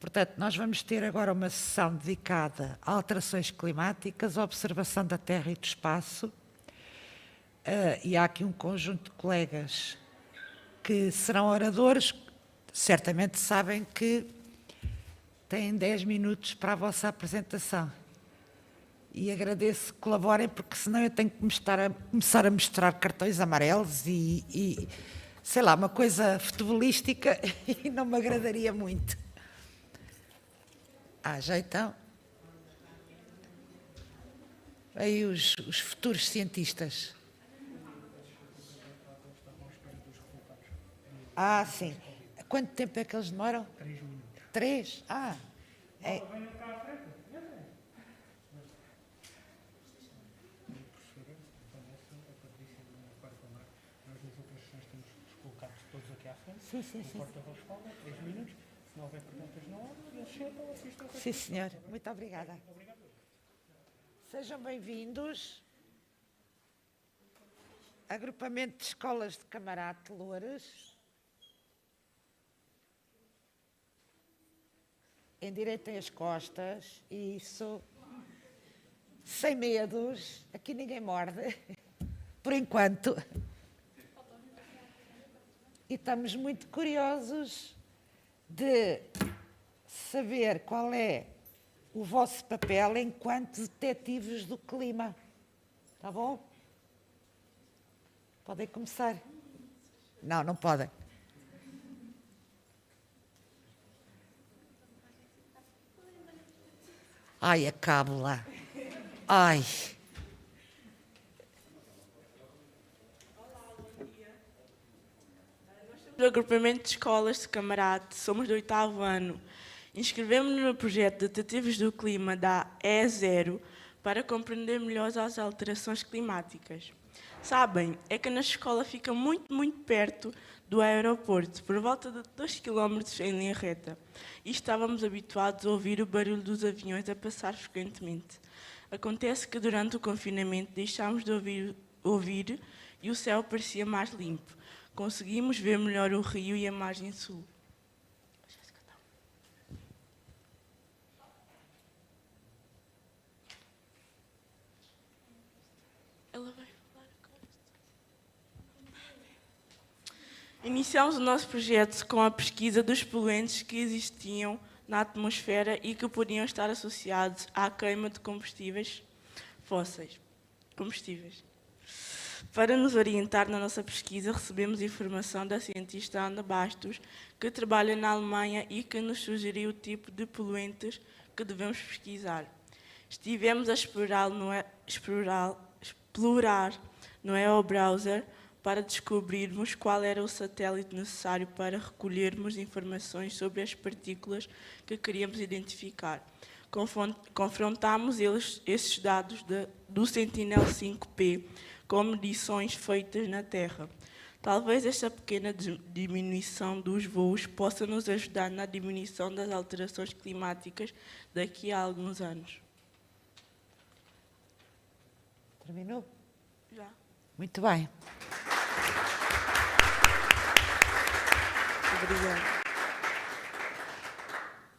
Portanto, nós vamos ter agora uma sessão dedicada a alterações climáticas, observação da Terra e do espaço. E há aqui um conjunto de colegas que serão oradores, certamente sabem que têm 10 minutos para a vossa apresentação. E agradeço que colaborem, porque senão eu tenho que começar a mostrar cartões amarelos e sei lá, uma coisa futebolística e não me agradaria muito. Já então. Aí os futuros cientistas. Sim. Quanto tempo é que eles demoram? 3 minutos. 3? É. Sim. Três minutos. Se não houver perguntas na hora, eles sentam, assistem. Sim, senhor. Muito obrigada. Sejam bem-vindos. Agrupamento de Escolas de Camarate, Loures. Endireitem as costas. Isso. Sem medos. Aqui ninguém morde. Por enquanto. E estamos muito curiosos de saber qual é o vosso papel enquanto detetives do clima. Está bom? Podem começar? Não podem. A cábula. Do agrupamento de escolas de Camarate, somos do 8º ano. Inscrevemos-nos no projeto Detetives do Clima da E0 para compreender melhor as alterações climáticas. Sabem, é que a nossa escola fica muito perto do aeroporto, por volta de 2 km em linha reta, e estávamos habituados a ouvir o barulho dos aviões a passar frequentemente. Acontece que durante o confinamento deixámos de ouvir e o céu parecia mais limpo. Conseguimos ver melhor o rio e a margem sul. Ela vai falar agora. Iniciamos o nosso projeto com a pesquisa dos poluentes que existiam na atmosfera e que podiam estar associados à queima de combustíveis fósseis. Para nos orientar na nossa pesquisa, recebemos informação da cientista Ana Bastos, que trabalha na Alemanha e que nos sugeriu o tipo de poluentes que devemos pesquisar. Estivemos a explorar no e-browser para descobrirmos qual era o satélite necessário para recolhermos informações sobre as partículas que queríamos identificar. Confrontámos esses dados do Sentinel-5P com medições feitas na Terra. Talvez esta pequena diminuição dos voos possa nos ajudar na diminuição das alterações climáticas daqui a alguns anos. Terminou? Já. Muito bem. Obrigada.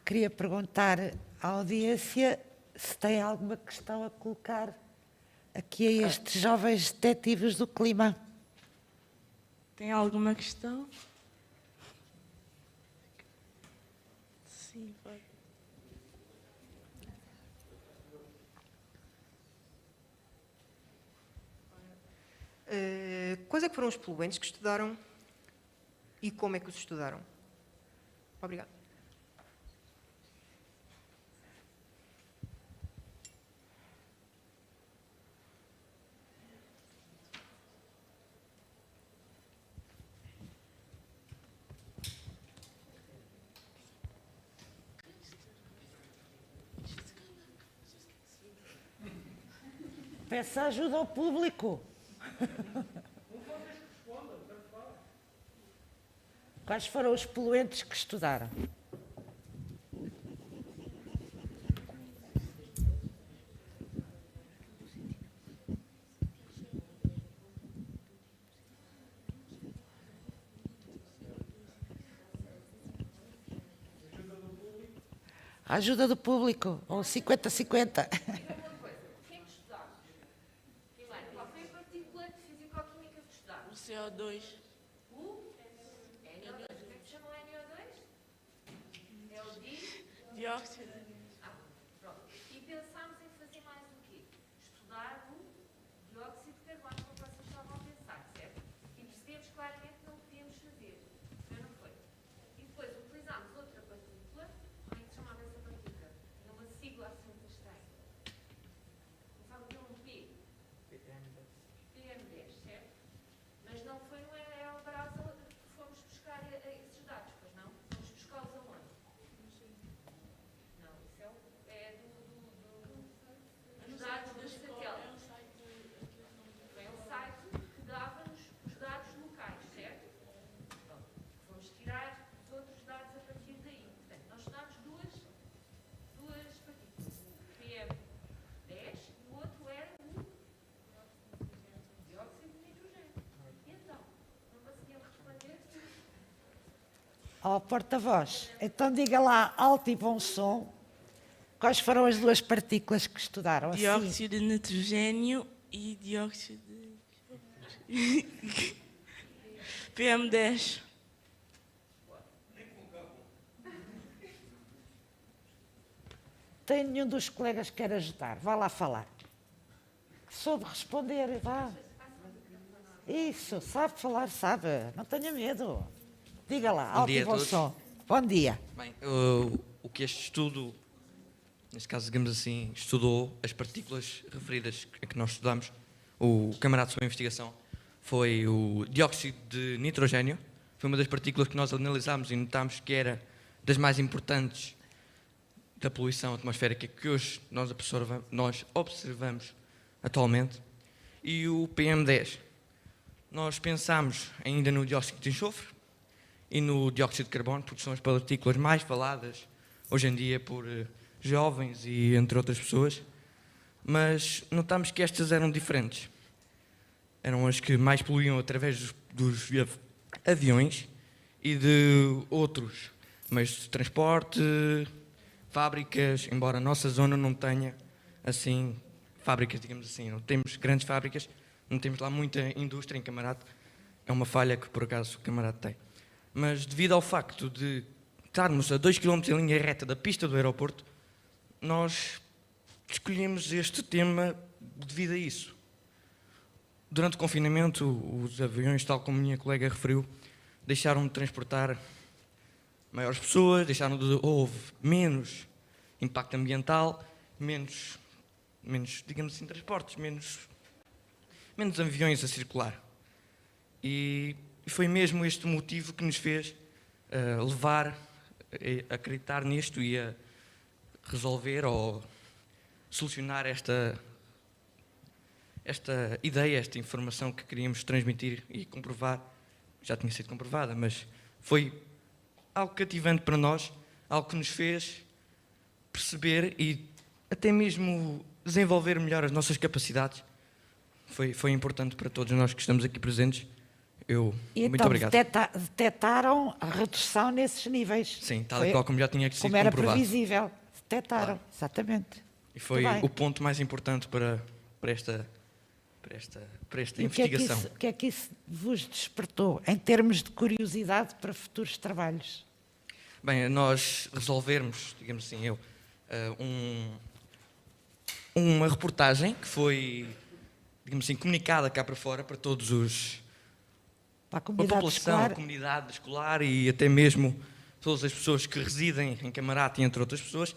Queria perguntar à audiência se tem alguma questão a colocar aqui a estes jovens detetives do clima. Tem alguma questão? Sim, pode. Quais é que foram os poluentes que estudaram e como é que os estudaram? Obrigada. Peça ajuda ao público. Quais foram os poluentes que estudaram? A ajuda do público, ou 50-50. Qual foi a partícula de fisicoquímica que estudaram? O CO2. NO2. O que é que chamam NO2? É o Dióxido. Pronto. E pensámos em fazer mais o quê? Estudar o dióxido de carbono, como vocês estavam a pensar, certo? E percebemos claramente que não podíamos fazer. Não foi? E depois utilizámos outra partícula. Como é que se chamava essa partícula? Tinha uma sigla assim muito estranha. Começava por um P. PM10, certo? Mas não foi no EL Brasa que fomos buscar esses dados, pois não? Fomos buscá-los aonde? Não, isso dos dados dos satélites. Foi um site que dava-nos os dados locais, certo? Pronto. Fomos tirar os outros dados a partir daí. Portanto, nós estudámos duas partículas. O PM10 e o outro era o dióxido de nitrogênio. E então? Não conseguiam responder? Ó, porta-voz, então diga lá, alto e bom som, quais foram as duas partículas que estudaram? Assim, Dióxido de nitrogênio e dióxido de... PM10. tem nenhum dos colegas que quer ajudar? Vá lá falar. Soube responder, vá. Isso, sabe falar, sabe. Não tenha medo. Diga lá, alto dia e a bom todos. som. Bom dia. Bem, o que este estudo, neste caso, digamos assim, estudou as partículas referidas que nós estudamos, o camarada de sua investigação, foi o dióxido de nitrogênio. Foi uma das partículas que nós analisámos e notámos que era das mais importantes da poluição atmosférica que hoje nós observamos atualmente. E o PM10. Nós pensámos ainda no dióxido de enxofre e no dióxido de carbono, porque são as partículas mais faladas hoje em dia por jovens e entre outras pessoas, mas notámos que estas eram diferentes. Eram as que mais poluíam através dos aviões e de outros meios de transporte, fábricas, embora a nossa zona não tenha assim fábricas, digamos assim, não temos grandes fábricas, não temos lá muita indústria em Camarate, é uma falha que por acaso o Camarate tem. Mas devido ao facto de estarmos a 2 km em linha reta da pista do aeroporto, nós escolhemos este tema devido a isso. Durante o confinamento, os aviões, tal como a minha colega referiu, deixaram de transportar maiores pessoas, houve menos impacto ambiental, menos digamos assim, transportes, menos aviões a circular. E foi mesmo este motivo que nos fez levar a acreditar nisto e a resolver ou solucionar esta ideia, esta informação que queríamos transmitir e comprovar. Já tinha sido comprovada, mas foi algo cativante para nós, algo que nos fez perceber e até mesmo desenvolver melhor as nossas capacidades. Foi importante para todos nós que estamos aqui presentes. Muito então, obrigado. detectaram a redução nesses níveis. Sim, tal e qual como já tinha sido como era comprovado. previsível. Detectaram, exatamente. E foi Muito bem. o ponto mais importante para esta E investigação. o que é que isso vos despertou, em termos de curiosidade para futuros trabalhos? Bem, nós resolvermos, digamos assim, uma reportagem que foi, digamos assim, comunicada cá para fora para todos Para a a comunidade população, escolar? a comunidade escolar e até mesmo todas as pessoas que residem em Camarate, entre outras pessoas,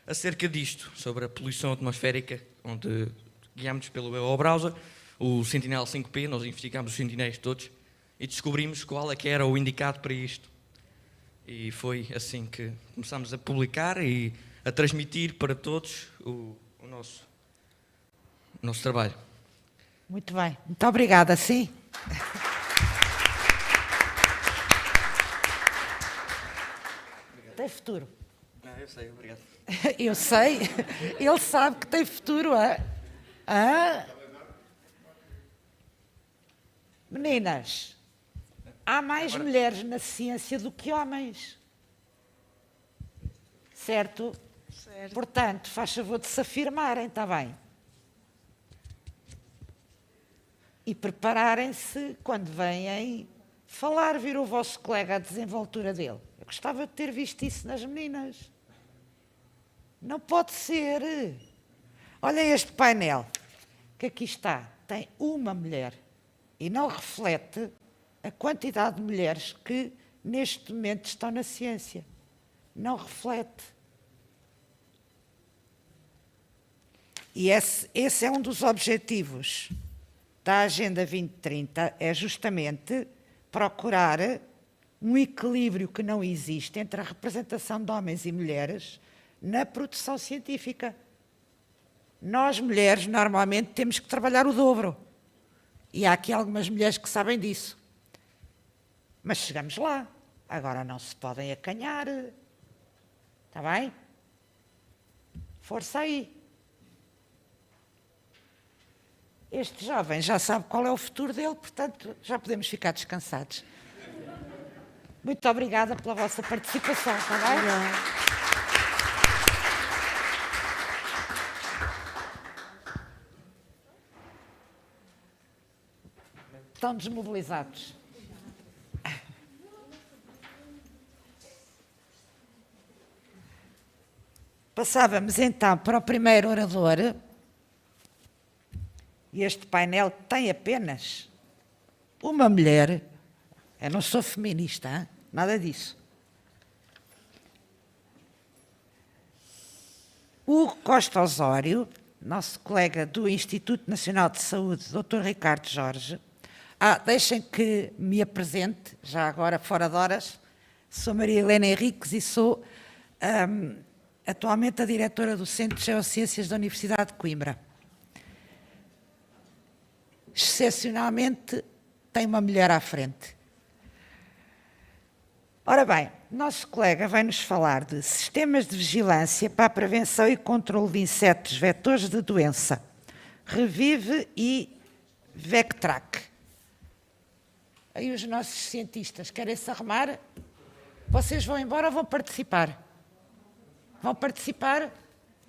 acerca disto, sobre a poluição atmosférica, onde guiámos pelo EO-Browser, o Sentinel 5P, nós investigámos os sentinéis todos e descobrimos qual é que era o indicado para isto. E foi assim que começámos a publicar e a transmitir para todos o nosso trabalho. Muito bem. Muito obrigada, sim. Tem futuro. Eu sei, obrigado. Eu sei. Ele sabe que tem futuro, é? Meninas, há mais mulheres na ciência do que homens. Certo? Certo. Portanto, faz favor de se afirmarem, está bem? E prepararem-se quando vêm falar, vir o vosso colega a desenvoltura dele. Eu gostava de ter visto isso nas meninas. Não pode ser. Olha este painel que aqui está. Tem uma mulher e não reflete a quantidade de mulheres que neste momento estão na ciência. Não reflete. E esse é um dos objetivos da Agenda 2030, é justamente procurar um equilíbrio que não existe entre a representação de homens e mulheres na produção científica. Nós, mulheres, normalmente temos que trabalhar o dobro. E há aqui algumas mulheres que sabem disso. Mas chegamos lá. Agora não se podem acanhar. Está bem? Força aí. Este jovem já sabe qual é o futuro dele, portanto, já podemos ficar descansados. Muito obrigada pela vossa participação, está bem? Estão desmobilizados. Passávamos então para o primeiro orador. E este painel tem apenas uma mulher. Eu não sou feminista, hein? Nada disso. Hugo Costa Osório, nosso colega do Instituto Nacional de Saúde, Dr. Ricardo Jorge. Deixem que me apresente, já agora fora de horas. Sou Maria Helena Henriques e sou atualmente a diretora do Centro de Geociências da Universidade de Coimbra. Excepcionalmente, tem uma mulher à frente. Ora bem, nosso colega vai-nos falar de sistemas de vigilância para a prevenção e controle de insetos vetores de doença, Revive e Vectrac. Aí os nossos cientistas querem se arrumar? Vocês vão embora ou vão participar? Vão participar?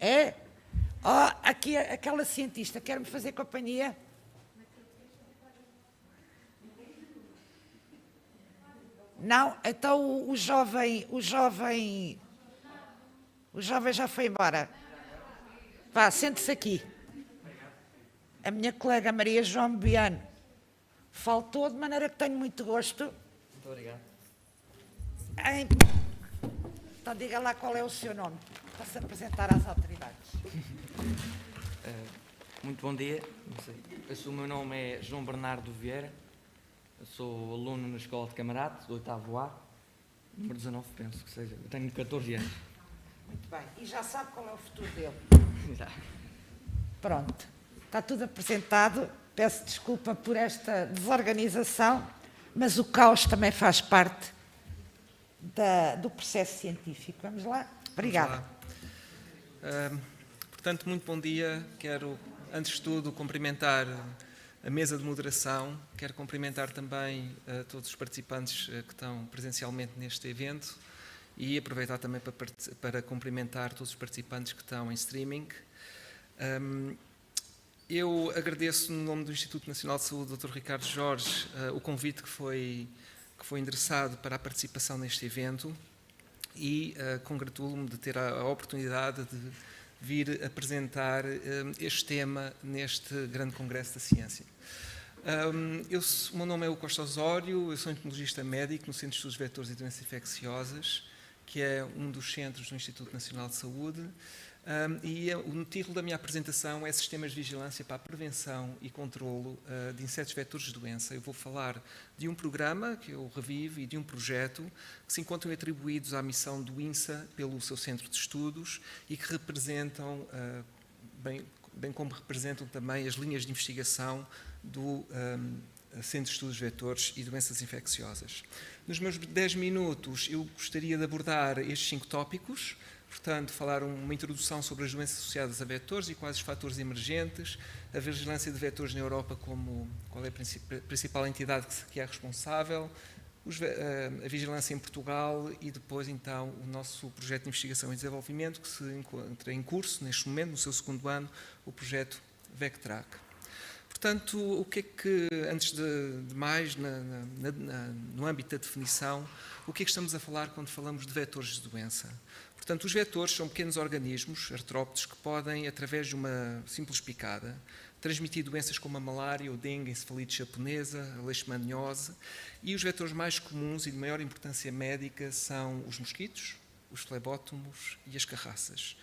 É? Aqui aquela cientista quer-me fazer companhia? Não? Então o jovem já foi embora. Vá, sente-se aqui. A minha colega Maria João Biano faltou, de maneira que tenho muito gosto. Muito obrigado. Então diga lá qual é o seu nome, para se apresentar às autoridades. Muito bom dia. O meu nome é João Bernardo Vieira. Eu sou aluno na Escola de Camarate, do 8º A, número 19, penso que seja. Eu tenho 14 anos. Muito bem. E já sabe qual é o futuro dele? Já. Pronto. Está tudo apresentado. Peço desculpa por esta desorganização, mas o caos também faz parte do processo científico. Vamos lá? Obrigada. Vamos lá. Portanto, muito bom dia. Quero, antes de tudo, cumprimentar a mesa de moderação. Quero cumprimentar também todos os participantes que estão presencialmente neste evento e aproveitar também para cumprimentar todos os participantes que estão em streaming. Eu agradeço, no nome do Instituto Nacional de Saúde, Dr. Ricardo Jorge, o convite que foi endereçado para a participação neste evento e congratulo-me de ter a oportunidade de vir apresentar este tema neste grande congresso da ciência. O meu nome é Hugo Costa Osório, eu sou entomologista médico no Centro de Estudos Vetores e Doenças Infecciosas, que é um dos centros do Instituto Nacional de Saúde, e o título da minha apresentação é Sistemas de Vigilância para a Prevenção e Controlo de Insetos Vetores de Doença. Eu vou falar de um programa, que é o Revive, e de um projeto que se encontram atribuídos à missão do INSA pelo seu centro de estudos e que representam, bem como representam também as linhas de investigação do Centro de Estudos Vetores e Doenças Infecciosas. Nos meus 10 minutos eu gostaria de abordar estes 5 tópicos. Portanto, falar uma introdução sobre as doenças associadas a vetores e quais os fatores emergentes, a vigilância de vetores na Europa, qual é a principal entidade que é responsável, a vigilância em Portugal e depois, então, o nosso projeto de investigação e desenvolvimento, que se encontra em curso, neste momento, no seu segundo ano, o projeto VECTRAC. Portanto, o que é que, antes de mais, no âmbito da definição, o que é que estamos a falar quando falamos de vetores de doença? Portanto, os vetores são pequenos organismos, artrópodes, que podem, através de uma simples picada, transmitir doenças como a malária, o dengue, a encefalite japonesa, a leishmaniose, e os vetores mais comuns e de maior importância médica são os mosquitos, os flebótomos e as carraças.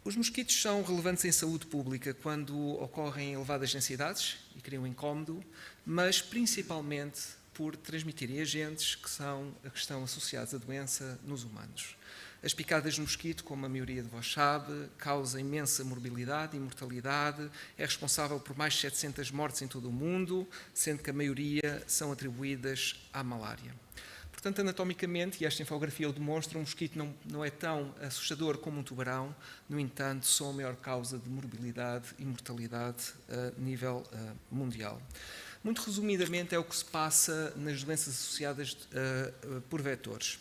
Os mosquitos são relevantes em saúde pública quando ocorrem em elevadas densidades e criam incómodo, mas principalmente por transmitirem agentes que estão associados à doença nos humanos. As picadas de mosquito, como a maioria de vós sabe, causam imensa morbilidade e mortalidade, é responsável por mais de 700 mortes em todo o mundo, sendo que a maioria são atribuídas à malária. Portanto, anatomicamente, e esta infografia o demonstra, um mosquito não é tão assustador como um tubarão, no entanto, são a maior causa de morbilidade e mortalidade a nível mundial. Muito resumidamente, é o que se passa nas doenças associadas por vetores.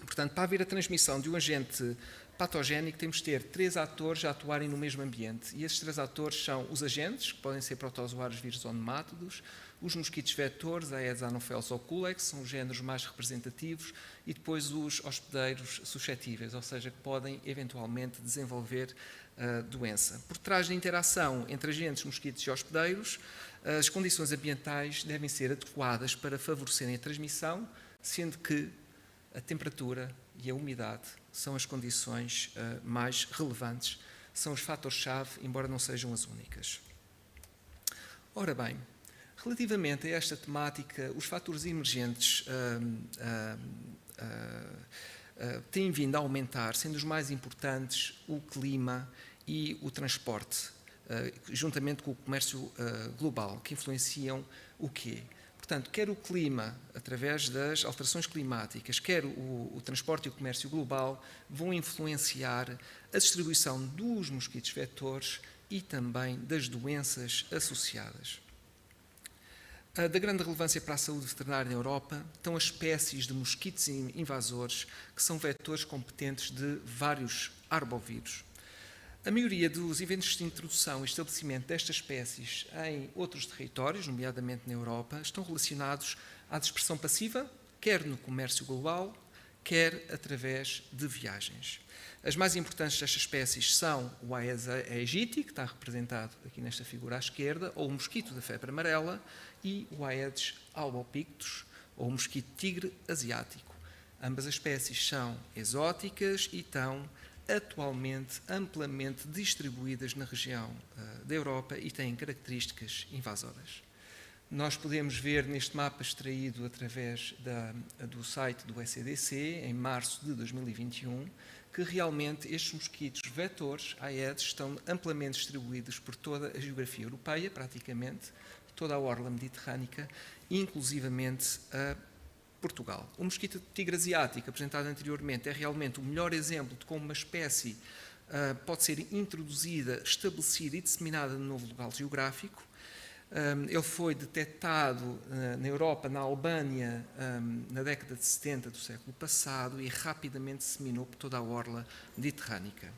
Portanto, para haver a transmissão de um agente patogénico, temos de ter 3 atores a atuarem no mesmo ambiente. E esses 3 atores são os agentes, que podem ser protozoários, vírus ou nemátodos, os mosquitos vetores, Aedes, Anopheles ou Culex, são os géneros mais representativos, e depois os hospedeiros suscetíveis, ou seja, que podem eventualmente desenvolver doença. Por trás da interação entre agentes, mosquitos e hospedeiros, as condições ambientais devem ser adequadas para favorecerem a transmissão, sendo que a temperatura e a umidade são as condições mais relevantes, são os fatores-chave, embora não sejam as únicas. Ora bem, relativamente a esta temática, os fatores emergentes têm vindo a aumentar, sendo os mais importantes o clima e o transporte, juntamente com o comércio global, que influenciam o quê? Portanto, quer o clima, através das alterações climáticas, quer o transporte e o comércio global, vão influenciar a distribuição dos mosquitos vetores e também das doenças associadas. Da grande relevância para a saúde veterinária na Europa estão as espécies de mosquitos invasores, que são vetores competentes de vários arbovírus. A maioria dos eventos de introdução e estabelecimento destas espécies em outros territórios, nomeadamente na Europa, estão relacionados à dispersão passiva, quer no comércio global, quer através de viagens. As mais importantes destas espécies são o Aedes aegypti, que está representado aqui nesta figura à esquerda, ou o mosquito da febre amarela, e o Aedes albopictus, ou o mosquito tigre asiático. Ambas as espécies são exóticas e estão atualmente amplamente distribuídas na região da Europa e têm características invasoras. Nós podemos ver neste mapa extraído através do site do ECDC, em março de 2021, que realmente estes mosquitos vetores, Aedes, estão amplamente distribuídos por toda a geografia europeia, praticamente, toda a orla mediterrânica, inclusivamente a Portugal. O mosquito tigre asiático, apresentado anteriormente, é realmente o melhor exemplo de como uma espécie pode ser introduzida, estabelecida e disseminada no novo local geográfico. Ele foi detectado na Europa, na Albânia, na década de 70 do século passado e rapidamente disseminou por toda a orla mediterrânica.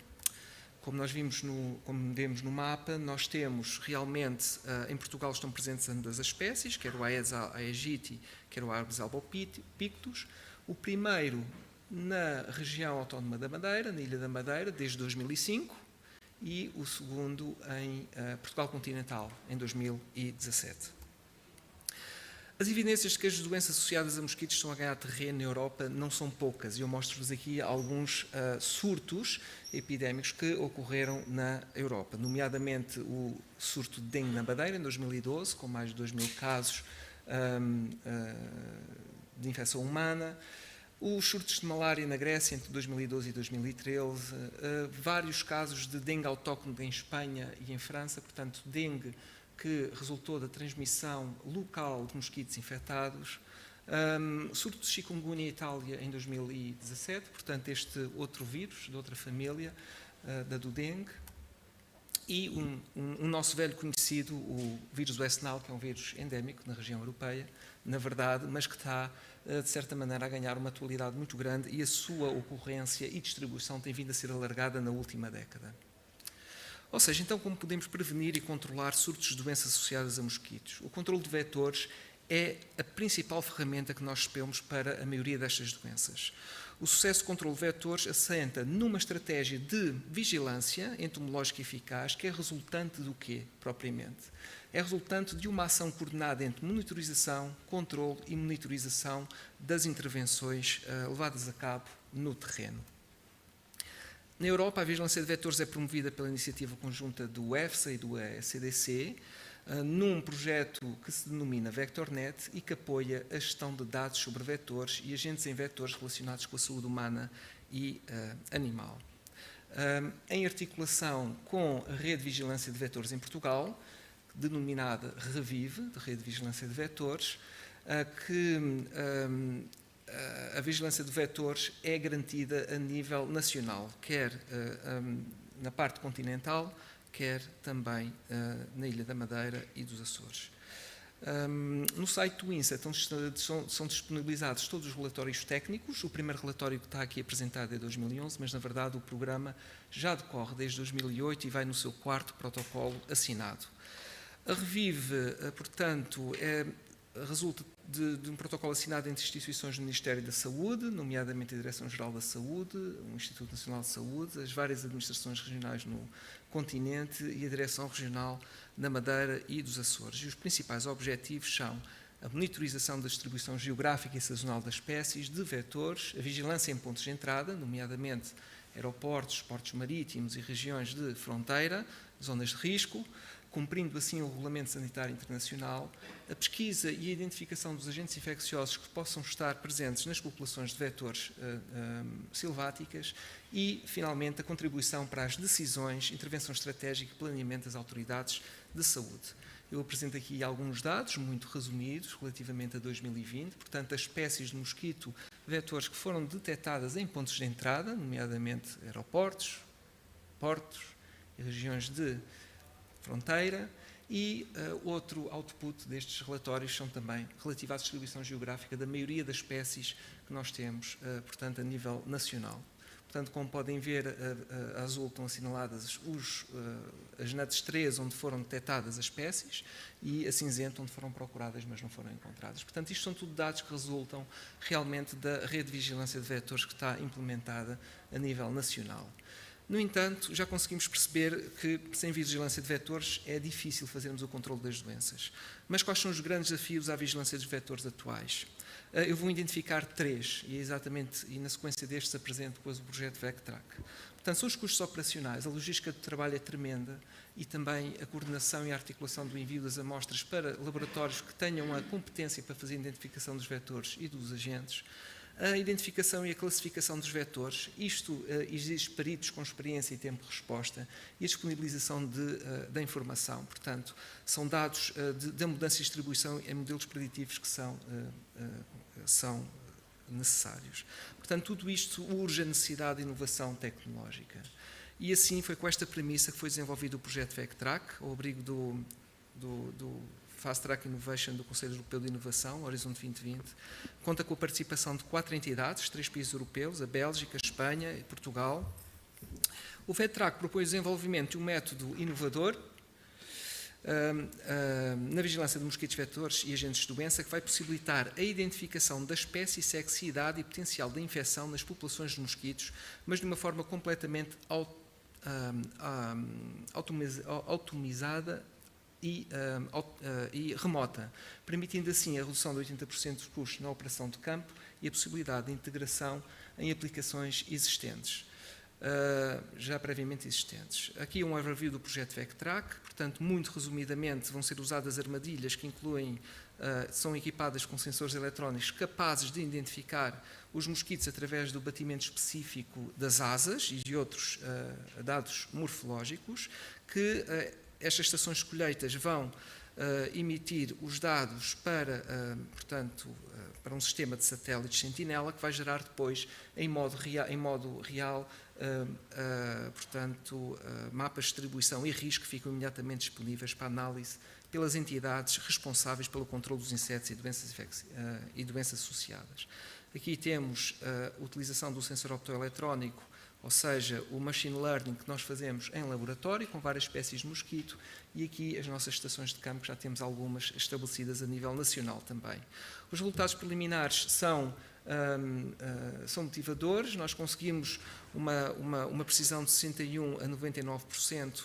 Como vemos no mapa, nós temos realmente, em Portugal estão presentes ambas as espécies, quer o Aedes aegypti, quer o Aedes albopictus. O primeiro na região autónoma da Madeira, na Ilha da Madeira, desde 2005, e o segundo em Portugal continental, em 2017. As evidências de que as doenças associadas a mosquitos estão a ganhar terreno na Europa não são poucas, e eu mostro-vos aqui alguns surtos epidémicos que ocorreram na Europa, nomeadamente o surto de dengue na Madeira, em 2012, com mais de 2.000 casos de infecção humana, os surtos de malária na Grécia entre 2012 e 2013, vários casos de dengue autóctone em Espanha e em França, portanto, dengue que resultou da transmissão local de mosquitos infectados, surto de chikungunya em Itália em 2017, portanto este outro vírus, de outra família, da do dengue, e um nosso velho conhecido, o vírus West Nile, que é um vírus endémico na região europeia, na verdade, mas que está, de certa maneira, a ganhar uma atualidade muito grande e a sua ocorrência e distribuição tem vindo a ser alargada na última década. Ou seja, então, como podemos prevenir e controlar surtos de doenças associadas a mosquitos? O controle de vetores é a principal ferramenta que nós dispomos para a maioria destas doenças. O sucesso do controle de vetores assenta numa estratégia de vigilância entomológica eficaz, que é resultante do quê, propriamente? É resultante de uma ação coordenada entre monitorização, controle e monitorização das intervenções levadas a cabo no terreno. Na Europa, a vigilância de vetores é promovida pela iniciativa conjunta do EFSA e do ECDC, num projeto que se denomina VectorNet e que apoia a gestão de dados sobre vetores e agentes em vetores relacionados com a saúde humana e animal. Em articulação com a Rede de Vigilância de Vetores em Portugal, denominada REVIVE, de Rede de Vigilância de Vetores, a vigilância de vetores é garantida a nível nacional, quer na parte continental, quer também na Ilha da Madeira e dos Açores. No site do INSA são disponibilizados todos os relatórios técnicos. O primeiro relatório que está aqui apresentado é de 2011, mas na verdade o programa já decorre desde 2008 e vai no seu 4º protocolo assinado. A REVIVE, portanto, resulta de um protocolo assinado entre instituições do Ministério da Saúde, nomeadamente a Direção-Geral da Saúde, o Instituto Nacional de Saúde, as várias administrações regionais no continente e a Direção Regional da Madeira e dos Açores. E os principais objetivos são a monitorização da distribuição geográfica e sazonal das espécies, de vetores, a vigilância em pontos de entrada, nomeadamente aeroportos, portos marítimos e regiões de fronteira, zonas de risco, cumprindo assim o Regulamento Sanitário Internacional, a pesquisa e a identificação dos agentes infecciosos que possam estar presentes nas populações de vetores silváticas e, finalmente, a contribuição para as decisões, intervenção estratégica e planeamento das autoridades de saúde. Eu apresento aqui alguns dados muito resumidos relativamente a 2020, portanto, as espécies de mosquito vetores que foram detectadas em pontos de entrada, nomeadamente aeroportos, portos e regiões de fronteira, e outro output destes relatórios são também relativo à distribuição geográfica da maioria das espécies que nós temos, portanto, a nível nacional. Portanto, como podem ver, a azul estão assinaladas as NUTS 3, onde foram detectadas as espécies, e a cinzenta, onde foram procuradas, mas não foram encontradas. Portanto, isto são tudo dados que resultam realmente da rede de vigilância de vetores que está implementada a nível nacional. No entanto, já conseguimos perceber que, sem vigilância de vetores, é difícil fazermos o controle das doenças. Mas quais são os grandes desafios à vigilância dos vetores atuais? Eu vou identificar 3, e na sequência destes apresento depois o projeto VecTrack. Portanto, são os custos operacionais, a logística do trabalho é tremenda e também a coordenação e a articulação do envio das amostras para laboratórios que tenham a competência para fazer a identificação dos vetores e dos agentes. A identificação e a classificação dos vetores, isto exige peritos com experiência e tempo de resposta e a disponibilização da informação. Portanto, são dados da mudança e distribuição em modelos preditivos que são necessários. Portanto, tudo isto urge a necessidade de inovação tecnológica. E assim foi com esta premissa que foi desenvolvido o projeto VecTrack, ao abrigo do Fast Track Innovation do Conselho Europeu de Inovação, Horizonte 2020, conta com a participação de 4 entidades, 3 países europeus, a Bélgica, a Espanha e Portugal. O VecTrack propõe o desenvolvimento de um método inovador na vigilância de mosquitos vetores e agentes de doença que vai possibilitar a identificação da espécie, sexo, idade e potencial da infecção nas populações de mosquitos, mas de uma forma completamente automatizada e remota, permitindo assim a redução de 80% dos custos na operação de campo e a possibilidade de integração em aplicações existentes, já previamente existentes. Aqui um overview do projeto VecTrack, portanto, muito resumidamente, vão ser usadas armadilhas que são equipadas com sensores eletrónicos capazes de identificar os mosquitos através do batimento específico das asas e de outros dados morfológicos que estas estações de colheitas vão emitir os dados para um sistema de satélites Sentinela que vai gerar depois, em modo real, portanto, mapas de distribuição e risco ficam imediatamente disponíveis para análise pelas entidades responsáveis pelo controle dos insetos e doenças associadas. Aqui temos a utilização do sensor optoeletrónico, ou seja, o machine learning que nós fazemos em laboratório com várias espécies de mosquito, e aqui as nossas estações de campo, já temos algumas estabelecidas a nível nacional também. Os resultados preliminares são motivadores. Nós conseguimos uma precisão de 61% a 99%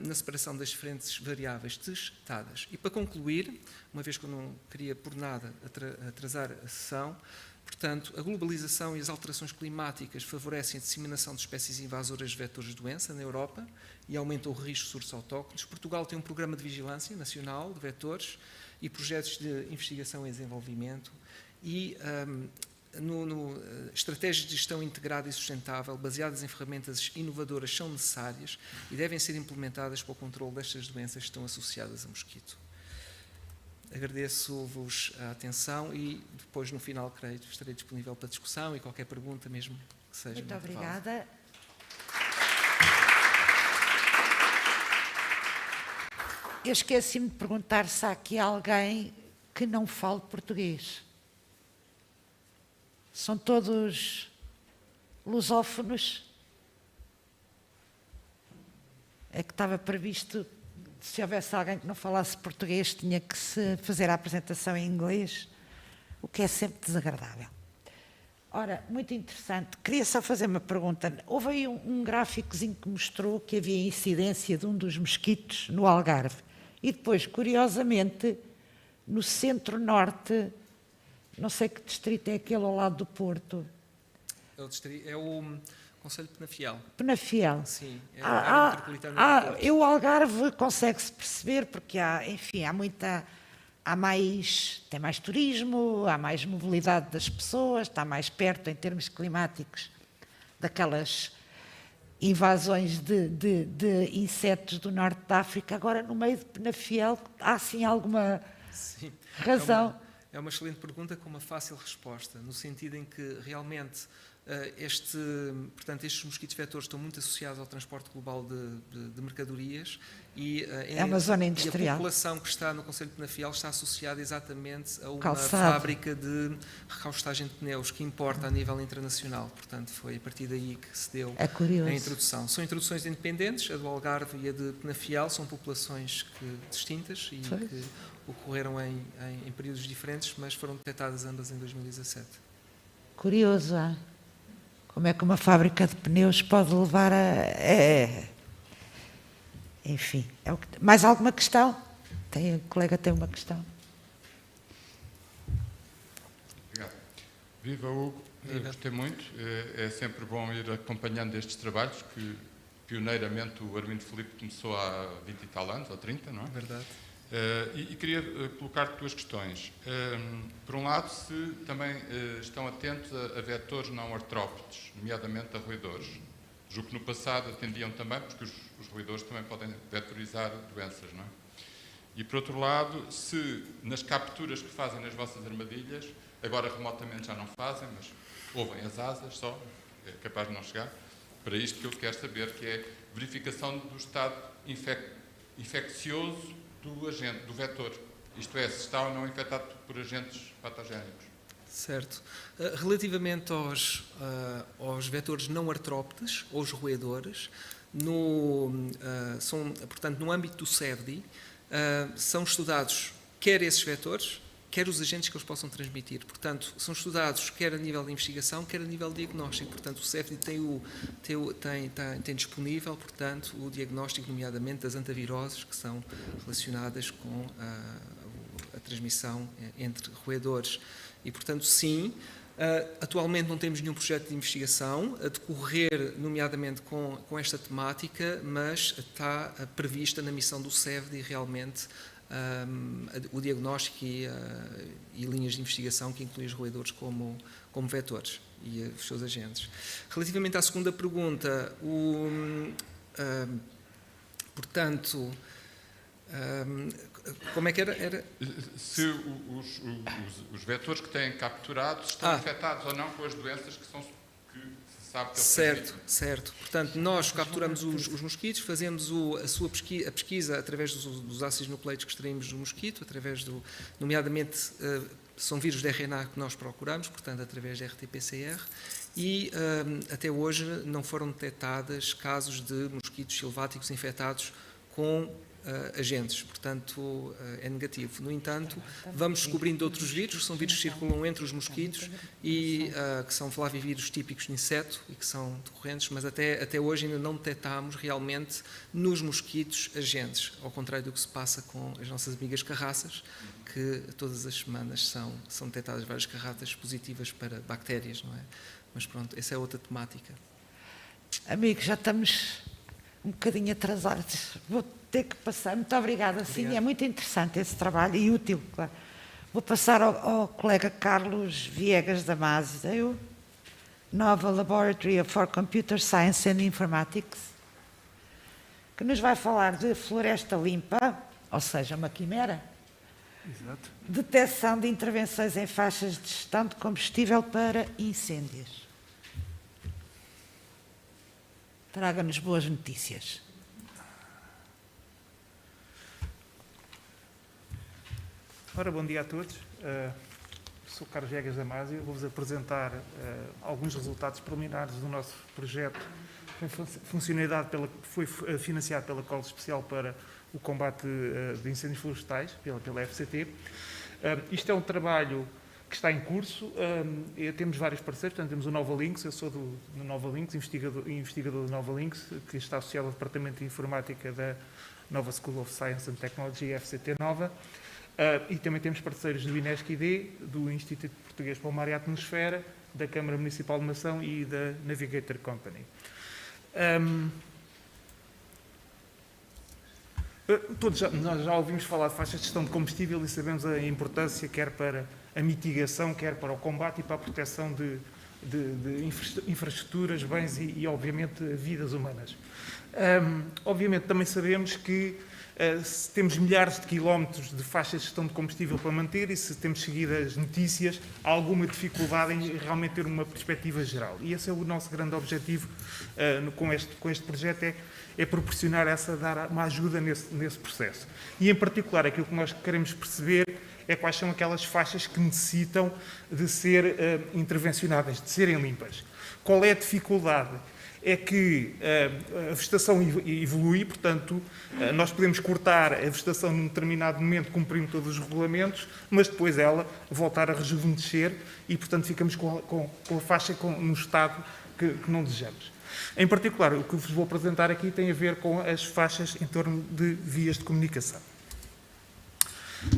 na separação das diferentes variáveis testadas. E para concluir, uma vez que eu não queria por nada atrasar a sessão, portanto, a globalização e as alterações climáticas favorecem a disseminação de espécies invasoras de vetores de doença na Europa e aumentam o risco de surtos autóctones. Portugal tem um programa de vigilância nacional de vetores e projetos de investigação e desenvolvimento e estratégias de gestão integrada e sustentável baseadas em ferramentas inovadoras são necessárias e devem ser implementadas para o controle destas doenças que estão associadas a mosquito. Agradeço-vos a atenção e depois, no final, creio, estarei disponível para discussão e qualquer pergunta, mesmo que seja. Muito obrigada. Eu esqueci-me de perguntar se há aqui alguém que não fale português. São todos lusófonos? É que estava previsto, se houvesse alguém que não falasse português, tinha que se fazer a apresentação em inglês, o que é sempre desagradável. Ora, muito interessante. Queria só fazer uma pergunta. Houve aí um gráficozinho que mostrou que havia incidência de um dos mosquitos no Algarve. E depois, curiosamente, no centro-norte, não sei que distrito é aquele ao lado do Porto. É o Conselho de Penafiel. Penafiel. Sim, é a área metropolitana do Porto. O Algarve consegue-se perceber, porque tem mais turismo, há mais mobilidade das pessoas, está mais perto em termos climáticos daquelas invasões de insetos do norte da África. Agora, no meio de Penafiel, há sim alguma razão? É uma excelente pergunta com uma fácil resposta, no sentido em que realmente estes mosquitos vetores estão muito associados ao transporte global de mercadorias e é uma zona industrial. E a população que está no Conselho de Penafiel está associada exatamente a uma Calçado. fábrica de recaustagem de pneus que importa a nível internacional. Portanto, foi a partir daí que se deu a introdução. São introduções independentes, a do Algarve e a de Penafiel, são populações distintas e que ocorreram em períodos diferentes, mas foram detectadas ambas em 2017. Curioso, hein? Como é que uma fábrica de pneus pode levar Enfim. Mais alguma questão? O colega tem uma questão. Obrigado. Viva, Hugo. Gostei muito. É sempre bom ir acompanhando estes trabalhos que, pioneiramente, o Armindo Filipe começou há 20 e tal anos, ou 30, não é? Verdade. E queria colocar-te duas questões. Por um lado, se também estão atentos a vetores não artrópodes, nomeadamente a roedores. Julgo que no passado atendiam também, porque os roedores também podem vetorizar doenças, não é? E por outro lado, se nas capturas que fazem nas vossas armadilhas, agora remotamente já não fazem, mas ouvem as asas só, é capaz de não chegar, para isto que eu quero saber, que é verificação do estado infeccioso do agente, do vetor. Isto é, se está ou não infectado por agentes patogénicos. Certo. Relativamente aos vetores não artrópodes, ou os roedores, portanto, no âmbito do CEVDI, são estudados quer esses vetores, quer os agentes que eles possam transmitir. Portanto, são estudados quer a nível de investigação, quer a nível de diagnóstico. Portanto, o CEVDI tem disponível, portanto, o diagnóstico, nomeadamente, das antaviroses que são relacionadas com a transmissão entre roedores. E, portanto, sim, atualmente não temos nenhum projeto de investigação a decorrer, nomeadamente, com esta temática, mas está prevista na missão do CEVDI realmente o diagnóstico e linhas de investigação que incluem os roedores como vetores e os seus agentes. Relativamente à segunda pergunta, portanto, como é que era? Se os vetores que têm capturados estão infectados ou não com as doenças que sabe que ele Certo, transmite. certo. Portanto, nós capturamos os mosquitos, fazemos a pesquisa através dos ácidos nucleicos que extraímos do mosquito, nomeadamente, são vírus de RNA que nós procuramos, portanto, através da RT-PCR, e até hoje não foram detectados casos de mosquitos silváticos infectados com agentes, portanto é negativo. No entanto, vamos descobrindo outros vírus, que são vírus que circulam entre os mosquitos e que são flavivírus típicos de inseto e que são decorrentes, mas até hoje ainda não detectámos realmente nos mosquitos agentes, ao contrário do que se passa com as nossas amigas carraças, que todas as semanas são detectadas várias carraças positivas para bactérias, não é? Mas pronto, essa é outra temática. Amigos, já estamos um bocadinho atrasados. Vou ter que passar. Muito obrigada, sim. É muito interessante esse trabalho e útil, claro. Vou passar ao colega Carlos Viegas Damasio, Nova Laboratory for Computer Science and Informatics, que nos vai falar de floresta limpa, ou seja, uma quimera. Exato. Detecção de intervenções em faixas de gestão de combustível para incêndios. Traga-nos boas notícias. Ora, bom dia a todos. Sou Carlos Viegas Damasio. Vou-vos apresentar alguns resultados preliminares do nosso projeto foi financiado pela Cola Especial para o combate de incêndios florestais, pela FCT. Isto é um trabalho que está em curso. Temos vários parceiros, portanto, temos o Nova Links, eu sou do Nova Links, investigador do Nova Links, que está associado ao Departamento de Informática da Nova School of Science and Technology, FCT Nova. E também temos parceiros do INESC-ID, do Instituto Português para o Mar e a Atmosfera, da Câmara Municipal de Mação e da Navigator Company. Nós já ouvimos falar de faixas de gestão de combustível e sabemos a importância quer para a mitigação, quer para o combate e para a proteção de infraestruturas, bens e, obviamente, vidas humanas. Obviamente, também sabemos que se temos milhares de quilómetros de faixas de gestão de combustível para manter e se temos seguido as notícias, há alguma dificuldade em realmente ter uma perspectiva geral. E esse é o nosso grande objetivo com este projeto, é proporcionar dar uma ajuda nesse processo. E, em particular, aquilo que nós queremos perceber é quais são aquelas faixas que necessitam de ser intervencionadas, de serem limpas. Qual é a dificuldade? É que a vegetação evolui, portanto, nós podemos cortar a vegetação num determinado momento, cumprindo todos os regulamentos, mas depois ela voltar a rejuvenescer e, portanto, ficamos com a faixa no estado que não desejamos. Em particular, o que vos vou apresentar aqui tem a ver com as faixas em torno de vias de comunicação.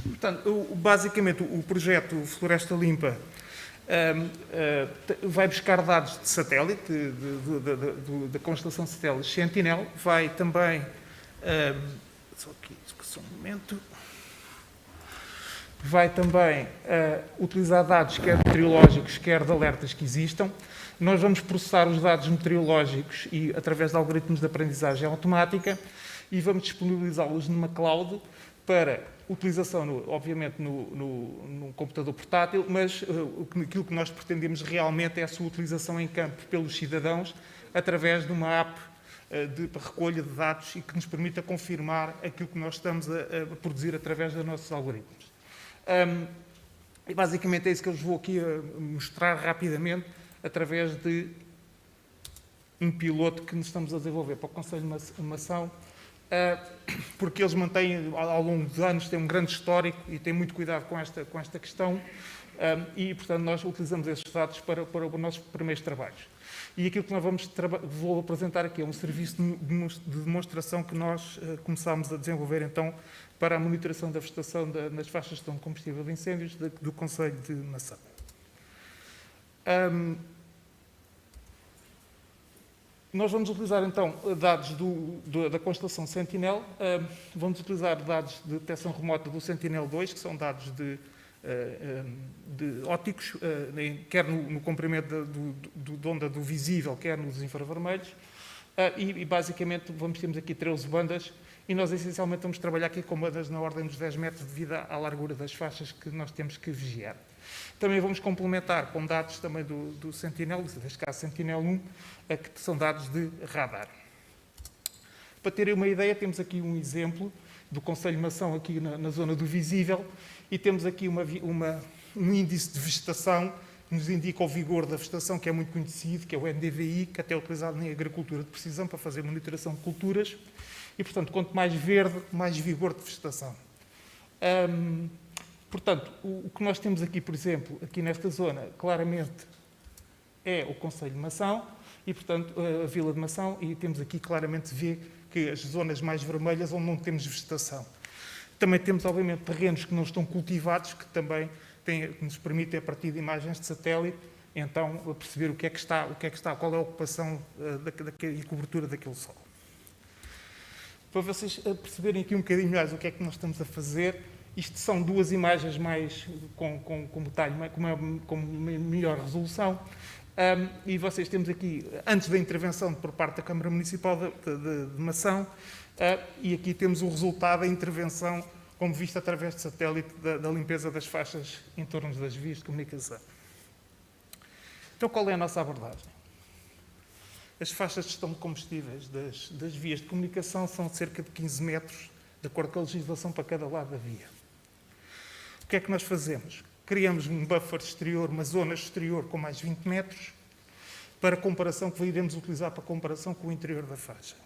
Portanto, basicamente, o projeto Floresta Limpa vai buscar dados de satélite, da constelação de satélites Sentinel, vai também, vai também utilizar dados quer meteorológicos, quer de alertas que existam. Nós vamos processar os dados meteorológicos e através de algoritmos de aprendizagem automática e vamos disponibilizá-los numa cloud para utilização, obviamente, num computador portátil, mas aquilo que nós pretendemos realmente é a sua utilização em campo pelos cidadãos através de uma app de recolha de dados e que nos permita confirmar aquilo que nós estamos a produzir através dos nossos algoritmos. E basicamente é isso que eu vos vou aqui mostrar rapidamente através de um piloto que nos estamos a desenvolver para o Conselho de Mação, porque eles mantêm, ao longo dos anos, têm um grande histórico e têm muito cuidado com esta questão e, portanto, nós utilizamos esses dados para os nossos primeiros trabalhos. E aquilo que nós vou apresentar aqui é um serviço de demonstração que nós começámos a desenvolver, então, para a monitoração da vegetação nas faixas de gestão de combustível de incêndios do Conselho de Mação. Nós vamos utilizar, então, dados da constelação Sentinel, vamos utilizar dados de detecção remota do Sentinel-2, que são dados de ópticos, quer no comprimento da onda do visível, quer nos infravermelhos, e basicamente temos aqui 13 bandas, e nós essencialmente vamos trabalhar aqui com bandas na ordem dos 10 metros devido à largura das faixas que nós temos que vigiar. Também vamos complementar com dados também do Sentinel, neste caso Sentinel-1, que são dados de radar. Para terem uma ideia, temos aqui um exemplo do Conselho de Mação aqui na zona do visível e temos aqui um índice de vegetação que nos indica o vigor da vegetação, que é muito conhecido, que é o NDVI, que até é utilizado na agricultura de precisão para fazer monitoração de culturas. E, portanto, quanto mais verde, mais vigor de vegetação. Portanto, o que nós temos aqui, por exemplo, aqui nesta zona, claramente é o Conselho de Mação e, portanto, a Vila de Mação, e temos aqui claramente vê que as zonas mais vermelhas onde não temos vegetação. Também temos, obviamente, terrenos que não estão cultivados, que também que nos permitem, a partir de imagens de satélite, então, perceber o que é que está, qual é a ocupação e cobertura daquele solo. Para vocês perceberem aqui um bocadinho mais o que é que nós estamos a fazer, isto são duas imagens mais com detalhe, com melhor resolução. E vocês temos aqui, antes da intervenção por parte da Câmara Municipal de Mação, e aqui temos o resultado da intervenção, como visto através de satélite, da limpeza das faixas em torno das vias de comunicação. Então, qual é a nossa abordagem? As faixas de gestão de combustíveis das vias de comunicação são cerca de 15 metros, de acordo com a legislação, para cada lado da via. O que é que nós fazemos? Criamos um buffer exterior, uma zona exterior com mais 20 metros, para comparação, que iremos utilizar para comparação com o interior da faixa.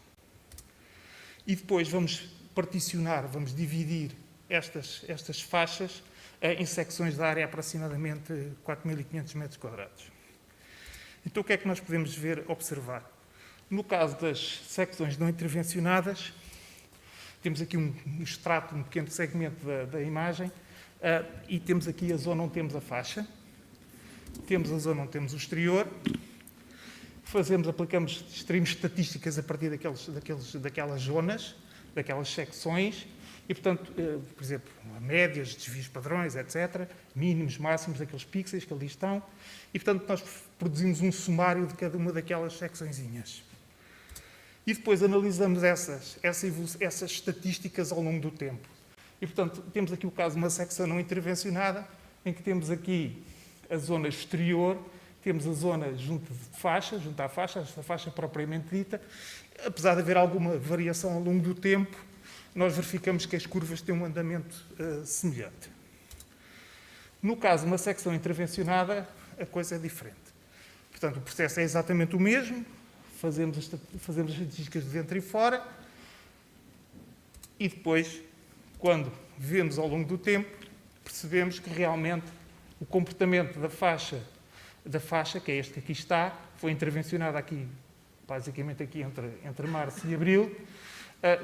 E depois vamos particionar, vamos dividir estas faixas em secções de área aproximadamente 4.500 metros quadrados. Então, o que é que nós podemos observar? No caso das secções não intervencionadas, temos aqui um extrato, um pequeno segmento da imagem, e temos aqui a zona onde temos a faixa, temos a zona onde temos o exterior, aplicamos, extraímos estatísticas a partir daquelas zonas, daquelas secções, e, portanto, por exemplo, médias, desvios padrões, etc., mínimos, máximos daqueles pixels que ali estão, e, portanto, nós produzimos um sumário de cada uma daquelas secçõezinhas. E depois analisamos essas estatísticas ao longo do tempo. E, portanto, temos aqui o caso de uma secção não intervencionada, em que temos aqui a zona exterior, temos a zona junto à faixa, esta faixa propriamente dita. Apesar de haver alguma variação ao longo do tempo, nós verificamos que as curvas têm um andamento semelhante. No caso de uma secção intervencionada, a coisa é diferente. Portanto, o processo é exatamente o mesmo, fazemos as estatísticas de dentro e fora, e depois, quando vemos ao longo do tempo, percebemos que realmente o comportamento da faixa, que é este que aqui está, foi intervencionada aqui, basicamente aqui entre março e abril,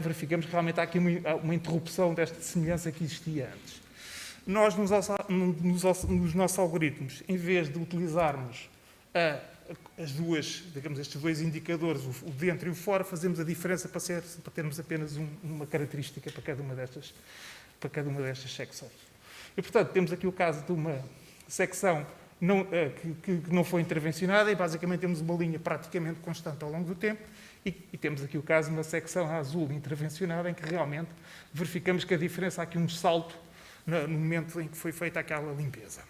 verificamos que realmente há aqui uma interrupção desta semelhança que existia antes. Nós, nos nossos algoritmos, em vez de utilizarmos estes dois indicadores, o dentro e o fora, fazemos a diferença para termos apenas uma característica para cada uma destas secções. E, portanto, temos aqui o caso de uma secção que não foi intervencionada e, basicamente, temos uma linha praticamente constante ao longo do tempo e temos aqui o caso de uma secção azul intervencionada em que realmente verificamos que a diferença, há aqui um salto no momento em que foi feita aquela limpeza.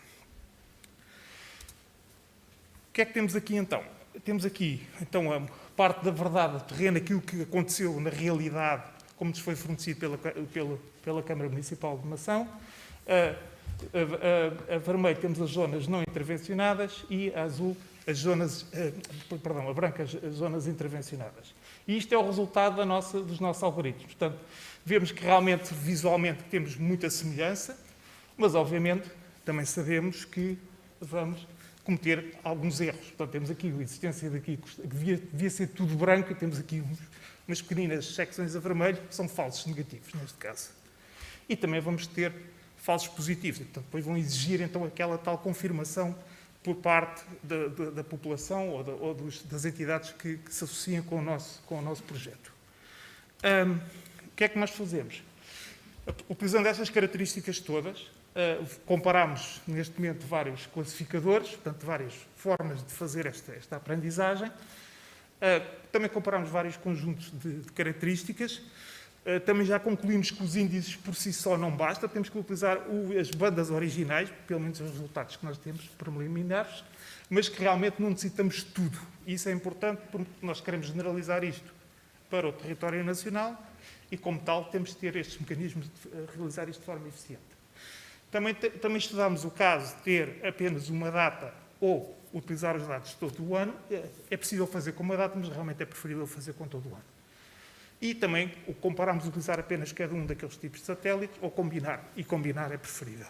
O que é que temos aqui, então? Temos aqui, então, a parte da verdade do terreno, aquilo que aconteceu na realidade, como nos foi fornecido pela Câmara Municipal de Mação. A vermelho temos as zonas não intervencionadas e a azul a branca as zonas intervencionadas. E isto é o resultado dos nossos algoritmos. Portanto, vemos que realmente, visualmente, temos muita semelhança, mas, obviamente, também sabemos que vamos cometer alguns erros. Portanto, temos aqui a existência daqui, que devia ser tudo branco, e temos aqui umas pequeninas secções a vermelho, que são falsos negativos, neste caso. E também vamos ter falsos positivos, e, portanto, depois vão exigir, então, aquela tal confirmação por parte da população ou das entidades que se associam com o nosso projeto. O que é que nós fazemos? Utilizando estas características todas, comparamos, neste momento, vários classificadores, portanto, várias formas de fazer esta aprendizagem. Também comparamos vários conjuntos de características Também já concluímos que os índices por si só não basta, temos que utilizar as bandas originais, pelo menos os resultados que nós temos preliminares, mas que realmente não necessitamos de tudo. Isso é importante porque nós queremos generalizar isto para o território nacional e, como tal, temos de ter estes mecanismos de realizar isto de forma eficiente. Também estudámos o caso de ter apenas uma data ou utilizar os dados todo o ano. É possível fazer com uma data, mas realmente é preferível fazer com todo o ano. E também compararmos utilizar apenas cada um daqueles tipos de satélites ou combinar, e combinar é preferível.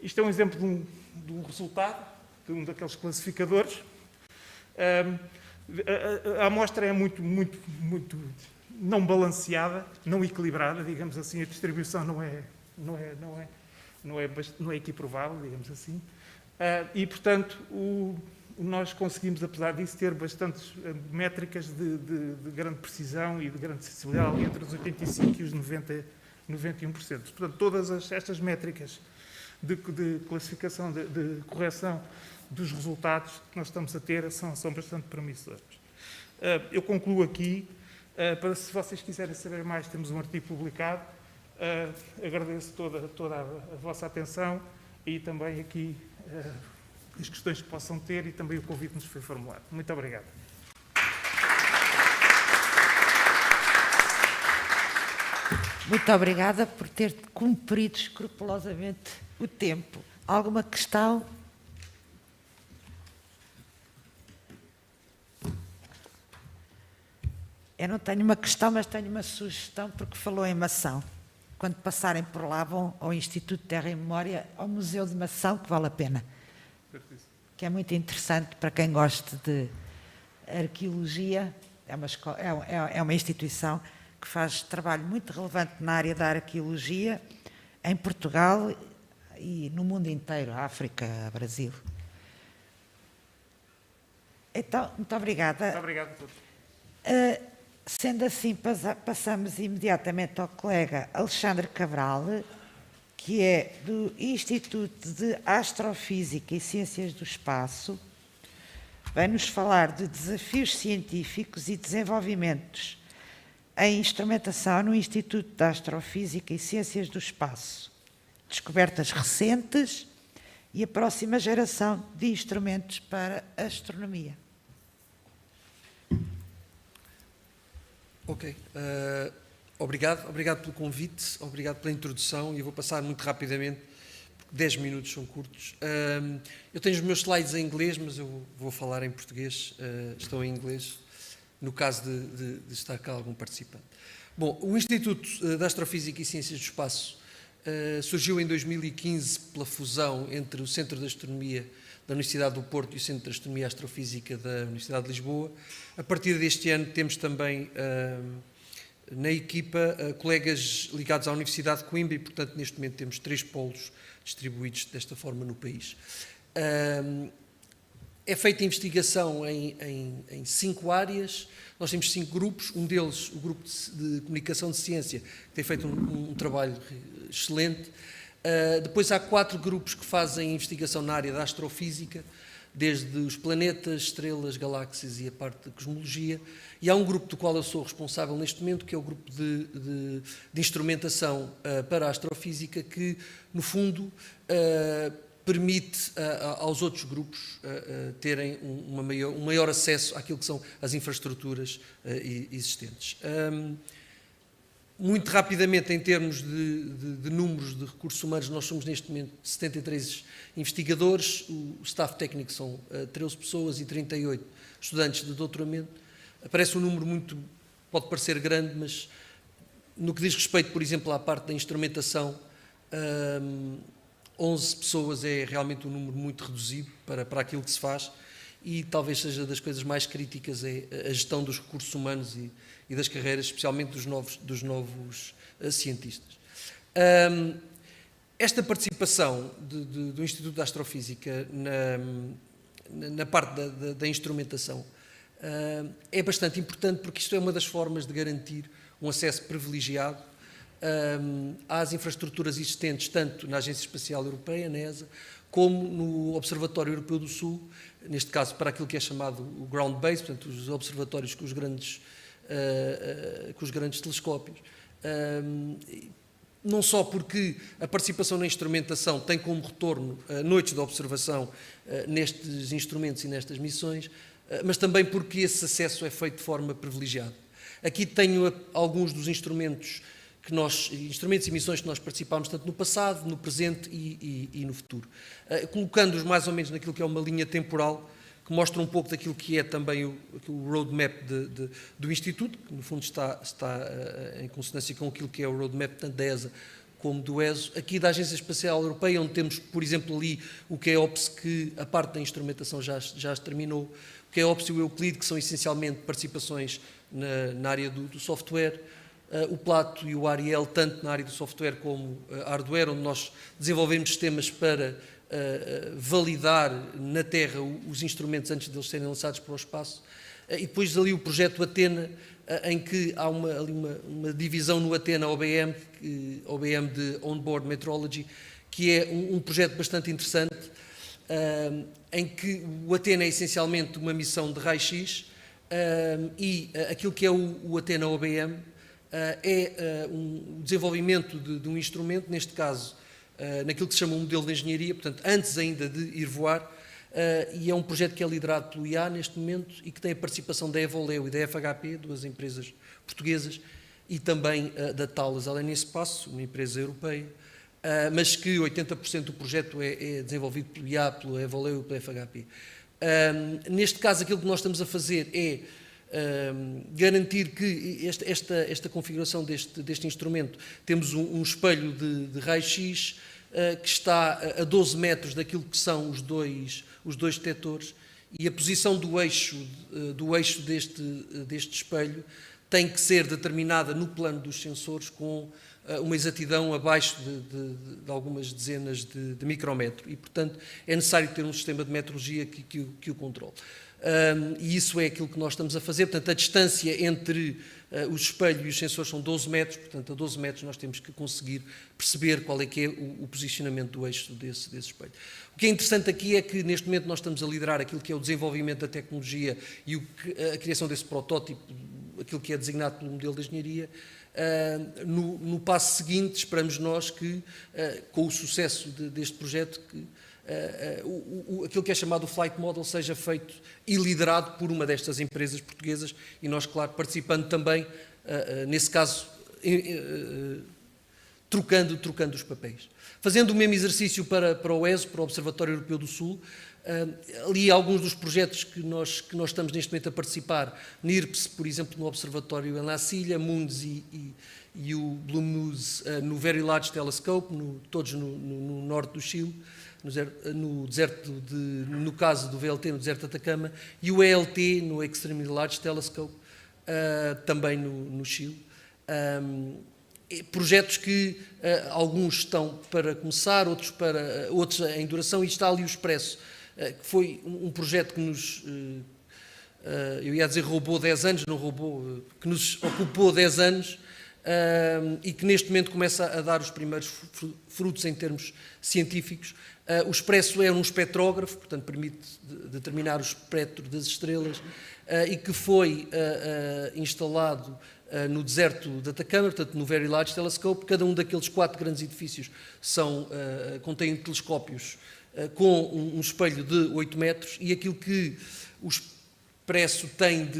Isto é um exemplo de um resultado, de um daqueles classificadores. A amostra é muito não balanceada, não equilibrada, digamos assim, a distribuição não é equiprovável, digamos assim. E, portanto, nós conseguimos, apesar disso, ter bastantes métricas de grande precisão e de grande sensibilidade, ali entre os 85% e os 91%. Portanto, todas estas métricas de classificação, de correção dos resultados que nós estamos a ter são bastante promissoras. Eu concluo aqui. Para, se vocês quiserem saber mais, temos um artigo publicado. Agradeço toda a vossa atenção e também aqui as questões que possam ter e também o convite que nos foi formulado. Muito obrigado. Muito obrigada por ter cumprido escrupulosamente o tempo. Alguma questão? Eu não tenho uma questão, mas tenho uma sugestão, porque falou em Mação. Quando passarem por lá, vão ao Instituto Terra e Memória, ao Museu de Mação, que vale a pena. Que é muito interessante para quem gosta de arqueologia. É uma instituição que faz trabalho muito relevante na área da arqueologia, em Portugal e no mundo inteiro, África, Brasil. Então, muito obrigada. Muito obrigado a todos. Sendo assim, passamos imediatamente ao colega Alexandre Cabral, que é do Instituto de Astrofísica e Ciências do Espaço. Vai-nos falar de desafios científicos e desenvolvimentos em instrumentação no Instituto de Astrofísica e Ciências do Espaço, descobertas recentes e a próxima geração de instrumentos para a astronomia. Ok. Obrigado pelo convite, obrigado pela introdução e eu vou passar muito rapidamente, porque 10 minutos são curtos. Eu tenho os meus slides em inglês, mas eu vou falar em português, estão em inglês, no caso de estar cá algum participante. Bom, o Instituto de Astrofísica e Ciências do Espaço surgiu em 2015 pela fusão entre o Centro de Astronomia da Universidade do Porto e o Centro de Astronomia e Astrofísica da Universidade de Lisboa. A partir deste ano temos também na equipa colegas ligados à Universidade de Coimbra e, portanto, neste momento temos 3 polos distribuídos desta forma no país. É feita investigação em 5 áreas. Nós temos 5 grupos, um deles, o grupo de comunicação de ciência, que tem feito um trabalho excelente. Depois há 4 grupos que fazem investigação na área da astrofísica, desde os planetas, estrelas, galáxias e a parte de cosmologia. E há um grupo do qual eu sou responsável neste momento, que é o grupo de instrumentação para a astrofísica, que, no fundo, permite aos outros grupos terem um maior acesso àquilo que são as infraestruturas existentes. Muito rapidamente, em termos de números de recursos humanos, nós somos neste momento 73 investigadores, o staff técnico são 13 pessoas e 38 estudantes de doutoramento. Parece um número pode parecer grande, mas no que diz respeito, por exemplo, à parte da instrumentação, 11 pessoas é realmente um número muito reduzido para aquilo que se faz e talvez seja das coisas mais críticas a gestão dos recursos humanos e das carreiras, especialmente dos novos cientistas. Esta participação do Instituto de Astrofísica na parte da instrumentação é bastante importante porque isto é uma das formas de garantir um acesso privilegiado às infraestruturas existentes, tanto na Agência Espacial Europeia, na ESA, como no Observatório Europeu do Sul, neste caso para aquilo que é chamado o Ground Base, portanto os observatórios com os grandes com os grandes telescópios. Não só porque a participação na instrumentação tem como retorno noites de observação nestes instrumentos e nestas missões, mas também porque esse acesso é feito de forma privilegiada. Aqui tenho alguns dos instrumentos e missões que nós participámos tanto no passado, no presente e no futuro, colocando-os mais ou menos naquilo que é uma linha temporal que mostra um pouco daquilo que é também o roadmap do Instituto, que no fundo está em consonância com aquilo que é o roadmap tanto da ESA como do ESO. Aqui da Agência Espacial Europeia, onde temos, por exemplo, ali o KEOPS, que a parte da instrumentação já terminou, o KEOPS e o Euclid, que são essencialmente participações na área do software, o Plato e o Ariel, tanto na área do software como hardware, onde nós desenvolvemos sistemas para validar na Terra os instrumentos antes de eles serem lançados para o espaço. E depois ali o projeto Athena, em que há ali uma divisão no Athena OBM de On-Board Metrology, que é um projeto bastante interessante, em que o Athena é essencialmente uma missão de raio-x, e aquilo que é o Athena OBM é um desenvolvimento de um instrumento, neste caso naquilo que se chama um modelo de engenharia, portanto, antes ainda de ir voar, e é um projeto que é liderado pelo IA neste momento e que tem a participação da Evoleo e da FHP, duas empresas portuguesas, e também da Thales Alenia Espaço, uma empresa europeia, mas que 80% do projeto é desenvolvido pelo IA, pela Evoleo e pela FHP. Neste caso, aquilo que nós estamos a fazer é garantir que esta configuração deste instrumento, temos um espelho de raio-x que está a 12 metros daquilo que são os dois detectores, e a posição do eixo deste espelho tem que ser determinada no plano dos sensores com uma exatidão abaixo de algumas dezenas de micrometro, e portanto é necessário ter um sistema de metrologia que o controle. E isso é aquilo que nós estamos a fazer. Portanto, a distância entre o espelho e os sensores são 12 metros, portanto a 12 metros nós temos que conseguir perceber qual é que é o posicionamento do eixo desse espelho. O que é interessante aqui é que neste momento nós estamos a liderar aquilo que é o desenvolvimento da tecnologia e a criação desse protótipo, aquilo que é designado pelo modelo de engenharia. No passo seguinte, esperamos nós que, com o sucesso deste projeto, aquilo que é chamado o Flight Model seja feito e liderado por uma destas empresas portuguesas, e nós, claro, participando também, nesse caso, trocando os papéis. Fazendo o mesmo exercício para o ESO, para o Observatório Europeu do Sul, ali alguns dos projetos que nós estamos neste momento a participar, NIRPS, por exemplo, no Observatório em La Silla, MUNDS e o Blue Moose no Very Large Telescope, todos no norte do Chile, no deserto no caso do VLT, no deserto de Atacama, e o ELT no Extremely Large Telescope, também no Chile. Projetos que alguns estão para começar, outros em duração, e está ali o Expresso, que foi um projeto que nos, eu ia dizer roubou 10 anos, não roubou, que nos ocupou 10 anos, e que neste momento começa a dar os primeiros frutos em termos científicos. O Expresso é um espectrógrafo, portanto permite determinar o espectro das estrelas, e que foi instalado no deserto de Atacama, portanto no Very Large Telescope. Cada um daqueles 4 grandes edifícios contém telescópios com um espelho de 8 metros, e aquilo que o Expresso tem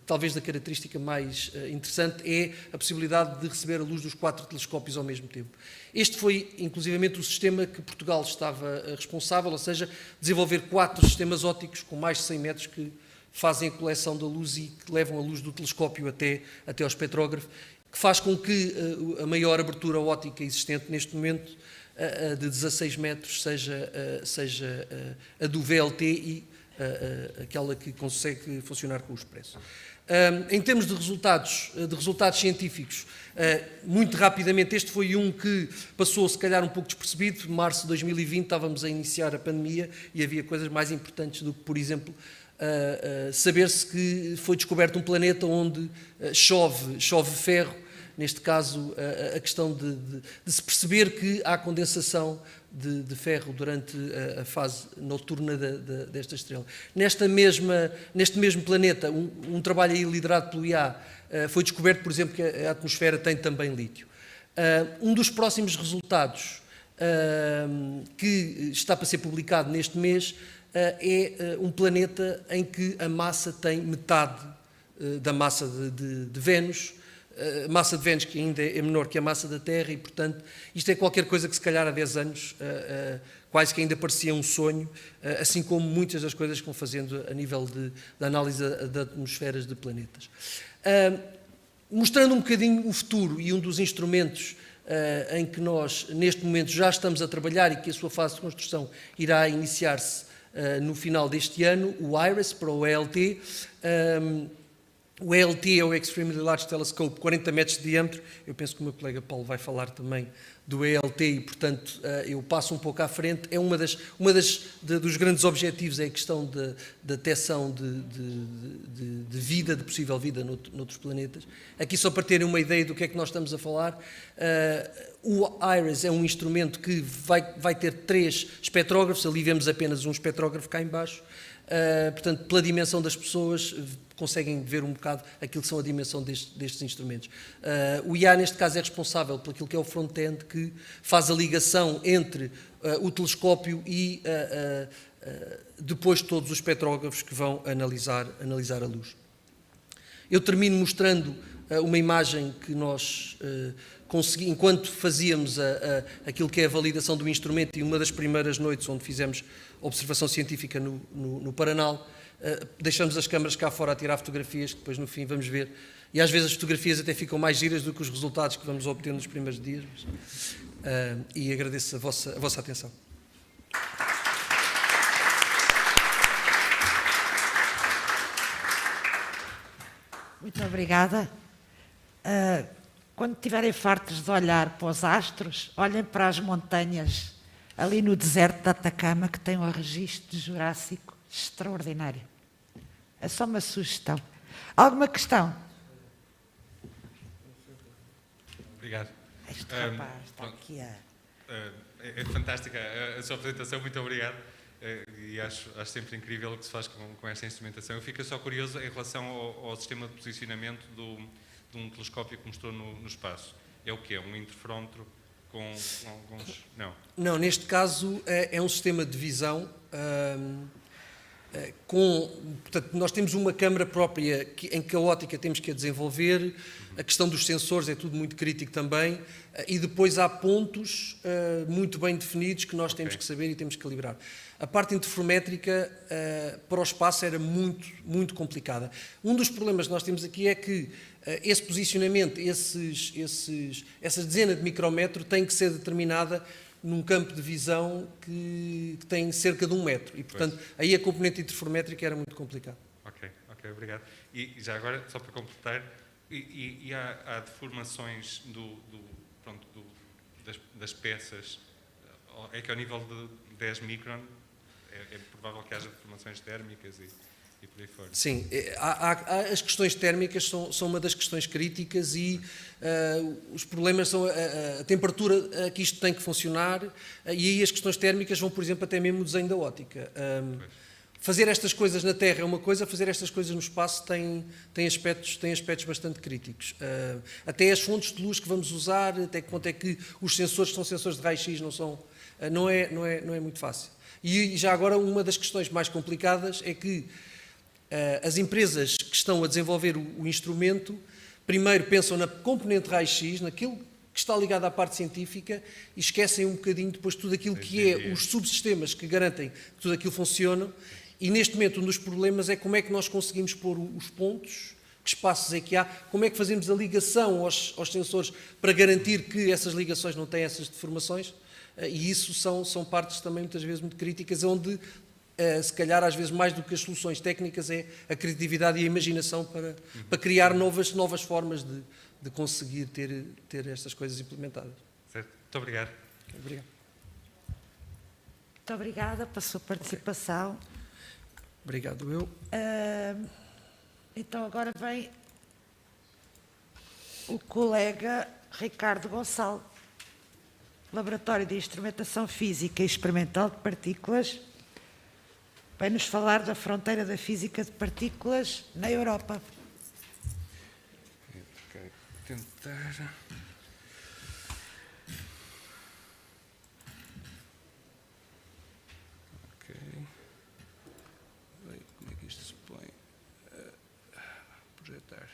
talvez da característica mais interessante é a possibilidade de receber a luz dos 4 telescópios ao mesmo tempo. Este foi, inclusivamente, o sistema que Portugal estava responsável, ou seja, desenvolver 4 sistemas ópticos com mais de 100 metros que fazem a coleção da luz e que levam a luz do telescópio até ao espectrógrafo, que faz com que a maior abertura óptica existente neste momento, de 16 metros, seja a do VLT e aquela que consegue funcionar com o Expresso. Em termos de resultados científicos, muito rapidamente, este foi um que passou se calhar um pouco despercebido. Em março de 2020 estávamos a iniciar a pandemia e havia coisas mais importantes do que, por exemplo, saber-se que foi descoberto um planeta onde chove ferro. Neste caso, a questão de se perceber que há condensação de ferro durante a fase noturna desta estrela. Neste mesmo planeta, um trabalho aí liderado pelo IA, foi descoberto, por exemplo, que a atmosfera tem também lítio. Um dos próximos resultados que está para ser publicado neste mês é um planeta em que a massa tem metade da massa de Vênus, a massa de Vênus que ainda é menor que a massa da Terra e, portanto, isto é qualquer coisa que se calhar há 10 anos quase que ainda parecia um sonho, assim como muitas das coisas que vão fazendo a nível de análise de atmosferas de planetas. Mostrando um bocadinho o futuro e um dos instrumentos em que nós, neste momento, já estamos a trabalhar e que a sua fase de construção irá iniciar-se no final deste ano, o IRIS para o ELT. O ELT é o Extremely Large Telescope, 40 metros de diâmetro. Eu penso que o meu colega Paulo vai falar também do ELT e, portanto, eu passo um pouco à frente. É dos grandes objetivos é a questão da detecção de vida, de possível vida noutros planetas. Aqui, só para terem uma ideia do que é que nós estamos a falar, o IRIS é um instrumento que vai ter 3 espectrógrafos. Ali vemos apenas um espectrógrafo cá em baixo. Portanto, pela dimensão das pessoas, conseguem ver um bocado aquilo que são a dimensão destes instrumentos. O IA, neste caso, é responsável por aquilo que é o front-end, que faz a ligação entre o telescópio e depois todos os espectrógrafos que vão analisar a luz. Eu termino mostrando uma imagem que nós conseguimos, enquanto fazíamos aquilo que é a validação do instrumento, e uma das primeiras noites onde fizemos observação científica no Paranal, deixamos as câmaras cá fora a tirar fotografias, que depois no fim vamos ver, e às vezes as fotografias até ficam mais giras do que os resultados que vamos obter nos primeiros dias, e agradeço a vossa atenção. Muito obrigada. Quando estiverem fartos de olhar para os astros, olhem para as montanhas ali no deserto de Atacama, que tem um registro jurássico extraordinário. É só uma sugestão. Alguma questão? Obrigado. Este rapaz está aqui a... É fantástica a sua apresentação, muito obrigado. E acho sempre incrível o que se faz com esta instrumentação. Eu fico só curioso em relação ao sistema de posicionamento de um telescópio que mostrou no espaço. É o quê? Um interferómetro com alguns... Não, neste caso é um sistema de visão portanto, nós temos uma câmara própria em que a ótica temos que a desenvolver, a questão dos sensores é tudo muito crítico também, e depois há pontos muito bem definidos que nós temos que saber e temos que calibrar. A parte interferométrica para o espaço era muito, muito complicada. Um dos problemas que nós temos aqui é que esse posicionamento, essa dezena de micrômetro tem que ser determinada num campo de visão que tem cerca de 1 metro. E, portanto, aí a componente interferométrica era muito complicada. Ok, obrigado. E já agora, só para completar, há deformações das peças, é que ao nível de 10 micron é provável que haja deformações térmicas e por aí fora. Sim, as questões térmicas são uma das questões críticas e os problemas são a temperatura que isto tem que funcionar, e aí as questões térmicas vão, por exemplo, até mesmo o desenho da óptica. Fazer estas coisas na Terra é uma coisa, fazer estas coisas no espaço tem aspectos bastante críticos. Até as fontes de luz que vamos usar, até que ponto é que os sensores que são sensores de raio-x não é muito fácil. E já agora, uma das questões mais complicadas é que as empresas que estão a desenvolver o instrumento, primeiro pensam na componente raio-x, naquilo que está ligado à parte científica, e esquecem um bocadinho depois tudo aquilo que é os subsistemas que garantem que tudo aquilo funciona. E neste momento um dos problemas é como é que nós conseguimos pôr os pontos, que espaços é que há, como é que fazemos a ligação aos sensores para garantir que essas ligações não têm essas deformações, e isso são partes também muitas vezes muito críticas, onde se calhar às vezes mais do que as soluções técnicas é a criatividade e a imaginação para criar novas formas de conseguir ter estas coisas implementadas. Certo. Muito obrigado. Obrigado. Muito obrigada pela sua participação. Obrigado, eu. Então agora vem o colega Ricardo Gonçalo. Laboratório de Instrumentação Física e Experimental de Partículas, vai nos falar da fronteira da física de partículas na Europa. Ok, tentar... Ok. Como é que isto se põe? Projetar.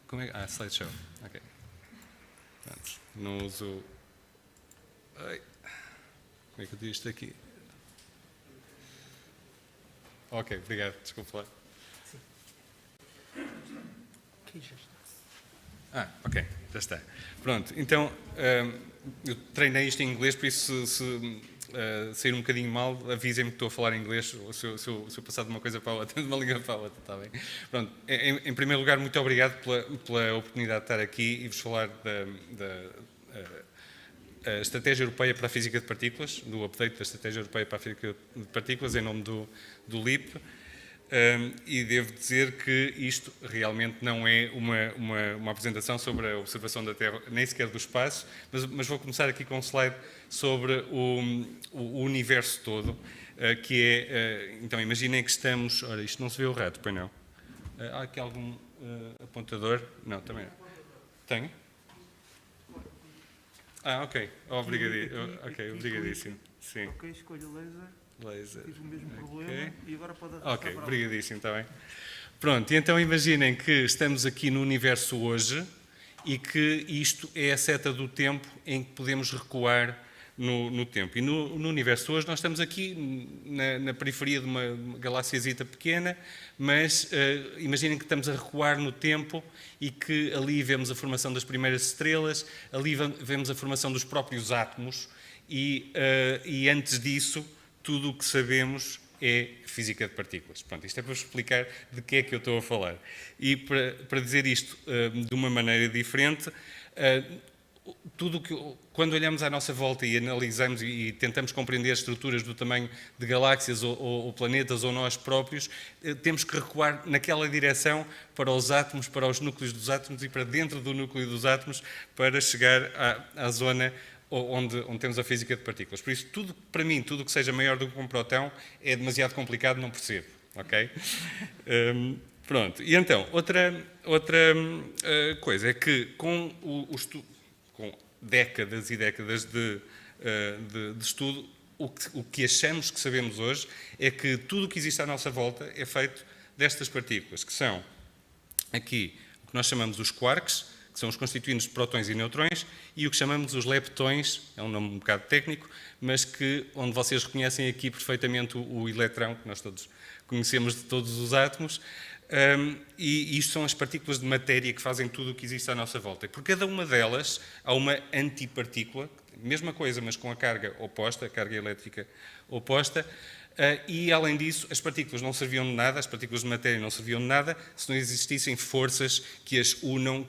Como é? Slideshow. Ok. Pronto. Não uso... Ai. Como é que eu digo isto aqui? Ok, obrigado. Desculpe lá. Ok, já está. Pronto, então, eu treinei isto em inglês, por isso se sair um bocadinho mal, avisem-me que estou a falar em inglês, ou se eu passar de uma coisa para a outra, de uma língua para a outra, está bem? Pronto, em primeiro lugar, muito obrigado pela oportunidade de estar aqui e vos falar a Estratégia Europeia para a Física de Partículas, do update da Estratégia Europeia para a Física de Partículas, em nome do LIP. E devo dizer que isto realmente não é uma apresentação sobre a observação da Terra, nem sequer do espaço, mas vou começar aqui com um slide sobre o universo todo, que é, então imaginem que estamos, ora, isto não se vê o rato, pois não? Há aqui algum apontador? Não, também não. Tenho? Ok, obrigadíssimo. Sim. Ok, escolho laser. Tive o mesmo problema e agora pode arrastar para lá. Obrigadíssimo, está bem. Pronto, e então imaginem que estamos aqui no universo hoje e que isto é a seta do tempo em que podemos recuar no tempo. E no universo hoje nós estamos aqui na periferia de uma galáxiazita pequena, mas imaginem que estamos a recuar no tempo e que ali vemos a formação das primeiras estrelas, ali vemos a formação dos próprios átomos e antes disso tudo o que sabemos é física de partículas. Pronto, isto é para vos explicar de que é que eu estou a falar. E para dizer isto de uma maneira diferente, quando olhamos à nossa volta e analisamos e tentamos compreender as estruturas do tamanho de galáxias ou planetas ou nós próprios, temos que recuar naquela direção para os átomos, para os núcleos dos átomos e para dentro do núcleo dos átomos para chegar à zona onde temos a física de partículas. Por isso, para mim, tudo o que seja maior do que um próton é demasiado complicado, não percebo. Ok? Pronto. E então, outra coisa é que com décadas e décadas de estudo, o que achamos que sabemos hoje é que tudo o que existe à nossa volta é feito destas partículas, que são aqui o que nós chamamos os quarks, que são os constituintes de prótons e neutrões, e o que chamamos os leptões, é um nome um bocado técnico, mas onde vocês reconhecem aqui perfeitamente o eletrão, que nós todos conhecemos de todos os átomos, e isto são as partículas de matéria que fazem tudo o que existe à nossa volta. Por cada uma delas há uma antipartícula, mesma coisa, mas com a carga oposta, a carga elétrica oposta, e, além disso, as partículas não serviam de nada, as partículas de matéria não serviam de nada se não existissem forças que unam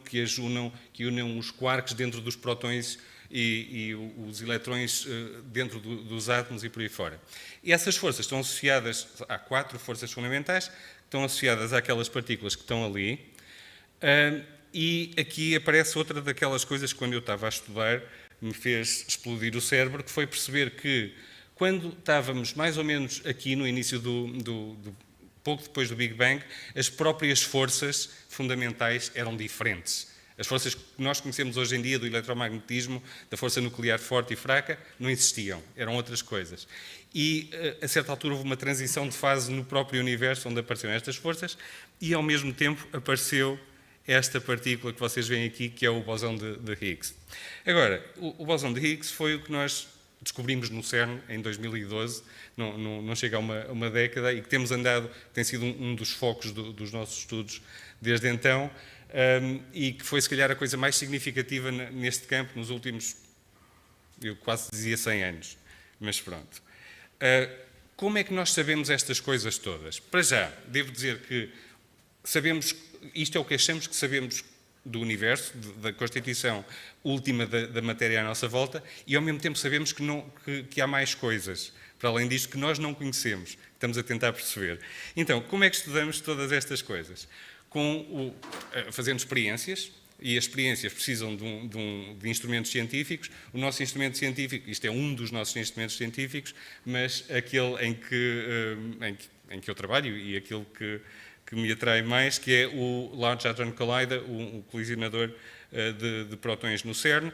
os quarks dentro dos prótons e os eletrões dentro dos átomos e por aí fora. E essas forças estão associadas, há 4 forças fundamentais, que estão associadas àquelas partículas que estão ali, e aqui aparece outra daquelas coisas que, quando eu estava a estudar, me fez explodir o cérebro, que foi perceber que quando estávamos mais ou menos aqui no início pouco depois do Big Bang, as próprias forças fundamentais eram diferentes. As forças que nós conhecemos hoje em dia do eletromagnetismo, da força nuclear forte e fraca, não existiam, eram outras coisas. E a certa altura houve uma transição de fase no próprio universo onde apareceram estas forças e ao mesmo tempo apareceu esta partícula que vocês veem aqui, que é o bóson de Higgs. Agora, o bóson de Higgs foi o que nós descobrimos no CERN em 2012, não chega a uma década, e que temos andado, tem sido um dos focos dos nossos estudos desde então, e que foi se calhar a coisa mais significativa neste campo nos últimos, eu quase dizia 100 anos, mas pronto. Como é que nós sabemos estas coisas todas? Para já, devo dizer que sabemos, isto é o que achamos que sabemos do universo, da constituição última da matéria à nossa volta, e ao mesmo tempo sabemos que há mais coisas, para além disto, que nós não conhecemos, que estamos a tentar perceber. Então, como é que estudamos todas estas coisas? Fazendo experiências, e as experiências precisam de instrumentos científicos. O nosso instrumento científico, isto é um dos nossos instrumentos científicos, mas aquele em que eu trabalho e aquele que me atrai mais, que é o Large Hadron Collider, o colisionador de prótons no CERN,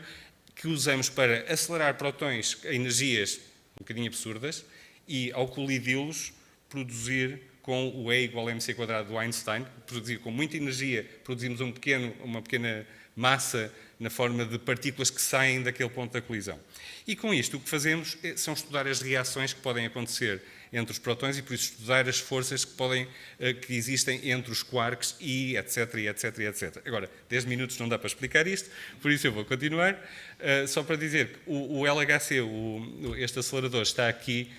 que usamos para acelerar prótons a energias um bocadinho absurdas e, ao colidi-los, produzir com o E igual a mc² do Einstein, produzir com muita energia, produzimos uma pequena massa na forma de partículas que saem daquele ponto da colisão. E com isto o que fazemos são estudar as reações que podem acontecer entre os prótons e por isso estudar as forças que existem entre os quarks e etc, etc, etc. Agora, 10 minutos não dá para explicar isto, por isso eu vou continuar. Só para dizer que o LHC, este acelerador, está aqui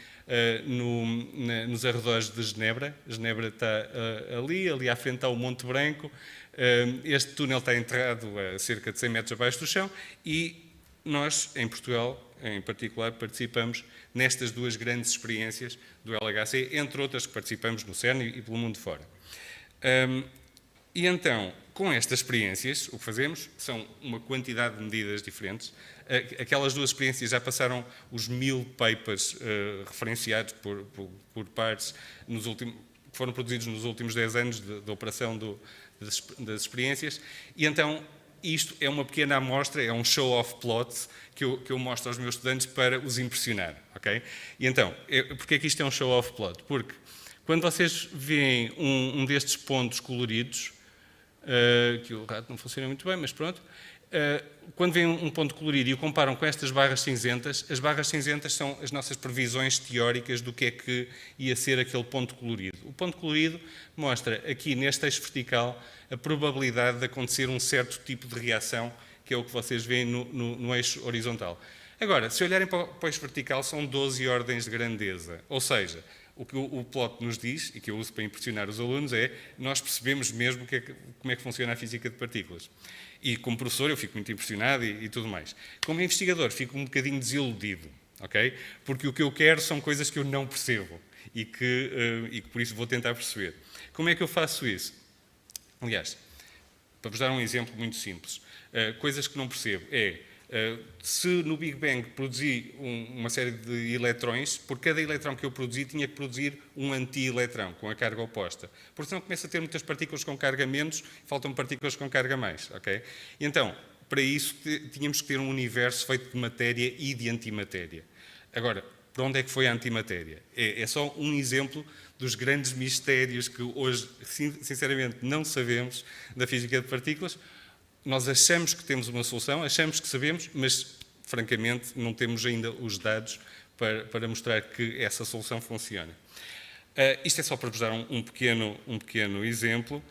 nos arredores de Genebra. Genebra está ali à frente está o Monte Branco. Este túnel está enterrado a cerca de 100 metros abaixo do chão e nós, em Portugal, em particular, participamos nestas duas grandes experiências do LHC, entre outras que participamos no CERN e pelo mundo fora. E então, com estas experiências, o que fazemos são uma quantidade de medidas diferentes. Aquelas duas experiências já passaram os 1000 papers referenciados por pares que foram produzidos nos últimos 10 anos da operação das experiências. E então, isto é uma pequena amostra, é um show-off plot que eu mostro aos meus estudantes para os impressionar. Okay? E então, porquê é que isto é um show-off plot? Porque quando vocês veem um destes pontos coloridos, que o rato não funciona muito bem, mas pronto, quando veem um ponto colorido e o comparam com estas barras cinzentas, as barras cinzentas são as nossas previsões teóricas do que é que ia ser aquele ponto colorido. O ponto colorido mostra aqui neste eixo vertical a probabilidade de acontecer um certo tipo de reação, que é o que vocês veem no eixo horizontal. Agora, se olharem para o eixo vertical, são 12 ordens de grandeza, ou seja, o que o plot nos diz, e que eu uso para impressionar os alunos, é nós percebemos mesmo como é que funciona a física de partículas. E como professor eu fico muito impressionado e tudo mais. Como investigador fico um bocadinho desiludido, ok? Porque o que eu quero são coisas que eu não percebo e que por isso vou tentar perceber. Como é que eu faço isso? Aliás, para vos dar um exemplo muito simples, coisas que não percebo se no Big Bang produzi uma série de eletrões, por cada eletrão que eu produzi tinha que produzir um anti-eletrão, com a carga oposta. Porque senão começo a ter muitas partículas com carga menos, faltam partículas com carga mais. Okay? E então, para isso, tínhamos que ter um universo feito de matéria e de antimatéria. Agora, para onde é que foi a antimatéria? É só um exemplo dos grandes mistérios que hoje, sinceramente, não sabemos da física de partículas. Nós achamos que temos uma solução, achamos que sabemos, mas, francamente, não temos ainda os dados para mostrar que essa solução funciona. Isto é só para vos dar um pequeno exemplo.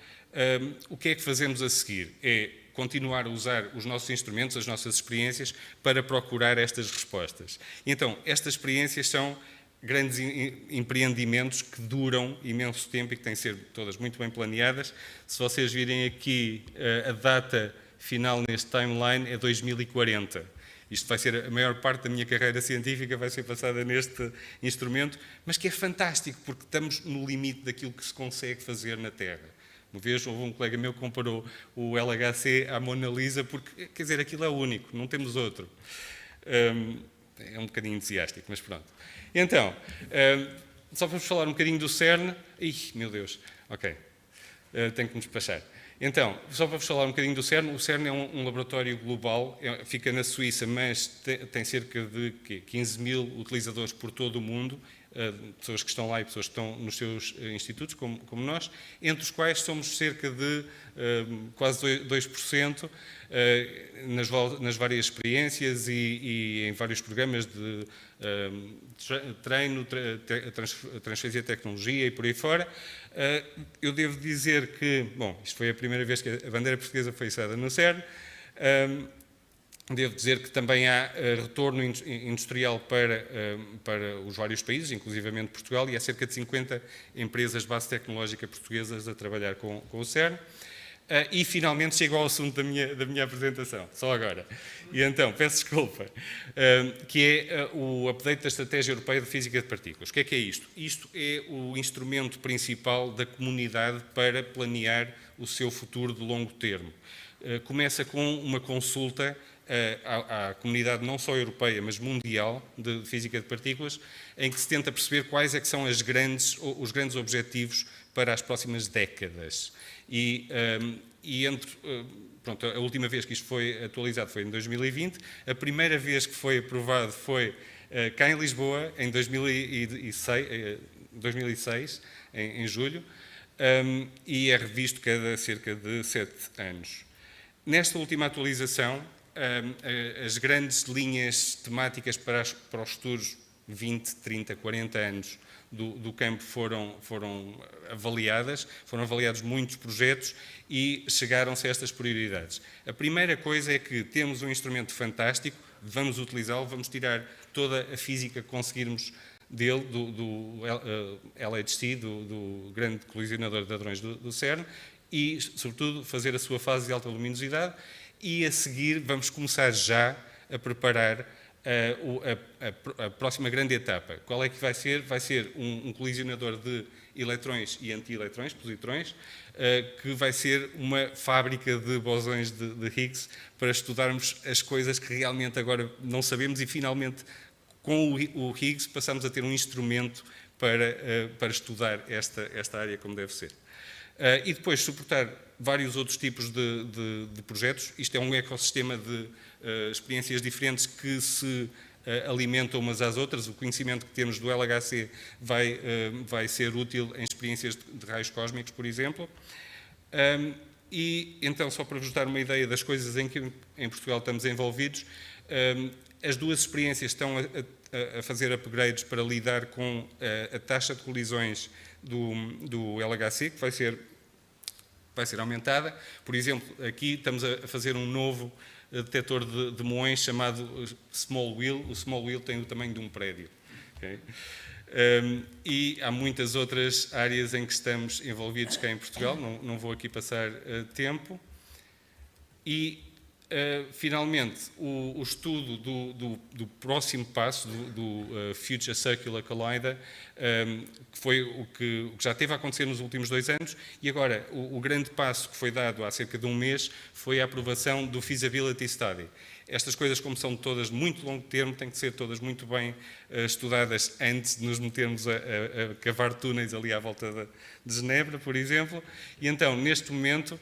O que é que fazemos a seguir? É continuar a usar os nossos instrumentos, as nossas experiências, para procurar estas respostas. Então, estas experiências são grandes empreendimentos que duram imenso tempo e que têm de ser todas muito bem planeadas. Se vocês virem aqui a data final neste timeline é 2040. Isto vai ser a maior parte da minha carreira científica, vai ser passada neste instrumento, mas que é fantástico, porque estamos no limite daquilo que se consegue fazer na Terra. Uma vez houve um colega meu que comparou o LHC à Mona Lisa, porque, quer dizer, aquilo é único, não temos outro. É um bocadinho entusiástico, mas pronto. Então, só para vos falar um bocadinho do CERN. Ih, meu Deus, ok, tenho que me despachar. Então, só para vos falar um bocadinho do CERN, o CERN é um laboratório global, fica na Suíça, mas tem cerca de 15 mil utilizadores por todo o mundo, pessoas que estão lá e pessoas que estão nos seus institutos, como nós, entre os quais somos cerca de quase 2% nas várias experiências e em vários programas de treino, transferência de tecnologia e por aí fora. Eu devo dizer que, bom, isto foi a primeira vez que a bandeira portuguesa foi içada no CERN. Devo dizer que também há retorno industrial para os vários países, inclusivamente Portugal, e há cerca de 50 empresas de base tecnológica portuguesas a trabalhar com o CERN. E finalmente chego ao assunto da minha apresentação, só agora. E então, peço desculpa, que é o update da Estratégia Europeia de Física de Partículas. O que é isto? Isto é o instrumento principal da comunidade para planear o seu futuro de longo termo. começa com uma consulta à comunidade não só europeia, mas mundial de física de partículas, em que se tenta perceber quais é que são os grandes objetivos para as próximas décadas. Pronto, a última vez que isto foi atualizado foi em 2020, a primeira vez que foi aprovado foi cá em Lisboa, em 2006, em julho, e é revisto cada cerca de 7 anos. Nesta última atualização, as grandes linhas temáticas para os futuros 20, 30, 40 anos do campo foram avaliados muitos projetos e chegaram-se a estas prioridades. A primeira coisa é que temos um instrumento fantástico, vamos utilizá-lo, vamos tirar toda a física que conseguirmos dele, do LHC, do grande colisionador de hadrões do CERN, e, sobretudo, fazer a sua fase de alta luminosidade, e a seguir vamos começar já a preparar a próxima grande etapa. Qual é que vai ser? Vai ser um colisionador de eletrões e anti-eletrões, positrões, que vai ser uma fábrica de bosões de Higgs para estudarmos as coisas que realmente agora não sabemos, e finalmente com o Higgs passamos a ter um instrumento para estudar esta área como deve ser. E depois suportar vários outros tipos de projetos. Isto é um ecossistema de experiências diferentes que se alimentam umas às outras. O conhecimento que temos do LHC vai ser útil em experiências de raios cósmicos, por exemplo. E então, só para vos dar uma ideia das coisas em que em Portugal estamos envolvidos, as duas experiências estão a fazer upgrades para lidar com a taxa de colisões do LHC, que vai ser aumentada. Por exemplo, aqui estamos a fazer um novo detector de muões chamado Small Wheel. O Small Wheel tem o tamanho de um prédio. Okay? E há muitas outras áreas em que estamos envolvidos cá em Portugal, não vou aqui passar tempo. E, finalmente, o estudo do próximo passo, do Future Circular Collider, que foi o que já esteve a acontecer nos últimos 2 anos, e agora o grande passo que foi dado há cerca de um mês foi a aprovação do Feasibility Study. Estas coisas, como são todas de muito longo termo, têm que ser todas muito bem estudadas antes de nos metermos a cavar túneis ali à volta de Genebra, por exemplo. E então, neste momento,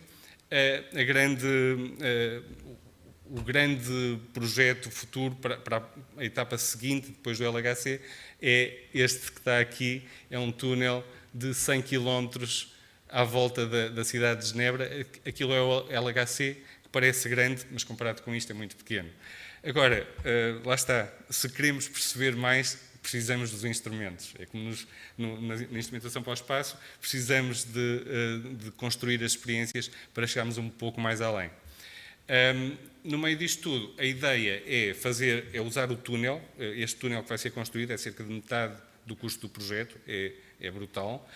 o grande projeto futuro para a etapa seguinte, depois do LHC, é este que está aqui. É um túnel de 100 km à volta da cidade de Genebra. Aquilo é o LHC, que parece grande, mas comparado com isto é muito pequeno. Agora, lá está, se queremos perceber mais, precisamos dos instrumentos. É como na instrumentação para o espaço, precisamos de construir as experiências para chegarmos um pouco mais além. No meio disto tudo, a ideia é usar o túnel. Este túnel que vai ser construído é cerca de metade do custo do projeto, é brutal,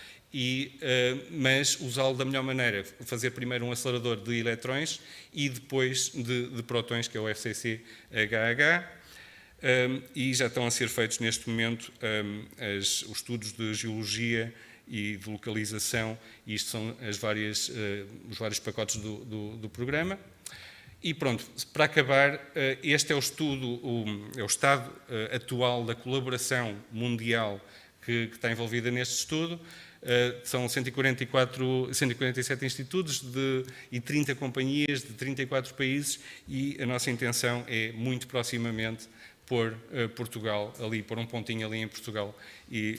mas usá-lo da melhor maneira, fazer primeiro um acelerador de eletrões e depois de prótons, que é o FCC-HH, e já estão a ser feitos neste momento os estudos de geologia e de localização, e isto são os vários pacotes do programa. E pronto, para acabar, este é o estado atual da colaboração mundial que está envolvida neste estudo. São 147 institutos e 30 companhias de 34 países, e a nossa intenção é, muito proximamente, pôr Portugal ali, pôr um pontinho ali em Portugal e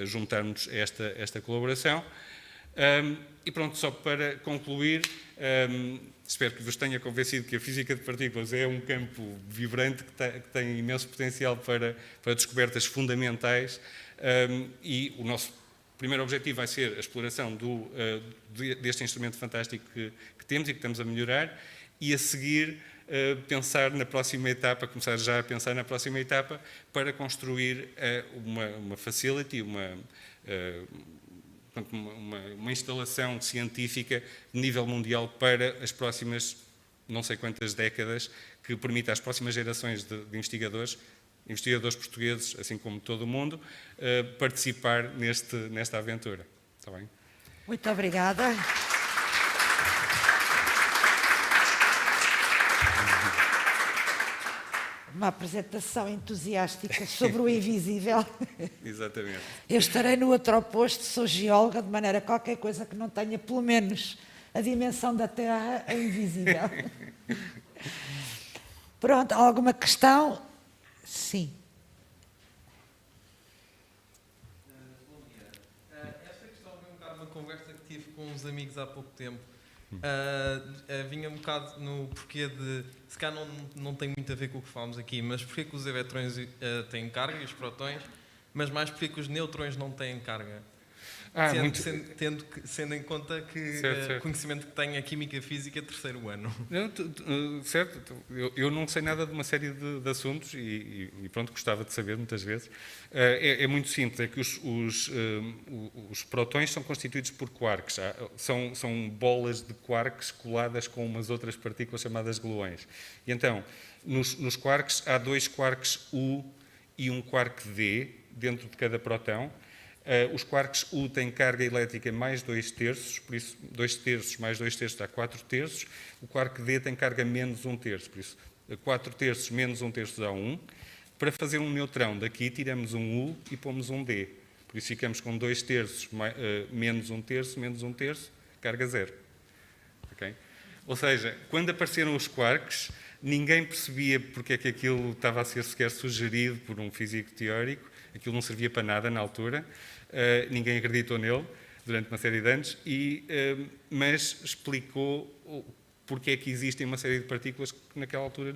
juntarmos esta colaboração. E pronto, só para concluir, espero que vos tenha convencido que a física de partículas é um campo vibrante que tem imenso potencial para descobertas fundamentais, e o nosso primeiro objetivo vai ser a exploração deste instrumento fantástico que temos e que estamos a melhorar, e a seguir pensar na próxima etapa, começar já a pensar na próxima etapa para construir uma facility, uma instalação científica de nível mundial para as próximas não sei quantas décadas, que permita às próximas gerações de investigadores portugueses, assim como todo o mundo, participar nesta aventura. Está bem? Muito obrigada. uma apresentação entusiástica sobre o invisível. Exatamente. Eu estarei no outro oposto, sou geóloga, de maneira que qualquer coisa que não tenha pelo menos a dimensão da Terra é invisível. Pronto, alguma questão? Sim. Esta questão foi um bocado uma conversa que tive com uns amigos há pouco tempo. Vinha um bocado no porquê de... Se calhar não tem muito a ver com o que falámos aqui, mas porquê que os eletrões têm carga e os prótons, mas mais porquê que os nêutrons não têm carga. Sendo em conta que certo. conhecimento que tenho é Química Física, terceiro ano. Certo, eu não sei nada de uma série de assuntos e pronto, gostava de saber muitas vezes. É muito simples, é que os prótons são constituídos por quarks, são bolas de quarks coladas com umas outras partículas chamadas gluões. E então, nos quarks há 2 quarks U e um quark D dentro de cada próton. Os quarks U têm carga elétrica mais 2/3, por isso 2/3 mais 2/3 dá 4/3. O quark D tem carga menos 1/3, por isso 4/3 menos 1/3 dá 1. Para fazer um neutrão daqui tiramos um U e pomos um D. Por isso ficamos com 2/3 menos 1/3 menos 1/3, carga 0. Okay? Ou seja, quando apareceram os quarks, ninguém percebia porque é que aquilo estava a ser sequer sugerido por um físico teórico. Aquilo não servia para nada na altura, ninguém acreditou nele durante uma série de anos, mas explicou porque é que existem uma série de partículas que naquela altura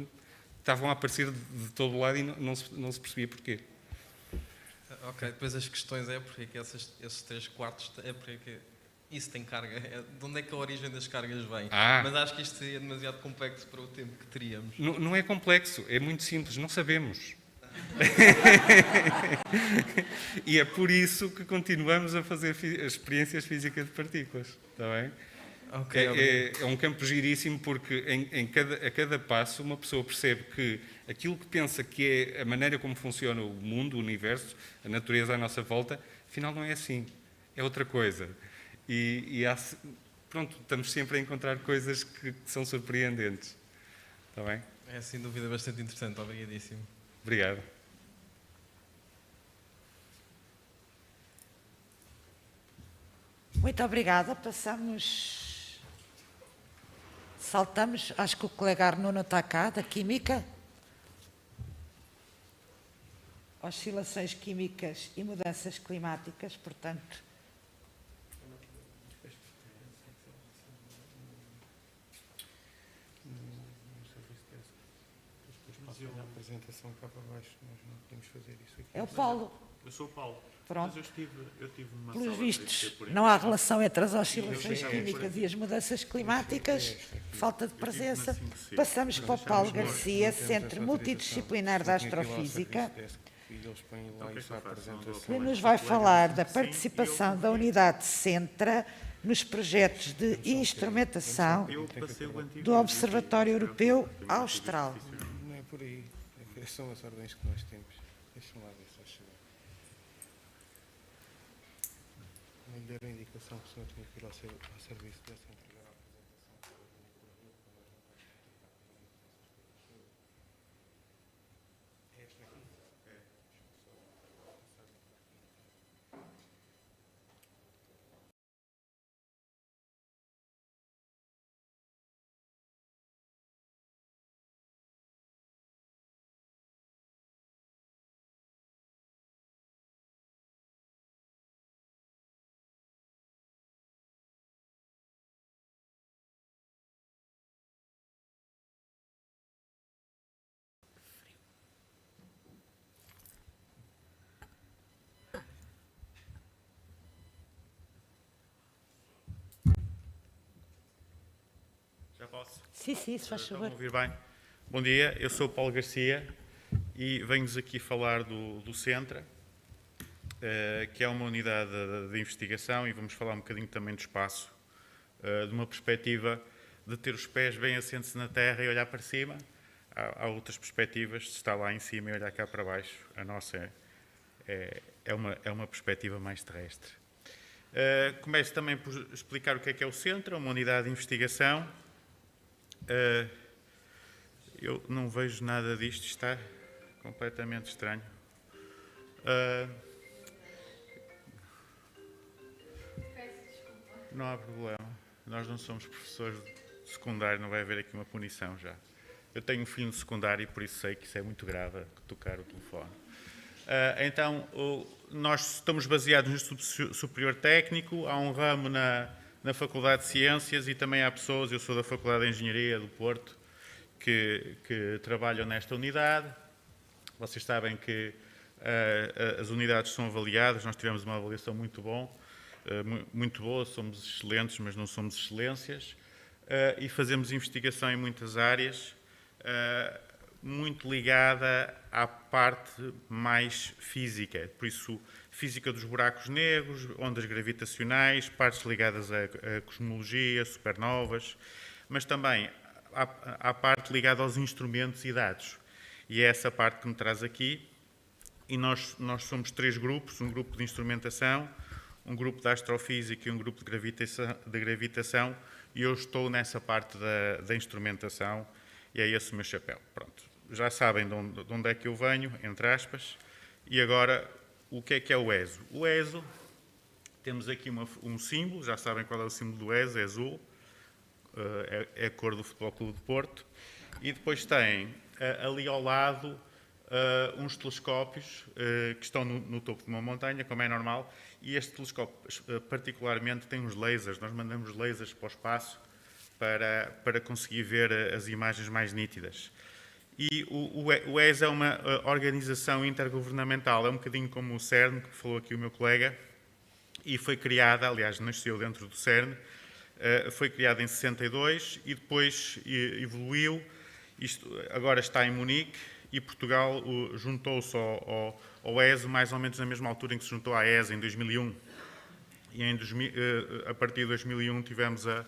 estavam a aparecer de todo o lado e não se percebia porquê. Ok, depois as questões é porque é que esses 3/4 é porque é que isso tem carga, de onde é que a origem das cargas vem? Mas acho que isto seria demasiado complexo para o tempo que teríamos. Não é complexo, é muito simples, não sabemos. E é por isso que continuamos a fazer experiências físicas de partículas, está bem? É um campo giríssimo porque a cada passo uma pessoa percebe que aquilo que pensa que é a maneira como funciona o mundo, o universo, a natureza à nossa volta, afinal não é assim, é outra coisa. Pronto, estamos sempre a encontrar coisas que são surpreendentes, está bem? É sem dúvida bastante interessante, obrigadíssimo. Obrigado. Muito obrigada. Saltamos, acho que o colega Arnuno está cá, da Química. Oscilações químicas e mudanças climáticas, portanto. A apresentação cá para baixo, nós não podemos fazer isso aqui. É o Paulo. Eu sou o Paulo. Pronto. Mas eu tive numa Pelos sala vistos, por não há relação entre as oscilações químicas e as mudanças climáticas. Falta de presença. Passamos para o Paulo Garcia, Centro Multidisciplinar de Astrofísica, que nos vai falar da participação da unidade Centra nos projetos de instrumentação do Observatório Europeu Austral. Não é por aí. São as ordens que nós temos. Deixa-me lá ver se vai chegar. Não lhe deram a indicação que o senhor tinha que ir ao serviço dessa entregar a apresentação. É esta aqui? É. Já posso? Sim, se faz favor. Estão a ouvir bem? Bom dia, eu sou o Paulo Garcia e venho-vos aqui falar do Centra, que é uma unidade de investigação, e vamos falar um bocadinho também do espaço, de uma perspectiva de ter os pés bem assentos na terra e olhar para cima. Há outras perspectivas de estar lá em cima e olhar cá para baixo. A nossa é uma perspectiva mais terrestre. Começo também por explicar o que é o Centra, uma unidade de investigação. Eu não vejo nada disto, está completamente estranho. Não há problema. Nós não somos professores de secundário, não vai haver aqui uma punição já. Eu tenho um filho de secundário e por isso sei que isso é muito grave, tocar o telefone. Então, nós estamos baseados no Instituto Superior Técnico, há um ramo na Faculdade de Ciências e também há pessoas, eu sou da Faculdade de Engenharia do Porto, que trabalham nesta unidade. Vocês sabem que as unidades são avaliadas, nós tivemos uma avaliação muito boa, somos excelentes, mas não somos excelências, e fazemos investigação em muitas áreas, muito ligada à parte mais física, por isso física dos buracos negros, ondas gravitacionais, partes ligadas à cosmologia, supernovas, mas também à parte ligada aos instrumentos e dados. E é essa parte que me traz aqui, e nós somos 3 grupos, um grupo de instrumentação, um grupo de astrofísica e um grupo de gravitação, e eu estou nessa parte da instrumentação, e é esse o meu chapéu. Pronto, já sabem de onde é que eu venho, entre aspas, e agora, o que é o ESO? O ESO, temos aqui um símbolo, já sabem qual é o símbolo do ESO, é azul, é a cor do Futebol Clube de Porto, e depois tem ali ao lado uns telescópios que estão no topo de uma montanha, como é normal, e este telescópio particularmente tem uns lasers, nós mandamos lasers para o espaço para conseguir ver as imagens mais nítidas. E o ESA é uma organização intergovernamental, é um bocadinho como o CERN, que falou aqui o meu colega, e foi criada, aliás, nasceu dentro do CERN, foi criada em 62 e depois evoluiu, isto agora está em Munique, e Portugal juntou-se ao ESO mais ou menos na mesma altura em que se juntou à ESA, em 2001. E a partir de 2001 tivemos a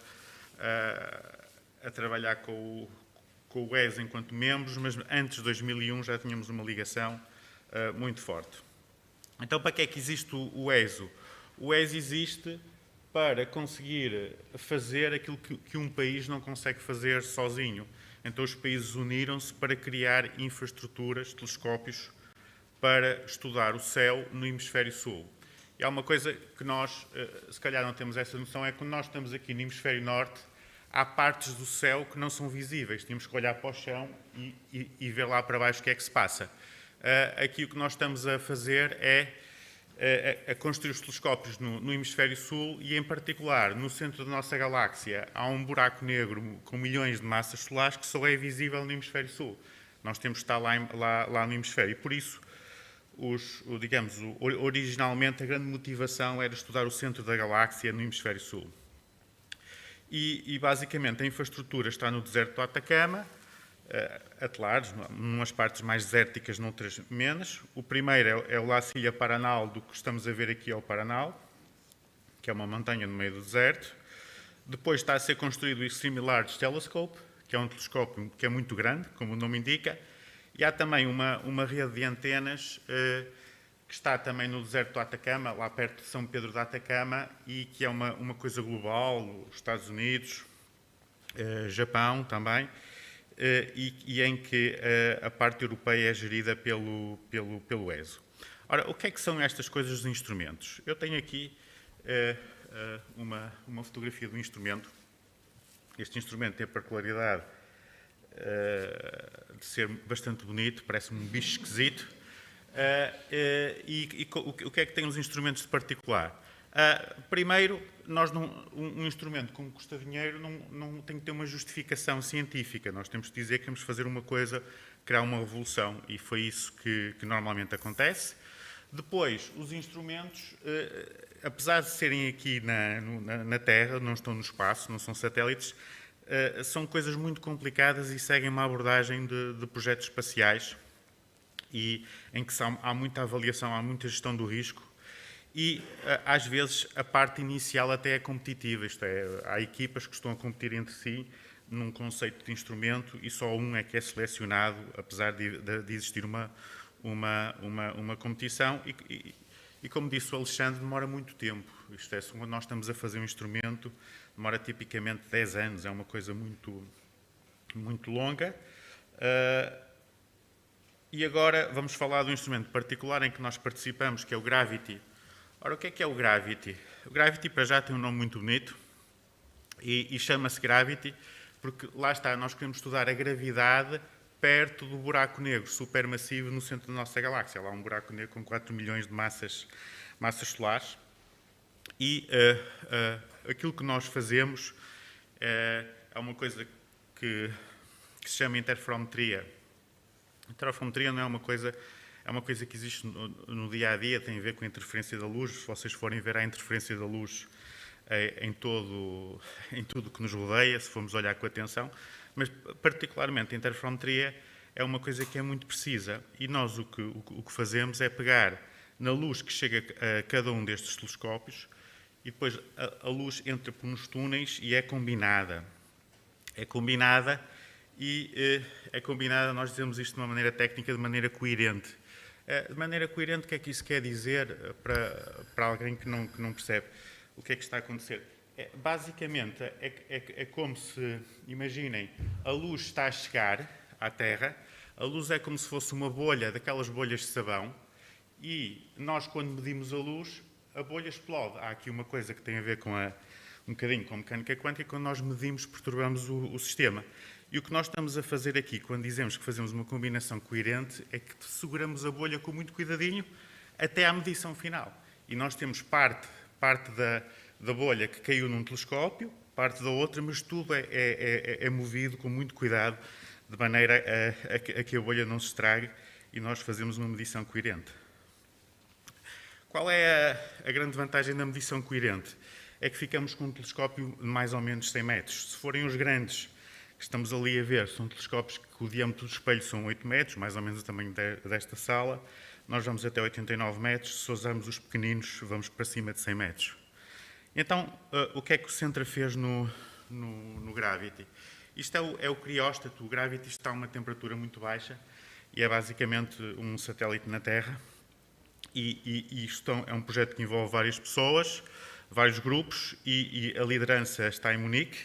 trabalhar com o ESO enquanto membros, mas antes de 2001 já tínhamos uma ligação muito forte. Então, para que é que existe o ESO? O ESO existe para conseguir fazer aquilo que um país não consegue fazer sozinho. Então, os países uniram-se para criar infraestruturas, telescópios, para estudar o céu no hemisfério sul. E há uma coisa que nós, se calhar não temos essa noção, é que quando nós estamos aqui no hemisfério norte, há partes do céu que não são visíveis. Temos que olhar para o chão e ver lá para baixo o que é que se passa. Aqui o que nós estamos a fazer é a construir os telescópios no hemisfério sul e, em particular, no centro da nossa galáxia, há um buraco negro com milhões de massas solares que só é visível no hemisfério sul. Nós temos que estar lá no hemisfério. E, por isso, originalmente, a grande motivação era estudar o centro da galáxia no hemisfério sul. E basicamente, a infraestrutura está no deserto do Atacama, atolares, umas partes mais desérticas, noutras menos. O primeiro é o La Silla Paranal, do que estamos a ver aqui é o Paranal, que é uma montanha no meio do deserto. Depois está a ser construído o Extreme Large Telescope, que é um telescópio que é muito grande, como o nome indica. E há também uma rede de antenas que está também no deserto do Atacama, lá perto de São Pedro da Atacama, e que é uma coisa global, os Estados Unidos, Japão também, e em que a parte europeia é gerida pelo ESO. Ora, o que é que são estas coisas dos instrumentos? Eu tenho aqui uma fotografia do instrumento. Este instrumento tem a particularidade de ser bastante bonito, parece-me um bicho esquisito. O que é que tem os instrumentos de particular? Primeiro, um instrumento como custa dinheiro não tem que ter uma justificação científica. Nós temos que dizer que vamos fazer uma coisa, criar uma revolução, e foi isso que normalmente acontece. Depois, os instrumentos, apesar de serem aqui na Terra, não estão no espaço, não são satélites, são coisas muito complicadas e seguem uma abordagem de projetos espaciais, e em que há muita avaliação, há muita gestão do risco, e às vezes a parte inicial até é competitiva, isto é, há equipas que estão a competir entre si num conceito de instrumento e só um é que é selecionado, apesar de existir uma competição, e como disse o Alexandre, demora muito tempo. Isto é, quando nós estamos a fazer um instrumento, demora tipicamente 10 anos, é uma coisa muito longa. E agora vamos falar do instrumento particular em que nós participamos, que é o Gravity. Ora, o que é o Gravity? O Gravity, para já, tem um nome muito bonito e chama-se Gravity porque, lá está, nós queremos estudar a gravidade perto do buraco negro supermassivo no centro da nossa galáxia. Lá há um buraco negro com 4 milhões de massas solares. E aquilo que nós fazemos é uma coisa que se chama interferometria. Interferometria não é uma coisa, é uma coisa que existe no dia a dia, tem a ver com a interferência da luz. Se vocês forem ver a interferência da luz em tudo que nos rodeia, se formos olhar com atenção, mas particularmente a interferometria é uma coisa que é muito precisa e nós o que fazemos é pegar na luz que chega a cada um destes telescópios e depois a luz entra nos túneis e é combinada. É combinada, nós dizemos isto de uma maneira técnica, de maneira coerente. De maneira coerente, o que é que isso quer dizer para alguém que não percebe o que é que está a acontecer? Basicamente, é como se, imaginem, a luz está a chegar à Terra, a luz é como se fosse uma bolha, daquelas bolhas de sabão, e nós, quando medimos a luz, a bolha explode. Há aqui uma coisa que tem a ver com um bocadinho com a mecânica quântica, quando nós medimos, perturbamos o sistema. E o que nós estamos a fazer aqui, quando dizemos que fazemos uma combinação coerente, é que seguramos a bolha com muito cuidadinho até à medição final. E nós temos parte da bolha que caiu num telescópio, parte da outra, mas tudo é movido com muito cuidado, de maneira a que a bolha não se estrague e nós fazemos uma medição coerente. Qual é a grande vantagem da medição coerente? É que ficamos com um telescópio de mais ou menos 100 metros. Se forem os grandes que estamos ali a ver, são telescópios que o diâmetro do espelho são 8 metros, mais ou menos o tamanho desta sala, nós vamos até 89 metros, se usarmos os pequeninos, vamos para cima de 100 metros. Então, o que é que o Centra fez no Gravity? Isto é o crióstato. O Gravity está a uma temperatura muito baixa e é basicamente um satélite na Terra. E isto é um projeto que envolve várias pessoas, vários grupos, e a liderança está em Munique.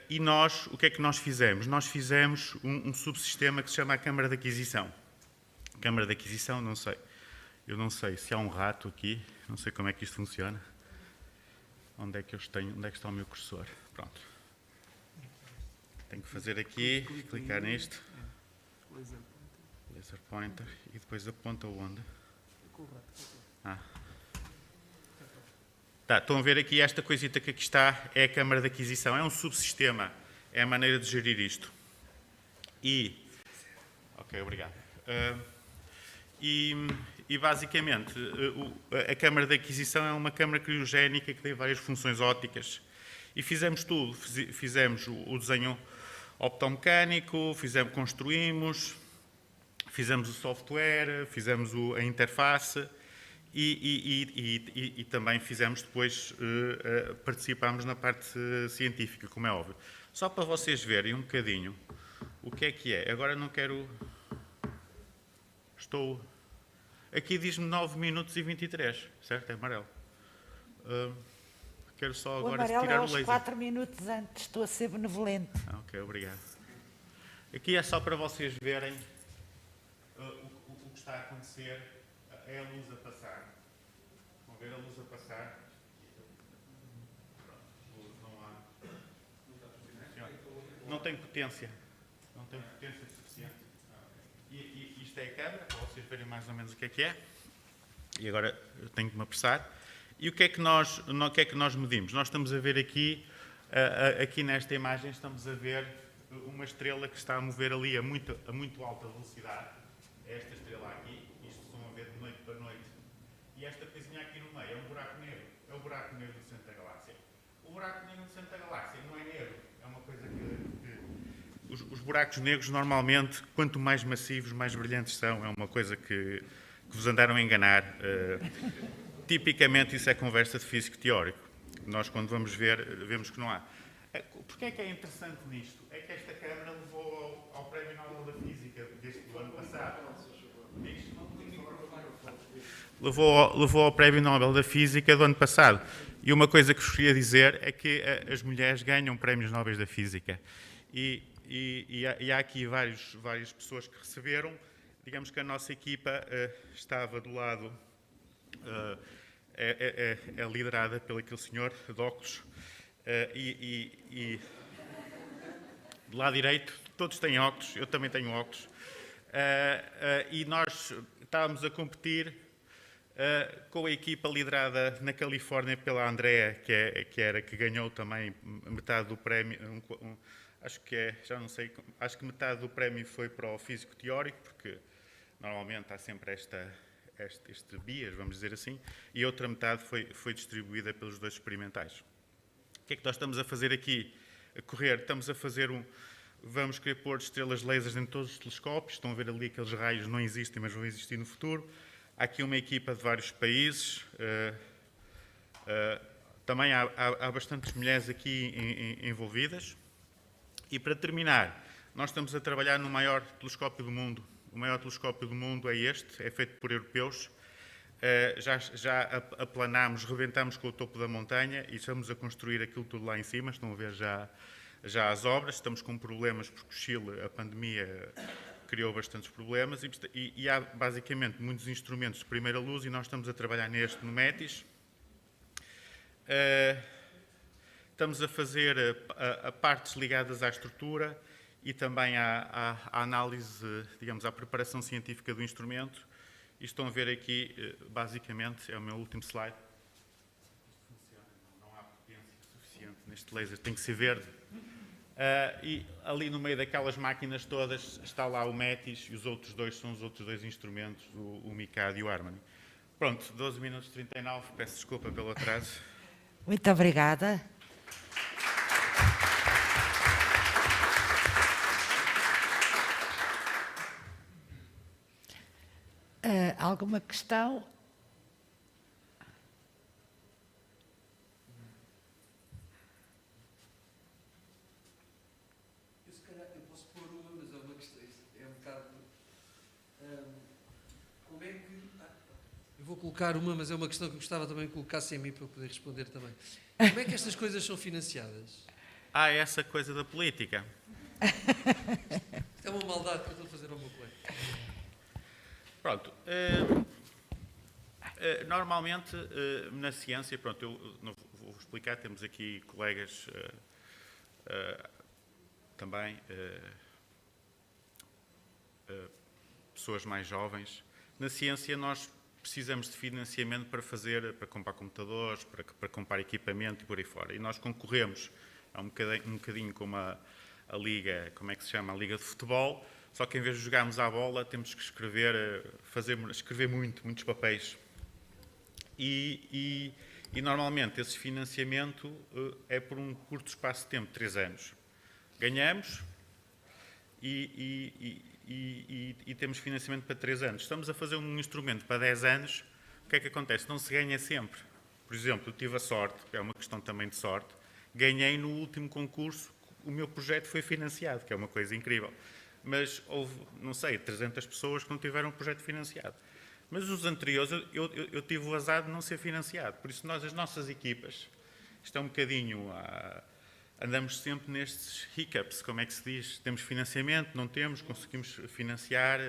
E nós, o que é que nós fizemos? Nós fizemos um subsistema que se chama a Câmara de Aquisição. Câmara de Aquisição, não sei. Eu não sei se há um rato aqui, não sei como é que isto funciona. Onde é que eu tenho? Onde é que está o meu cursor? Pronto. Tenho que fazer aqui, clicar nisto. Laser pointer. E depois aponta onde? Estão a ver aqui esta coisita que aqui está, é a Câmara de Aquisição. É um subsistema, é a maneira de gerir isto. Ok, obrigado. E basicamente, a Câmara de Aquisição é uma câmara criogénica que tem várias funções ópticas. E fizemos tudo. Fizemos o desenho optomecânico, construímos, fizemos o software, fizemos a interface e também fizemos depois, participámos na parte científica, como é óbvio. Só para vocês verem um bocadinho o que é. Agora não quero... Aqui diz-me 9 minutos e 23, certo? É amarelo. Quero só agora tirar o laser. 4 minutos antes, estou a ser benevolente. Ok, obrigado. Aqui é só para vocês verem o que está a acontecer. É a luz a passar. Vão ver a luz a passar. Não tem potência. Não tem potência suficiente. E isto é a câmara, para vocês verem mais ou menos o que é. E agora eu tenho que me apressar. E o que é que nós medimos? Nós estamos a ver aqui nesta imagem, estamos a ver uma estrela que está a mover ali a muito alta velocidade. É esta estrela aqui, isto estão a ver de noite para noite. E esta coisinha aqui no meio é um buraco negro. É o buraco negro do centro da galáxia. O buraco negro do centro da galáxia não é negro. É uma coisa que os buracos negros, normalmente, quanto mais massivos, mais brilhantes são. É uma coisa que vos andaram a enganar. Tipicamente, isso é conversa de físico teórico. Nós, quando vamos ver, vemos que não há. Porquê é que é interessante nisto? É que esta Câmara levou ao Prémio Nobel da Física do ano passado. Levou ao Prémio Nobel da Física do ano passado. E uma coisa que vos queria dizer é que as mulheres ganham prémios Nobel da Física. E e há aqui várias pessoas que receberam. Digamos que a nossa equipa estava do lado, é liderada pelo aquele senhor de óculos, e do lado direito, todos têm óculos, eu também tenho óculos, e nós estávamos a competir com a equipa liderada na Califórnia pela Andrea, que ganhou também metade do prémio, acho que já não sei, acho que metade do prémio foi para o físico teórico, porque normalmente há sempre este bias, vamos dizer assim, e outra metade foi distribuída pelos 2 experimentais. O que é que nós estamos a fazer aqui? A correr, estamos a fazer vamos querer pôr estrelas lasers em todos os telescópios, estão a ver ali aqueles raios não existem, mas vão existir no futuro. Há aqui uma equipa de vários países, também há bastantes mulheres aqui envolvidas. E para terminar, nós estamos a trabalhar no maior telescópio do mundo. O maior telescópio do mundo é este, é feito por europeus. Já aplanámos, rebentámos com o topo da montanha e estamos a construir aquilo tudo lá em cima. Estão a ver já as obras. Estamos com problemas porque o Chile, a pandemia, criou bastantes problemas e há basicamente muitos instrumentos de primeira luz e nós estamos a trabalhar no METIS. Estamos a fazer a partes ligadas à estrutura e também à análise, digamos, à preparação científica do instrumento. E estão a ver aqui, basicamente, é o meu último slide. Não há potência suficiente neste laser, tem que ser verde. E ali no meio daquelas máquinas todas está lá o METIS e os outros 2 são os outros 2 instrumentos, o MICAD e o Harmony. Pronto, 12 minutos e 39, peço desculpa pelo atraso. Muito obrigada. Alguma questão? Eu se calhar eu posso pôr uma, mas é uma questão, é um bocado... como é que... eu vou colocar uma, mas é uma questão que eu gostava também que colocasse em mim para eu poder responder também. Como é que estas coisas são financiadas? Essa coisa da política. Isto é uma maldade que eu estou a fazer ao meu colega. Pronto. Normalmente, na ciência, pronto, eu não vou explicar, temos aqui colegas também, pessoas mais jovens. Na ciência, nós precisamos de financiamento para comprar computadores, para comprar equipamento e por aí fora. E nós concorremos um bocadinho como a liga, como é que se chama? A liga de futebol, só que em vez de jogarmos à bola, temos que escrever muitos papéis. E normalmente esse financiamento é por um curto espaço de tempo, 3 anos. Ganhamos e temos financiamento para 3 anos. Estamos a fazer um instrumento para 10 anos, o que é que acontece? Não se ganha sempre. Por exemplo, eu tive a sorte, que é uma questão também de sorte, ganhei no último concurso, o meu projeto foi financiado, que é uma coisa incrível. Mas houve, não sei, 300 pessoas que não tiveram o projeto financiado. Mas os anteriores, eu tive o azar de não ser financiado. Por isso, as nossas equipas, isto é um bocadinho... andamos sempre nestes hiccups, como é que se diz? Temos financiamento, não temos, conseguimos financiar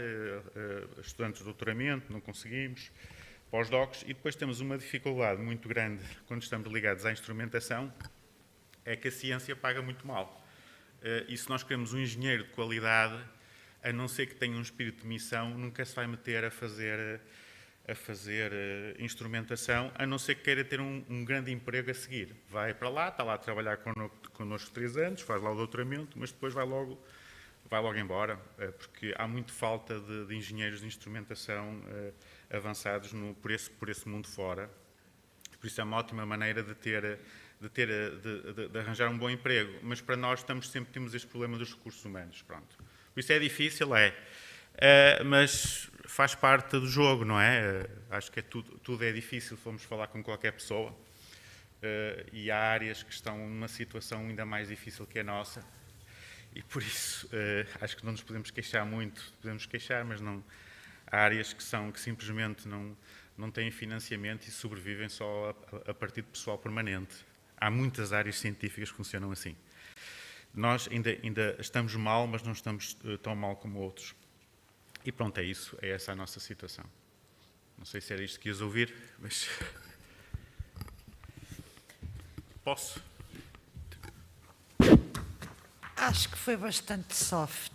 estudantes de doutoramento, não conseguimos, pós-docs, e depois temos uma dificuldade muito grande quando estamos ligados à instrumentação, é que a ciência paga muito mal. E se nós queremos um engenheiro de qualidade, a não ser que tenha um espírito de missão, nunca se vai meter a fazer instrumentação, a não ser que queira ter um grande emprego a seguir. Vai para lá, está lá a trabalhar connosco 3 anos, faz lá o doutoramento, mas depois vai logo embora, porque há muito falta de engenheiros de instrumentação avançados por esse mundo fora. Por isso é uma ótima maneira de arranjar um bom emprego, mas para nós sempre temos este problema dos recursos humanos. Pronto. Por isso é difícil, mas faz parte do jogo, não é? Acho que tudo é difícil, fomos falar com qualquer pessoa, e há áreas que estão numa situação ainda mais difícil que a nossa, e por isso acho que não nos podemos queixar muito, podemos queixar, mas não, há áreas que simplesmente não têm financiamento e sobrevivem só a partir de pessoal permanente. Há muitas áreas científicas que funcionam assim. nós ainda estamos mal, mas não estamos tão mal como outros. E pronto, é isso, é essa a nossa situação. Não sei se era isto que ias ouvir, mas... Posso? Acho que foi bastante soft.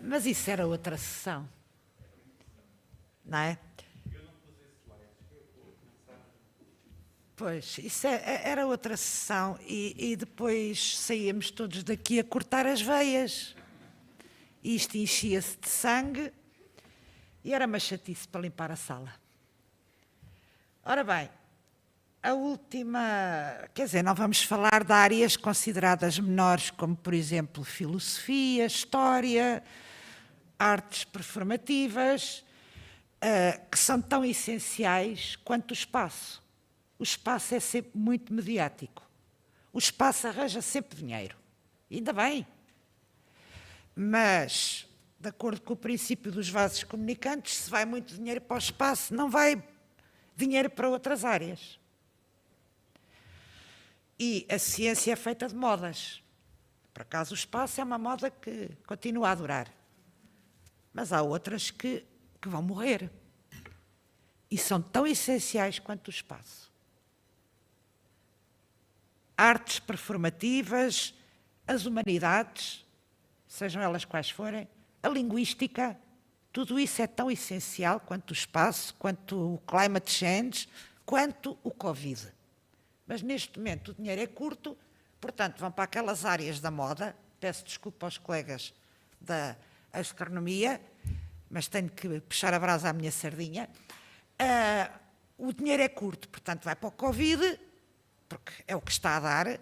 Mas isso era outra sessão. Não é? Pois, isso era outra sessão e depois saíamos todos daqui a cortar as veias. E isto enchia-se de sangue e era uma chatice para limpar a sala. Ora bem, a última... Quer dizer, não vamos falar de áreas consideradas menores, como, por exemplo, filosofia, história, artes performativas, que são tão essenciais quanto o espaço. O espaço é sempre muito mediático. O espaço arranja sempre dinheiro. Ainda bem. Mas, de acordo com o princípio dos vasos comunicantes, se vai muito dinheiro para o espaço, não vai dinheiro para outras áreas. E a ciência é feita de modas. Por acaso, o espaço é uma moda que continua a durar. Mas há outras que vão morrer. E são tão essenciais quanto o espaço. Artes performativas, as humanidades, sejam elas quais forem, a linguística, tudo isso é tão essencial quanto o espaço, quanto o climate change, quanto o Covid. Mas neste momento o dinheiro é curto, portanto vão para aquelas áreas da moda, peço desculpa aos colegas da astronomia, mas tenho que puxar a brasa à minha sardinha. O dinheiro é curto, portanto vai para o Covid, porque é o que está a dar,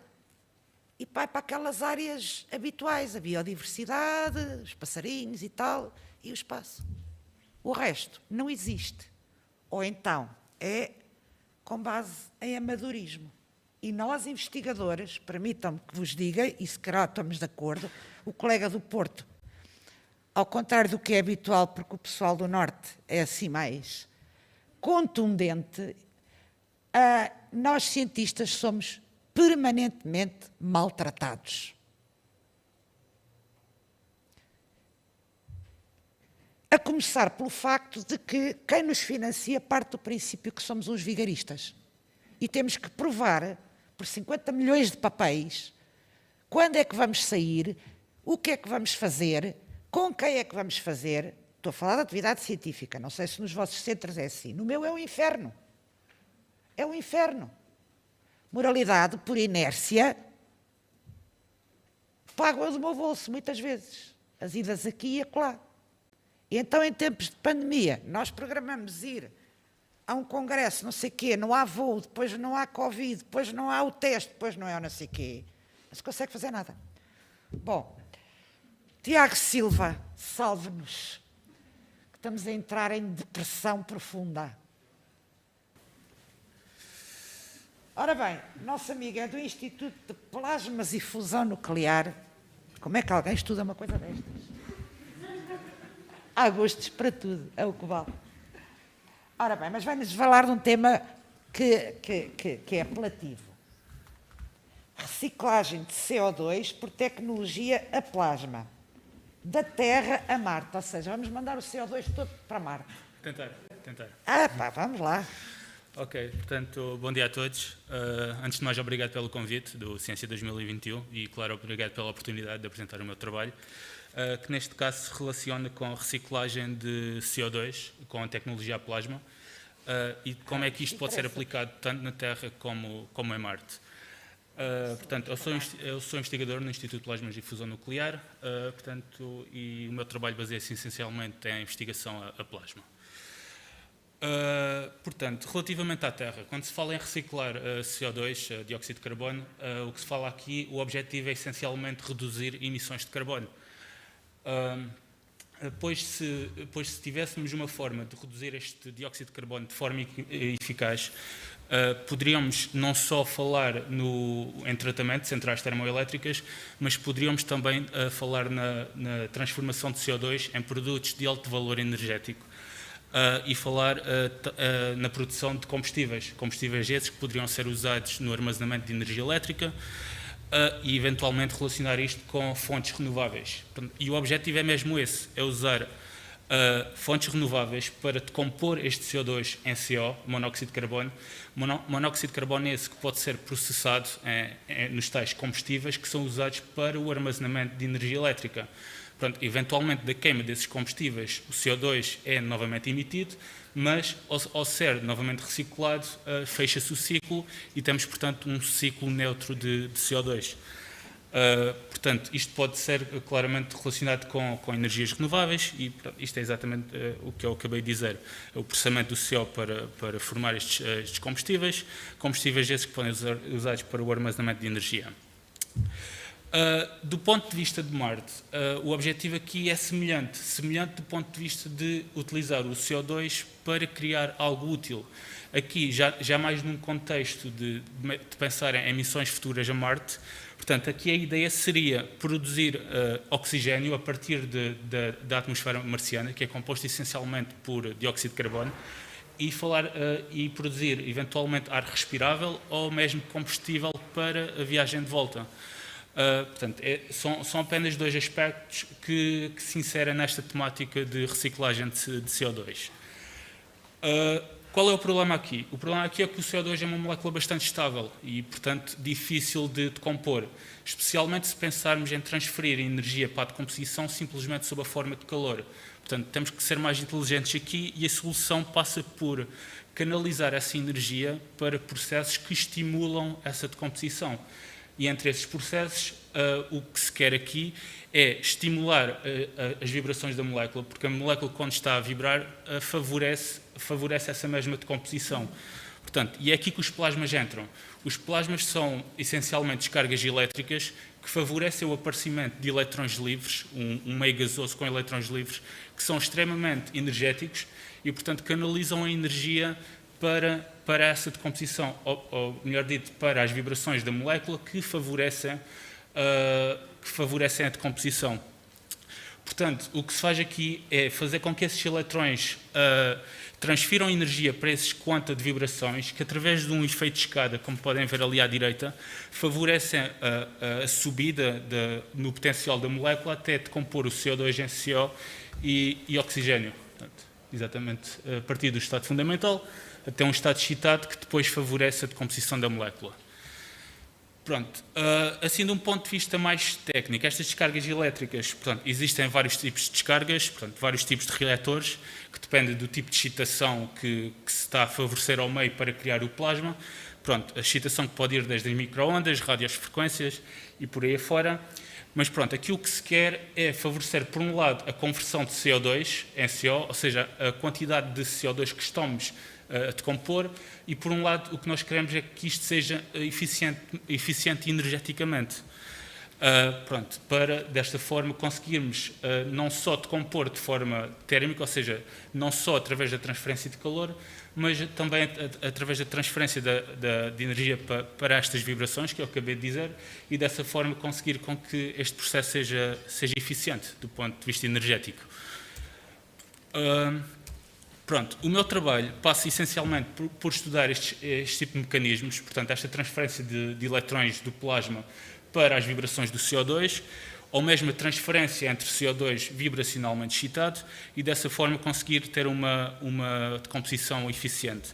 e vai para aquelas áreas habituais, a biodiversidade, os passarinhos e tal, e o espaço. O resto não existe. Ou então é com base em amadorismo. E nós, investigadores, permitam-me que vos diga, e se calhar estamos de acordo, o colega do Porto, ao contrário do que é habitual, porque o pessoal do Norte é assim mais contundente, nós cientistas somos permanentemente maltratados. A começar pelo facto de que quem nos financia parte do princípio que somos uns vigaristas. E temos que provar, por 50 milhões de papéis, quando é que vamos sair, o que é que vamos fazer, com quem é que vamos fazer. Estou a falar de atividade científica, não sei se nos vossos centros é assim. No meu é um inferno. É um inferno. Moralidade, por inércia, pago-a do meu bolso, muitas vezes. As idas aqui e acolá. E então, em tempos de pandemia, nós programamos ir a um congresso, não sei o quê, não há voo, depois não há Covid, depois não há o teste, depois não é o não sei o quê. Não se consegue fazer nada. Bom, Tiago Silva, salve-nos, que estamos a entrar em depressão profunda. Ora bem, nosso amigo é do Instituto de Plasmas e Fusão Nuclear. Como é que alguém estuda uma coisa destas? Há gostos para tudo, é o que vale. Ora bem, mas vai-nos falar de um tema que é apelativo. Reciclagem de CO2 por tecnologia a plasma. Da Terra a Marte. Ou seja, vamos mandar o CO2 todo para Marte. Tentar. Vamos lá. Ok, portanto, bom dia a todos. Antes de mais, obrigado pelo convite do Ciência 2021 e, claro, obrigado pela oportunidade de apresentar o meu trabalho, que neste caso se relaciona com a reciclagem de CO2 com a tecnologia a plasma e como é que isto pode ser aplicado tanto na Terra como em Marte. Portanto, eu sou investigador no Instituto de Plasmas e Fusão Nuclear, portanto, e o meu trabalho baseia-se essencialmente em investigação a plasma. Portanto, relativamente à Terra, quando se fala em reciclar CO2, dióxido de carbono, o que se fala aqui, o objetivo é essencialmente reduzir emissões de carbono. Pois se tivéssemos uma forma de reduzir este dióxido de carbono de forma eficaz, poderíamos não só falar em tratamento de centrais termoelétricas, mas poderíamos também falar na transformação de CO2 em produtos de alto valor energético. e falar na produção de combustíveis esses que poderiam ser usados no armazenamento de energia elétrica e eventualmente relacionar isto com fontes renováveis. E o objetivo é mesmo esse, é usar fontes renováveis para decompor este CO2 em CO, monóxido de carbono. Monóxido de carbono é esse que pode ser processado nos tais combustíveis que são usados para o armazenamento de energia elétrica. Pronto, eventualmente, da queima desses combustíveis, o CO2 é novamente emitido, mas ao ser novamente reciclado, fecha-se o ciclo e temos, portanto, um ciclo neutro de CO2. Portanto, isto pode ser claramente relacionado com energias renováveis e isto é exatamente o que eu acabei de dizer. O processamento do CO para formar estes combustíveis esses que podem ser usados para o armazenamento de energia. Do ponto de vista de Marte, o objetivo aqui é semelhante do ponto de vista de utilizar o CO2 para criar algo útil. Aqui, já mais num contexto de pensar em missões futuras a Marte, portanto, aqui a ideia seria produzir oxigênio a partir da atmosfera marciana, que é composta essencialmente por dióxido de carbono, e produzir eventualmente ar respirável ou mesmo combustível para a viagem de volta. Portanto, são apenas dois aspectos que se inserem nesta temática de reciclagem de CO2. Qual é o problema aqui? O problema aqui é que o CO2 é uma molécula bastante estável e, portanto, difícil de decompor, especialmente se pensarmos em transferir energia para a decomposição simplesmente sob a forma de calor. Portanto, temos que ser mais inteligentes aqui e a solução passa por canalizar essa energia para processos que estimulam essa decomposição. E entre esses processos, o que se quer aqui é estimular as vibrações da molécula, porque a molécula, quando está a vibrar, favorece essa mesma decomposição. Portanto, e é aqui que os plasmas entram. Os plasmas são, essencialmente, descargas elétricas que favorecem o aparecimento de eletrões livres, um meio gasoso com eletrões livres, que são extremamente energéticos e, portanto, canalizam a energia para essa decomposição, ou melhor dito, para as vibrações da molécula que favorecem a decomposição. Portanto, o que se faz aqui é fazer com que esses eletrões transfiram energia para esses quanta de vibrações que, através de um efeito de escada, como podem ver ali à direita, favorecem a subida no potencial da molécula até decompor o CO2 em CO e oxigênio. Portanto, exatamente a partir do estado fundamental até um estado excitado que depois favorece a decomposição da molécula. Pronto, assim de um ponto de vista mais técnico, estas descargas elétricas, portanto, existem vários tipos de descargas, portanto, vários tipos de reatores, que dependem do tipo de excitação que se está a favorecer ao meio para criar o plasma. Pronto, a excitação que pode ir desde as microondas, radiofrequências e por aí afora. Mas pronto, aqui o que se quer é favorecer, por um lado, a conversão de CO2 em CO, ou seja, a quantidade de CO2 que estamos a decompor, e por um lado o que nós queremos é que isto seja eficiente energeticamente. Pronto, para desta forma conseguirmos não só decompor de forma térmica, ou seja, não só através da transferência de calor, mas também através da transferência de energia para estas vibrações, que eu acabei de dizer, e dessa forma conseguir com que este processo seja eficiente do ponto de vista energético. Pronto, o meu trabalho passa essencialmente por estudar este tipo de mecanismos, portanto, esta transferência de eletrões do plasma para as vibrações do CO2, ou mesmo a transferência entre CO2 vibracionalmente excitado, e dessa forma conseguir ter uma decomposição eficiente.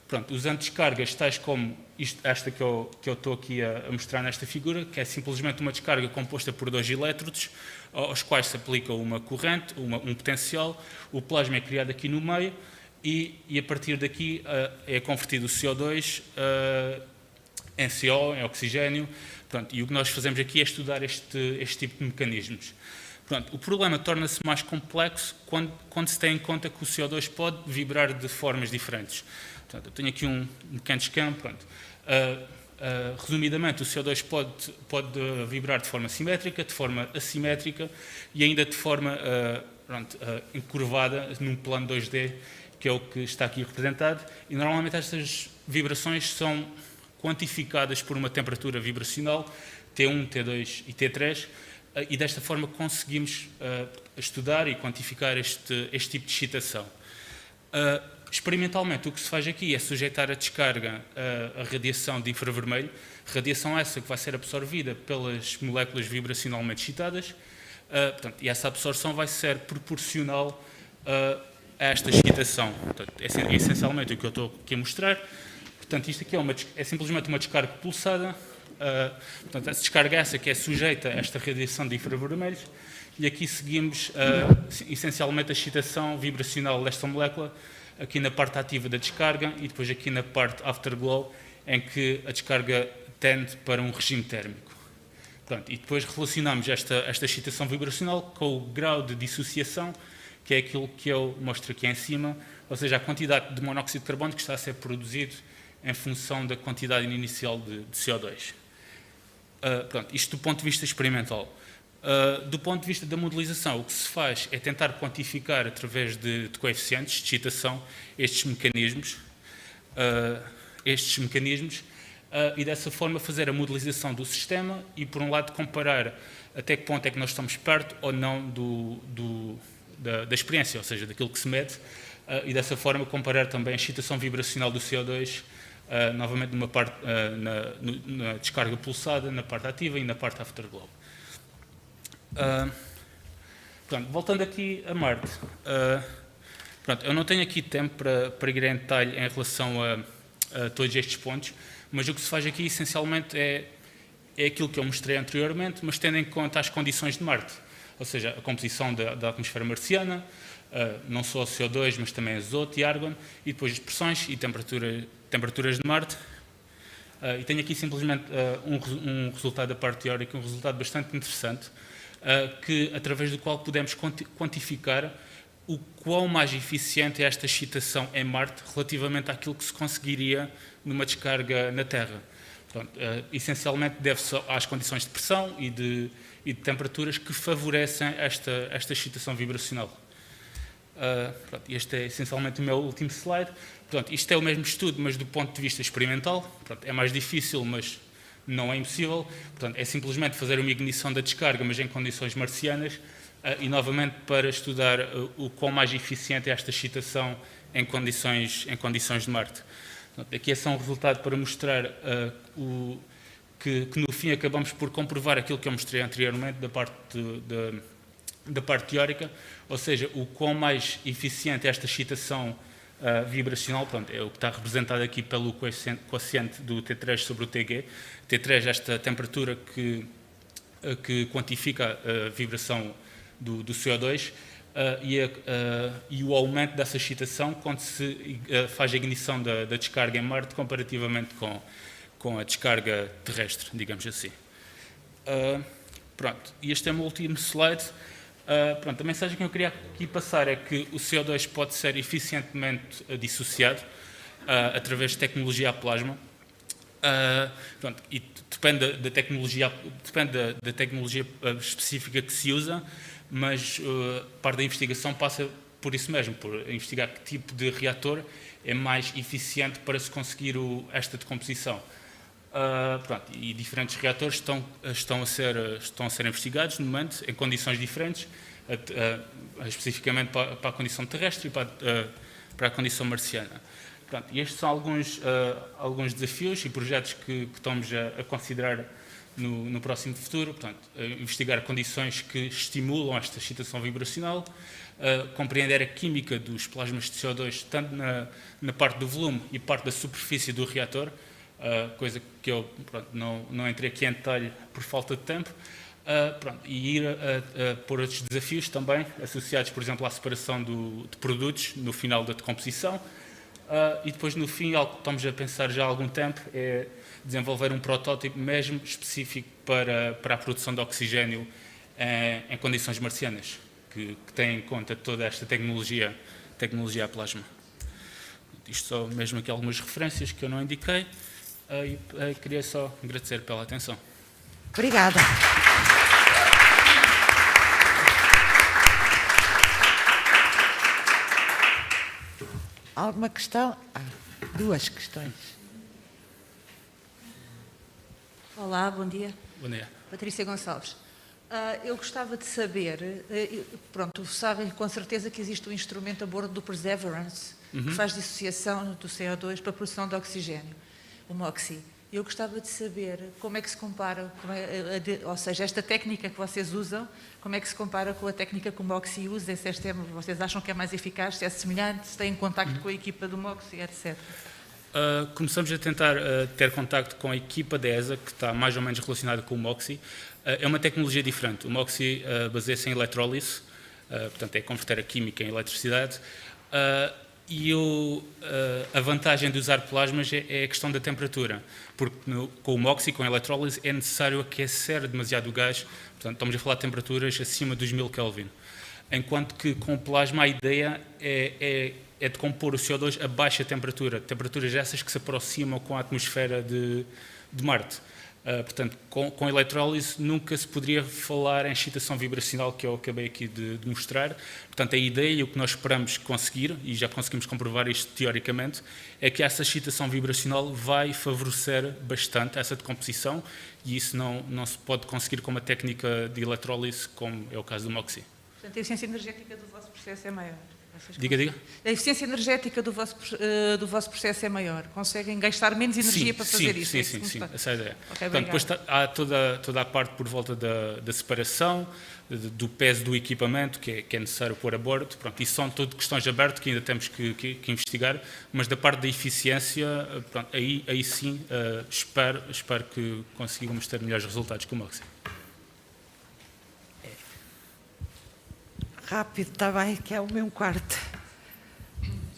Pronto, usando descargas tais como esta que eu estou aqui a mostrar nesta figura, que é simplesmente uma descarga composta por dois elétrodos, aos quais se aplica uma corrente, um potencial, o plasma é criado aqui no meio e a partir daqui é convertido o CO2 em CO, em oxigênio. Pronto, e o que nós fazemos aqui é estudar este tipo de mecanismos. Pronto, o problema torna-se mais complexo quando se tem em conta que o CO2 pode vibrar de formas diferentes. Portanto, eu tenho aqui um pequeno esquema. Pronto. Resumidamente, o CO2 pode vibrar de forma simétrica, de forma assimétrica e ainda de forma encurvada num plano 2D, que é o que está aqui representado. E normalmente estas vibrações são quantificadas por uma temperatura vibracional, T1, T2 e T3, e desta forma conseguimos estudar e quantificar este tipo de excitação. Experimentalmente, o que se faz aqui é sujeitar a descarga a radiação de infravermelho, radiação essa que vai ser absorvida pelas moléculas vibracionalmente excitadas, portanto, e essa absorção vai ser proporcional a esta excitação. Portanto, é essencialmente o que eu estou aqui a mostrar. Portanto, isto aqui é simplesmente uma descarga pulsada. Portanto, essa descarga essa que é sujeita a esta radiação de infravermelhos, e aqui seguimos essencialmente a excitação vibracional desta molécula, aqui na parte ativa da descarga e depois aqui na parte afterglow, em que a descarga tende para um regime térmico. Portanto, e depois relacionamos esta excitação vibracional com o grau de dissociação, que é aquilo que eu mostro aqui em cima, ou seja, a quantidade de monóxido de carbono que está a ser produzido em função da quantidade inicial de CO2. Pronto, isto do ponto de vista experimental. Do ponto de vista da modelização, o que se faz é tentar quantificar, através de coeficientes de excitação, estes mecanismos, e dessa forma fazer a modelização do sistema e, por um lado, comparar até que ponto é que nós estamos perto ou não da experiência, ou seja, daquilo que se mede, e dessa forma comparar também a excitação vibracional do CO2, novamente numa parte, na descarga pulsada, na parte ativa e na parte afterglow. Pronto, voltando aqui a Marte, pronto, eu não tenho aqui tempo para ir em detalhe em relação a todos estes pontos, mas o que se faz aqui essencialmente é aquilo que eu mostrei anteriormente, mas tendo em conta as condições de Marte, ou seja, a composição da atmosfera marciana, não só o CO2, mas também azoto e argon, e depois as pressões e temperaturas de Marte. E tenho aqui simplesmente um resultado da parte teórica, um resultado bastante interessante, através do qual podemos quantificar o quão mais eficiente é esta excitação em Marte relativamente àquilo que se conseguiria numa descarga na Terra. Portanto, essencialmente deve-se às condições de pressão e de temperaturas que favorecem esta excitação vibracional. Este é essencialmente o meu último slide. Portanto, isto é o mesmo estudo, mas do ponto de vista experimental. Portanto, é mais difícil, mas não é impossível. Portanto, é simplesmente fazer uma ignição da descarga, mas em condições marcianas, e novamente para estudar o quão mais eficiente é esta excitação em condições de Marte. Portanto, aqui é só um resultado para mostrar que no fim acabamos por comprovar aquilo que eu mostrei anteriormente da parte teórica, ou seja, o quão mais eficiente é esta excitação vibracional, pronto, é o que está representado aqui pelo quociente do T3 sobre o TG. T3 é esta temperatura que quantifica a vibração do CO2 e o aumento dessa excitação quando se faz a ignição da descarga em Marte comparativamente com a descarga terrestre, digamos assim. Pronto, e este é o meu último slide. Pronto, a mensagem que eu queria aqui passar é que o CO2 pode ser eficientemente dissociado através de tecnologia a plasma. Pronto, e depende da tecnologia específica que se usa, mas parte da investigação passa por isso mesmo, por investigar que tipo de reator é mais eficiente para se conseguir esta decomposição. Pronto, e diferentes reatores estão a ser investigados no momento, em condições diferentes, especificamente para a condição terrestre e para a condição marciana. Pronto, e estes são alguns desafios e projetos que estamos a considerar no próximo futuro. Portanto, investigar condições que estimulam esta excitação vibracional, compreender a química dos plasmas de CO2, tanto na parte do volume e parte da superfície do reator, coisa que eu não entrei aqui em detalhe por falta de tempo, e ir por outros desafios também, associados, por exemplo, à separação de produtos no final da decomposição, e depois, no fim, algo que estamos a pensar já há algum tempo é desenvolver um protótipo mesmo específico para a produção de oxigênio em condições marcianas, que tem em conta toda esta tecnologia a plasma. Isto só mesmo aqui algumas referências que eu não indiquei. E queria só agradecer pela atenção. Obrigada. Alguma questão? Duas questões. Olá, bom dia. Bom dia. Patrícia Gonçalves. Eu gostava de saber, pronto, sabem com certeza que existe um instrumento a bordo do Perseverance, que faz dissociação do CO2 para a produção de oxigênio, o MOXIE. Eu gostava de saber como é que se compara, ou seja, esta técnica que vocês usam, como é que se compara com a técnica que o MOXIE usa, se vocês acham que é mais eficaz, se é semelhante, se têm contacto com a equipa do MOXIE, etc. Começamos a tentar ter contacto com a equipa da ESA, que está mais ou menos relacionada com o MOXIE. É uma tecnologia diferente. O MOXIE baseia-se em eletrólise, portanto é converter a química em eletricidade. E a vantagem de usar plasmas é a questão da temperatura, porque com o MOXIE, com a eletrólise, é necessário aquecer demasiado o gás, portanto estamos a falar de temperaturas acima dos 1000 Kelvin. Enquanto que com o plasma a ideia é de compor o CO2 a baixa temperatura, temperaturas essas que se aproximam com a atmosfera de Marte. Portanto, com eletrólise nunca se poderia falar em excitação vibracional, que eu acabei aqui de mostrar. Portanto, a ideia e o que nós esperamos conseguir, e já conseguimos comprovar isto teoricamente, é que essa excitação vibracional vai favorecer bastante essa decomposição, e isso não se pode conseguir com uma técnica de eletrólise, como é o caso do MOXIE. Portanto, a eficiência energética do vosso processo é maior. Diga. A eficiência energética do vosso processo é maior. Conseguem gastar menos energia para fazer isso? Sim, essa é a ideia. Okay, portanto, depois há toda a parte por volta da separação, do peso do equipamento que é necessário pôr a bordo. Pronto, isso são tudo questões abertas que ainda temos que investigar, mas da parte da eficiência, pronto, aí sim espero que consigamos ter melhores resultados que o MOXIE. Rápido, está bem, que é o meu quarto.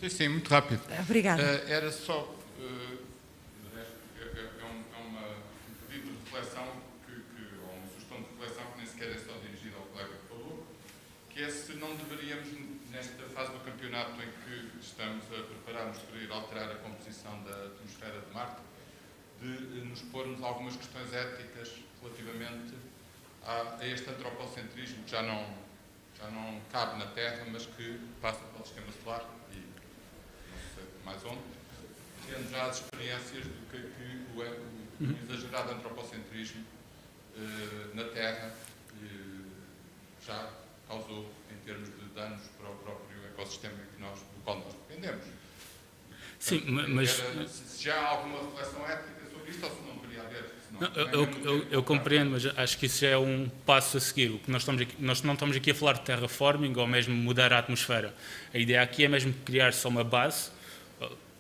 Sim, muito rápido. Obrigada. Era só um pedido de reflexão, ou uma sugestão de reflexão que nem sequer é só dirigida ao colega que falou, que é se não deveríamos, nesta fase do campeonato em que estamos a preparar-nos para ir alterar a composição da atmosfera de Marte, de nos pormos algumas questões éticas relativamente a este antropocentrismo que já não cabe na Terra, mas que passa pelo sistema solar e não sei mais onde, tendo já as experiências do que o exagerado antropocentrismo na Terra já causou em termos de danos para o próprio ecossistema do qual nós dependemos. Sim, mas se já há alguma reflexão ética sobre isto ou se não deveria haver? Eu compreendo, mas acho que isso já é um passo a seguir. O que nós não estamos aqui a falar de terraforming ou mesmo mudar a atmosfera. A ideia aqui é mesmo criar só uma base.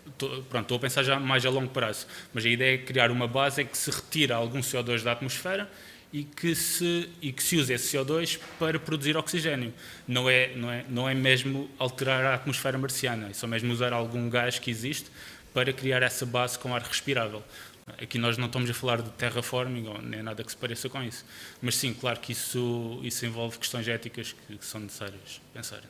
Estou a pensar já mais a longo prazo, mas a ideia é criar uma base em que se retira algum CO2 da atmosfera e que se use esse CO2 para produzir oxigênio. Não é mesmo alterar a atmosfera marciana, é só mesmo usar algum gás que existe para criar essa base com ar respirável. Aqui nós não estamos a falar de terraforming ou nem nada que se pareça com isso. Mas sim, claro que isso envolve questões éticas que são necessárias pensar.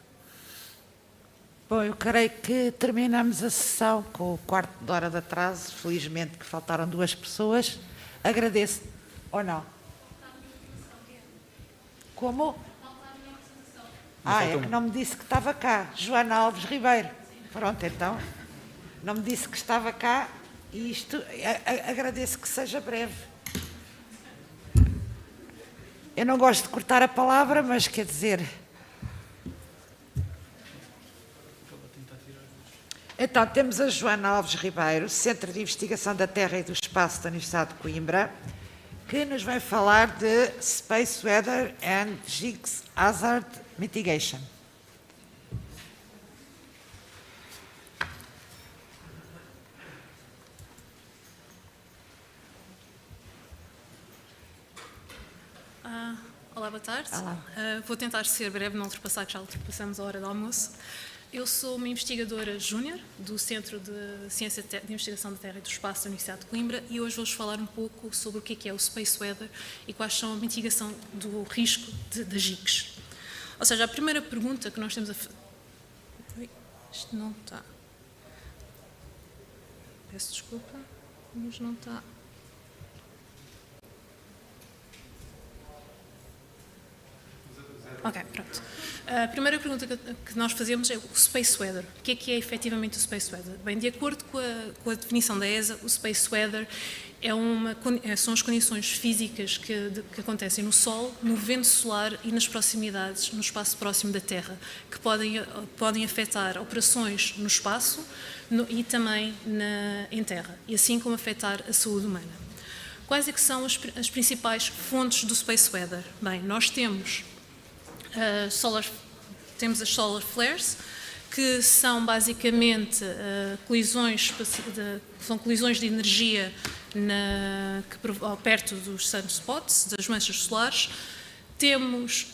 Bom, eu creio que terminamos a sessão com o quarto de hora de atraso. Felizmente que faltaram 2 pessoas. Agradeço. Ou não? Como? É que não me disse que estava cá. Joana Alves Ribeiro. Pronto, então. Não me disse que estava cá. E isto, agradeço que seja breve. Eu não gosto de cortar a palavra, mas quer dizer... Então, temos a Joana Alves Ribeiro, Centro de Investigação da Terra e do Espaço da Universidade de Coimbra, que nos vai falar de Space Weather and Geohazard Mitigation. Olá, boa tarde. Olá. Vou tentar ser breve, não ultrapassar, que já ultrapassamos a hora do almoço. Eu sou uma investigadora júnior do Centro de Ciência de Investigação da Terra e do Espaço da Universidade de Coimbra e hoje vou-vos falar um pouco sobre o que é o Space Weather e quais são a mitigação do risco das GICs. Ou seja, a primeira pergunta que nós temos a fazer... Isto não está... Peço desculpa, mas não está... Ok, pronto. A primeira pergunta que nós fazemos é o Space Weather. O que é efetivamente o Space Weather? Bem, de acordo com a definição da ESA, o Space Weather são as condições físicas que acontecem no Sol, no vento solar e nas proximidades, no espaço próximo da Terra, que podem afetar operações no espaço e também em Terra, e assim como afetar a saúde humana. Quais é que são as principais fontes do Space Weather? Bem, nós temos as solar flares, que são basicamente colisões de energia perto dos sunspots, das manchas solares. Temos...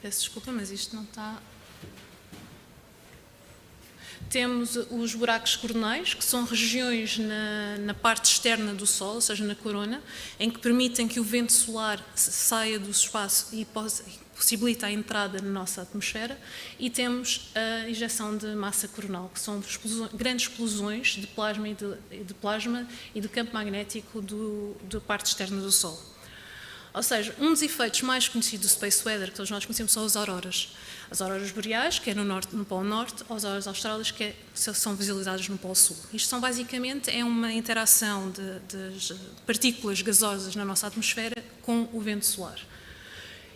peço desculpa, mas isto não está... Temos os buracos coronais, que são regiões na parte externa do Sol, ou seja, na corona, em que permitem que o vento solar saia do espaço e possibilita a entrada na nossa atmosfera. E temos a injeção de massa coronal, que são grandes explosões de plasma e do campo magnético da parte externa do Sol. Ou seja, um dos efeitos mais conhecidos do Space Weather, que todos nós conhecemos, são as auroras. As auroras boreais, que é no Polo Norte, ou as auroras australis, que são visualizadas no Polo Sul. Isto basicamente é uma interação de partículas gasosas na nossa atmosfera com o vento solar.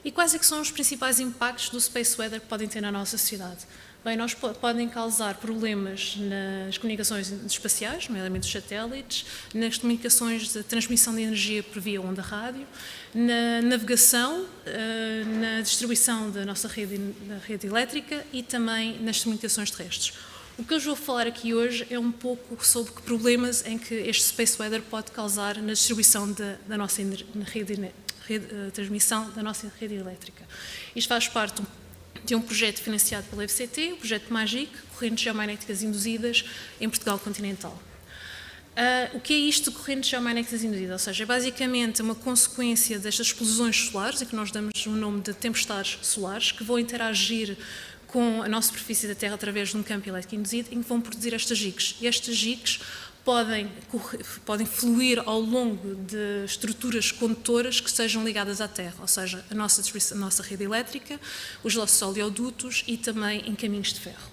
E quais é que são os principais impactos do Space Weather que podem ter na nossa sociedade? Bem, podem causar problemas nas comunicações espaciais, nomeadamente os satélites, nas comunicações de transmissão de energia por via onda rádio, na navegação, na distribuição da nossa rede elétrica e também nas comunicações terrestres. O que eu vou falar aqui hoje é um pouco sobre que problemas em que este Space Weather pode causar na distribuição da nossa transmissão da nossa rede elétrica. Isto faz parte de um projeto financiado pela FCT, o projeto MAGIC, Correntes Geomagnéticas Induzidas em Portugal continental. O que é isto de correntes geomagnéticas induzidas? Ou seja, é basicamente uma consequência destas explosões solares, a que nós damos o nome de tempestades solares, que vão interagir com a nossa superfície da Terra através de um campo elétrico induzido, em que vão produzir estas GICs. E estas GICs podem fluir ao longo de estruturas condutoras que estejam ligadas à Terra, ou seja, a nossa rede elétrica, os nossos oleodutos e também em caminhos de ferro.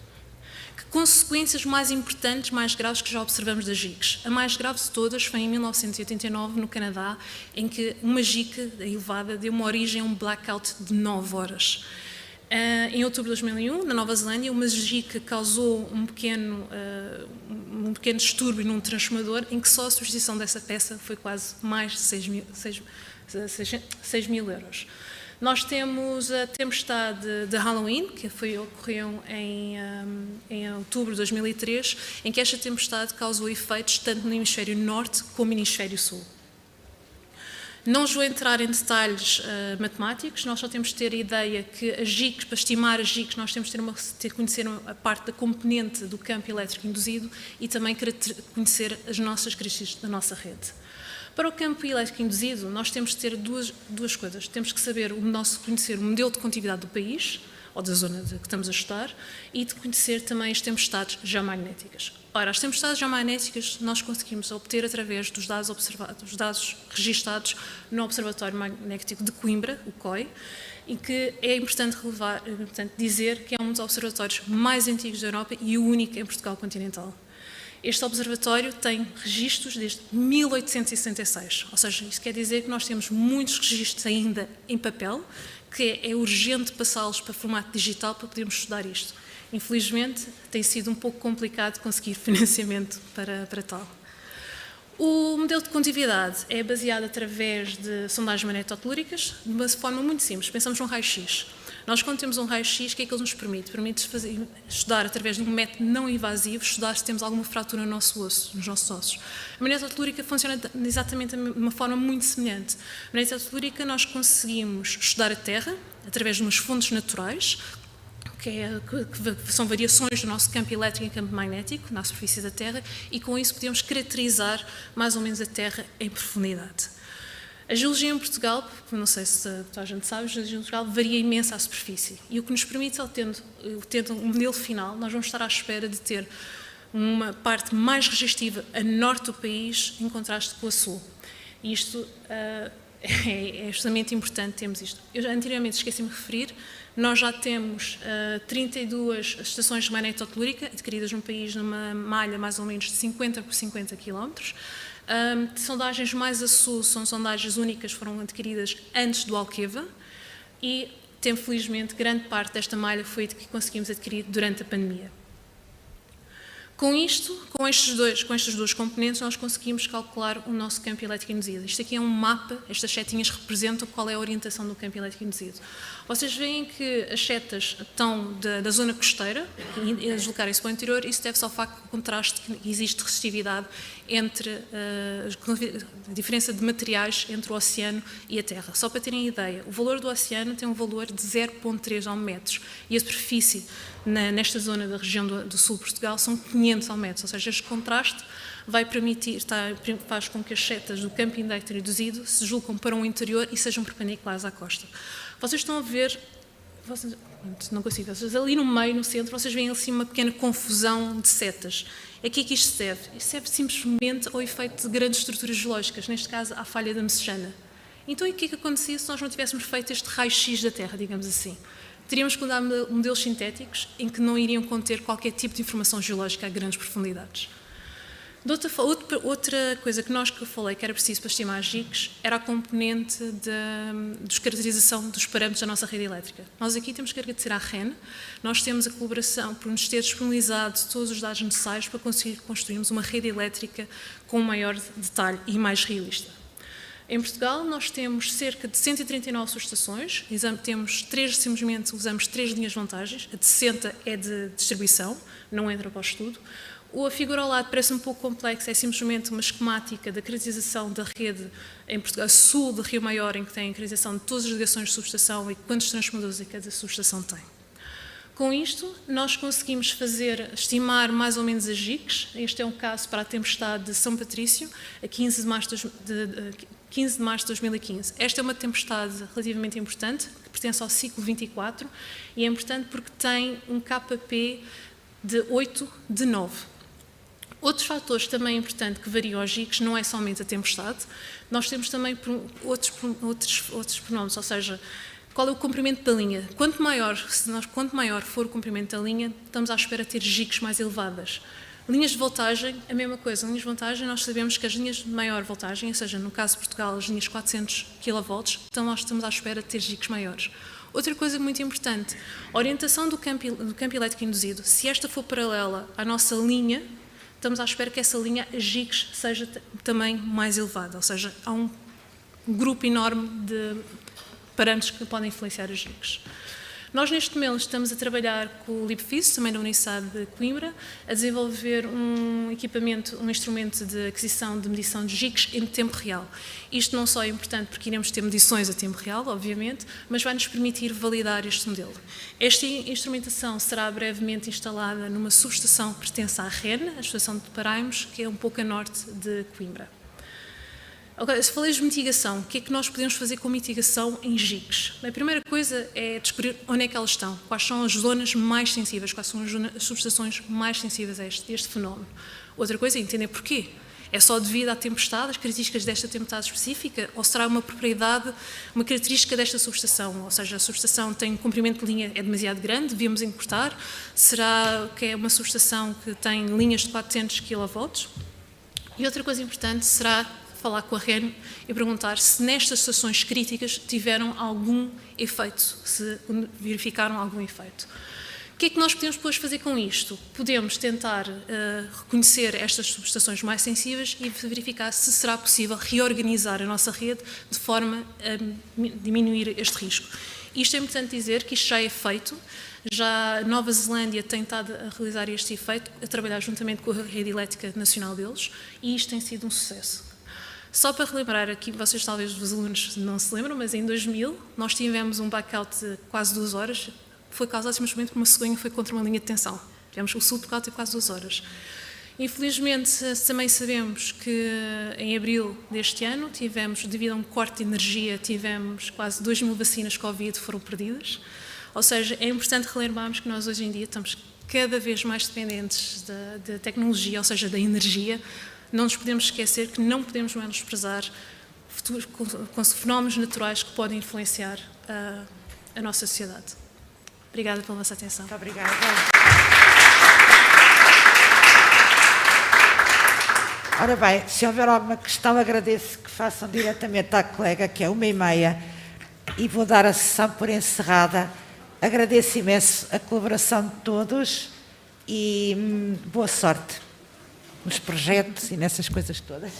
Que consequências mais importantes, mais graves que já observamos das GICs? A mais grave de todas foi em 1989, no Canadá, em que uma GIC elevada deu uma origem a um blackout de 9 horas. Em outubro de 2001, na Nova Zelândia, uma GIC causou um pequeno distúrbio num transformador, em que só a substituição dessa peça foi quase mais de 6 mil euros. Nós temos a tempestade de Halloween, que ocorreu em outubro de 2003, em que esta tempestade causou efeitos tanto no hemisfério norte como no hemisfério sul. Não vou entrar em detalhes matemáticos, nós só temos de ter a ideia que as GICs, para estimar as GICs, nós temos de ter conhecer a parte da componente do campo elétrico induzido e também conhecer as nossas características da nossa rede. Para o campo elétrico induzido, nós temos de ter duas coisas. Temos que saber conhecer o modelo de condutividade do país, ou da zona que estamos a estudar, e de conhecer também as tempestades geomagnéticas. Ora, as tempestades geomagnéticas nós conseguimos obter através dos dados registados no Observatório Magnético de Coimbra, o COI, e que é importante dizer que é um dos observatórios mais antigos da Europa e o único em Portugal continental. Este observatório tem registros desde 1866, ou seja, isso quer dizer que nós temos muitos registros ainda em papel, que é urgente passá-los para formato digital para podermos estudar isto. Infelizmente, tem sido um pouco complicado conseguir financiamento para tal. O modelo de condutividade é baseado através de sondagens magnetotelúricas, de uma forma muito simples. Pensamos num raio-x. Nós, quando temos um raio-x, o que é que ele nos permite? Permite estudar, através de um método não invasivo, estudar se temos alguma fratura no nosso osso, nos nossos ossos. A magnetotelúrica funciona exatamente de uma forma muito semelhante. A magnetotelúrica, nós conseguimos estudar a Terra, através de umas fontes naturais, que são variações do nosso campo elétrico e campo magnético na superfície da Terra, e com isso podemos caracterizar mais ou menos a Terra em profundidade. A geologia em Portugal, não sei se toda a gente sabe, a geologia em Portugal varia imenso à superfície, e o que nos permite, tendo um modelo final, nós vamos estar à espera de ter uma parte mais resistiva a norte do país em contraste com a sul. Isto é justamente importante termos isto. Eu anteriormente esqueci-me de referir, nós já temos 32 estações de magnetotelúrica adquiridas no país numa malha mais ou menos de 50 por 50 km. Sondagens mais a sul são sondagens únicas, foram adquiridas antes do Alqueva e, felizmente, grande parte desta malha foi que conseguimos adquirir durante a pandemia. Com isto, com estas duas componentes, nós conseguimos calcular o nosso campo elétrico induzido. Isto aqui é um mapa, estas setinhas representam qual é a orientação do campo elétrico induzido. Vocês veem que as setas estão da zona costeira e a deslocarem-se para o interior, isso deve-se ao facto do contraste que existe resistividade entre a diferença de materiais entre o oceano e a Terra. Só para terem ideia, o valor do oceano tem um valor de 0,3 ohmmetros e a superfície nesta zona da região do sul de Portugal são 500 ohmmetros, ou seja, este contraste vai permitir, faz com que as setas do campo elétrico induzido se deslocam para o interior e sejam perpendiculares à costa. Vocês estão a ver, não consigo, ali no meio, no centro, vocês veem assim uma pequena confusão de setas. A que é que isto serve? Isto serve simplesmente ao efeito de grandes estruturas geológicas, neste caso à falha da Messejana. Então, e o que é que acontecia se nós não tivéssemos feito este raio-x da Terra, digamos assim? Teríamos que mudar modelos sintéticos em que não iriam conter qualquer tipo de informação geológica a grandes profundidades. Outra coisa que eu falei que era preciso para estimar as GICs era a componente de descaracterização dos parâmetros da nossa rede elétrica. Nós aqui temos que agradecer à REN, nós temos a colaboração por nos ter disponibilizado todos os dados necessários para conseguir construirmos uma rede elétrica com maior detalhe e mais realista. Em Portugal, nós temos cerca de 139 subestações, usamos 3 linhas de vantagens, a de 60 é de distribuição, não entra para o estudo. A figura ao lado parece um pouco complexa, é simplesmente uma esquemática da caracterização da rede em Portugal, sul de Rio Maior, em que tem a caracterização de todas as ligações de subestação e quantos transformadores cada subestação tem. Com isto, nós conseguimos estimar mais ou menos as GICs. Este é um caso para a tempestade de São Patrício, a 15 de março de 2015. Esta é uma tempestade relativamente importante, que pertence ao ciclo 24, e é importante porque tem um KP de 8 de 9. Outros fatores também importantes que variam aos GICs não é somente a tempestade, nós temos também outros pronomes, ou seja, qual é o comprimento da linha. Quanto maior for o comprimento da linha, estamos à espera de ter GICs mais elevadas. Linhas de voltagem, a mesma coisa. Linhas de voltagem, nós sabemos que as linhas de maior voltagem, ou seja, no caso de Portugal, as linhas 400 kV, então nós estamos à espera de ter GICs maiores. Outra coisa muito importante, a orientação do campo elétrico induzido, se esta for paralela à nossa linha, estamos à espera que essa linha, a GICs, seja também mais elevada, ou seja, há um grupo enorme de parâmetros que podem influenciar as GICs. Nós, neste momento, estamos a trabalhar com o LibFIS, também da Universidade de Coimbra, a desenvolver um instrumento de aquisição de medição de GICs em tempo real. Isto não só é importante porque iremos ter medições a tempo real, obviamente, mas vai nos permitir validar este modelo. Esta instrumentação será brevemente instalada numa subestação que pertence à REN, a subestação de Paraimos, que é um pouco a norte de Coimbra. Agora, se falei de mitigação, o que é que nós podemos fazer com mitigação em GICs? A primeira coisa é descobrir onde é que elas estão, quais são as zonas mais sensíveis, quais são as subestações mais sensíveis a este fenómeno. Outra coisa é entender porquê. É só devido à tempestade, às características desta tempestade específica, ou será uma propriedade, uma característica desta subestação? Ou seja, a subestação tem um comprimento de linha é demasiado grande, devíamos encurtar? Será que é uma subestação que tem linhas de 400 kV? E outra coisa importante será falar com a REN e perguntar se nestas estações críticas tiveram algum efeito, se verificaram algum efeito. O que é que nós podemos depois fazer com isto? Podemos tentar reconhecer estas subestações mais sensíveis e verificar se será possível reorganizar a nossa rede de forma a diminuir este risco. Isto é importante dizer que isto já é feito. Já a Nova Zelândia tem estado a realizar este efeito, a trabalhar juntamente com a rede elétrica nacional deles, e isto tem sido um sucesso. Só para relembrar aqui, vocês talvez os alunos não se lembram, mas em 2000 nós tivemos um blackout de quase 2 horas, foi causado simplesmente por uma cegonha que foi contra uma linha de tensão. Tivemos o sul de Portugal de quase 2 horas. Infelizmente, também sabemos que em abril deste ano tivemos, devido a um corte de energia, tivemos quase 2.000 vacinas Covid foram perdidas. Ou seja, é importante relembrarmos que nós hoje em dia estamos cada vez mais dependentes da tecnologia, ou seja, da energia. Não nos podemos esquecer que não podemos menosprezar com fenómenos naturais que podem influenciar a nossa sociedade. Obrigada pela vossa atenção. Muito obrigada. Ora bem, se houver alguma questão, agradeço que façam diretamente à colega, que é 1h30, e vou dar a sessão por encerrada. Agradeço imenso a colaboração de todos e boa sorte nos projetos e nessas coisas todas.